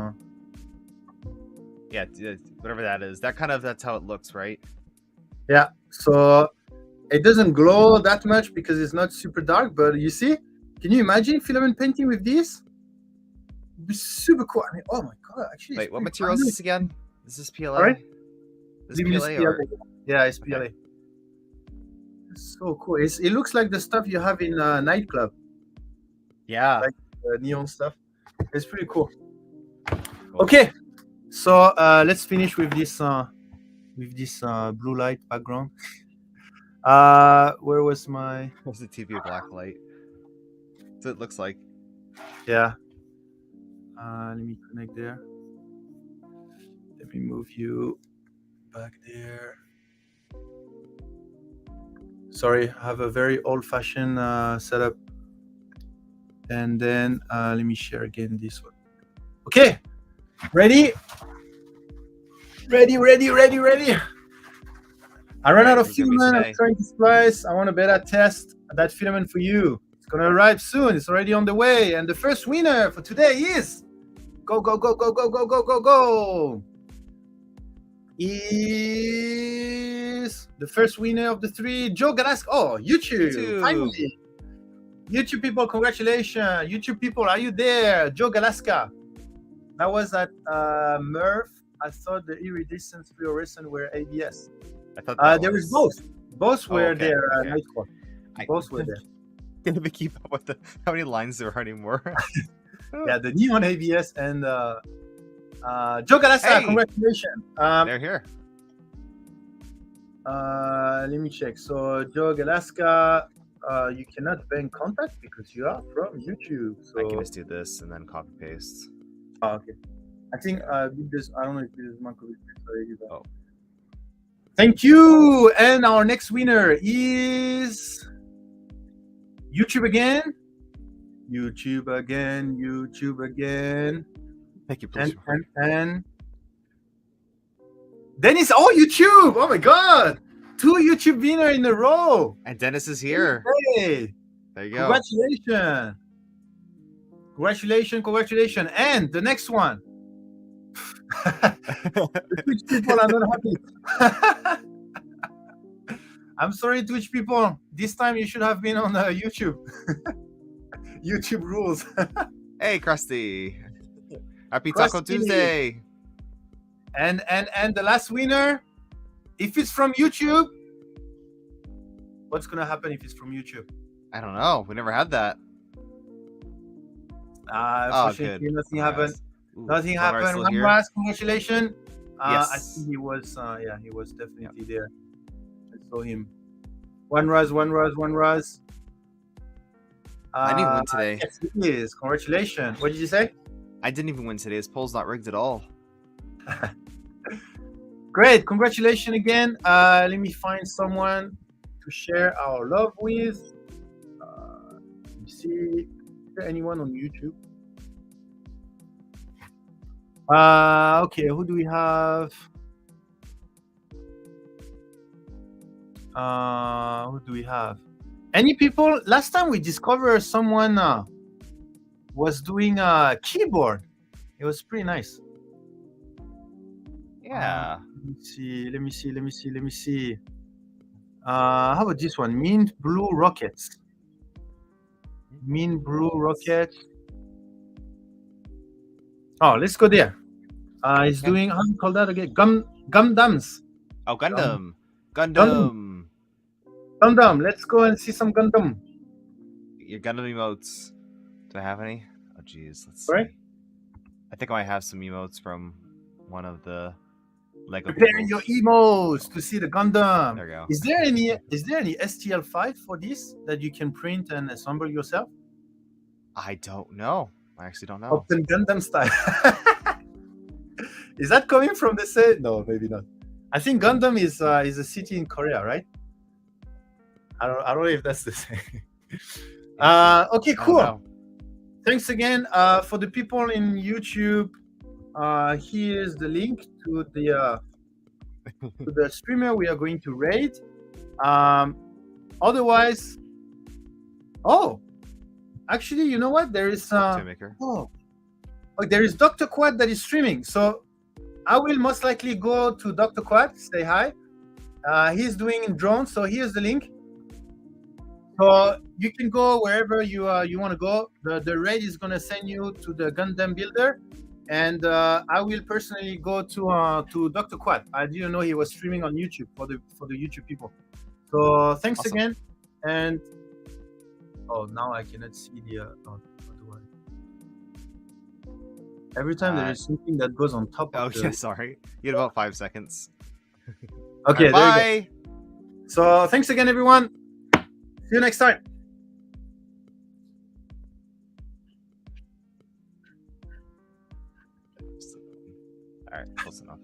Yeah, whatever that is. That's how it looks, right? Yeah, so it doesn't glow that much because it's not super dark. But you see, can you imagine filament painting with this? It'd be super cool. I mean, oh my god! Actually, Wait, what material is this again? Is this PLA? Sorry? Is this PLA or? Yeah, it's PLA. Okay. It's so cool. It looks like the stuff you have in a nightclub. Yeah. Like neon stuff. It's pretty cool. Okay, so let's finish with this blue light background. Where was my? What's the TV black light? So it looks like. Yeah. Let me connect there. Let me move you back there. Sorry, I have a very old-fashioned setup. And then let me share again this one. Okay, ready? Ready. I ran out of filament. I'm trying to splice. I want a beta test that filament for you. It's gonna arrive soon. It's already on the way. And the first winner for today is go is the first winner of the 3, Joe Galasco. Oh, YouTube. Finally. YouTube people, congratulations. YouTube people, are you there? Joe Galasca. That was at Murph. I thought the iridescent fluorescent were ABS. I thought there was both. Both were there. Nightcore. Both were there. Can't even keep up with how many lines there are anymore. Yeah, the neon ABS and Joe Galasca. Hey, congratulations. They're here. Let me check. So Joe Galasca, you cannot bank contact because you are from YouTube. So I can just do this and then copy paste. Oh, okay. I think because I don't know if this is my copy paste already. Oh. Thank you. And our next winner is YouTube again. Thank you, please. And Dennis. Oh, YouTube. Oh my God. 2 YouTube winner in a row. And Dennis is here. Hey. There you go. Congratulations. And the next one. The Twitch people are not happy. I'm sorry, Twitch people. This time you should have been on YouTube. YouTube rules. Hey, Krusty. Happy Taco Tuesday. And the last winner, if it's from YouTube, what's gonna happen if it's from YouTube? I don't know. We never had that. Good. Nothing happened. Nothing happened. Congrats, congratulations. Yes. I think he was. He was definitely there. I saw him. One Raz. I didn't win today. Yes, it is. Congratulations. What did you say? I didn't even win today. His poll's not rigged at all. Great. Congratulations again. Let me find someone to share our love with. Let me see. Is there anyone on YouTube? Okay. Who do we have? Who do we have? Any people? Last time we discovered someone was doing a keyboard. It was pretty nice. Yeah. Let me see. How about this one? Mint Blue Rockets. Mint Blue Rockets. Oh, let's go there. He's Okay. doing, how do you call that again? Gundams. Oh, Gundam. Gundam. Let's go and see some Gundam. Your Gundam emotes. Do I have any? Oh, geez. Let's Right? see. I think I might have some emotes from one of the Lego Prepare people. your emos to see the Gundam. There we go. Is there any STL5 for this that you can print and assemble yourself? I don't know. I actually don't know. Open Gundam style. Is that coming from the set? No, maybe not. I think Gundam is a city in Korea, right? I don't know if that's the same. Okay, cool. Oh, no. Thanks again for the people in YouTube. Here's the link to the streamer we are going to raid. Otherwise, actually, you know what? There is Polymaker. there is Dr. Quad that is streaming. So I will most likely go to Dr. Quad, say hi. He's doing drones, so here's the link. So you can go wherever you want to go. The raid is gonna send you to the Gundam builder, and I will personally go to Dr. Quad. I didn't know he was streaming on YouTube for the YouTube people. So thanks Awesome. again, and now I cannot see the. Every time there is something that goes on top of yeah, sorry. You had about 5 seconds. Okay, Right, there you bye. go. So thanks again, everyone. See you next time. All right, close enough.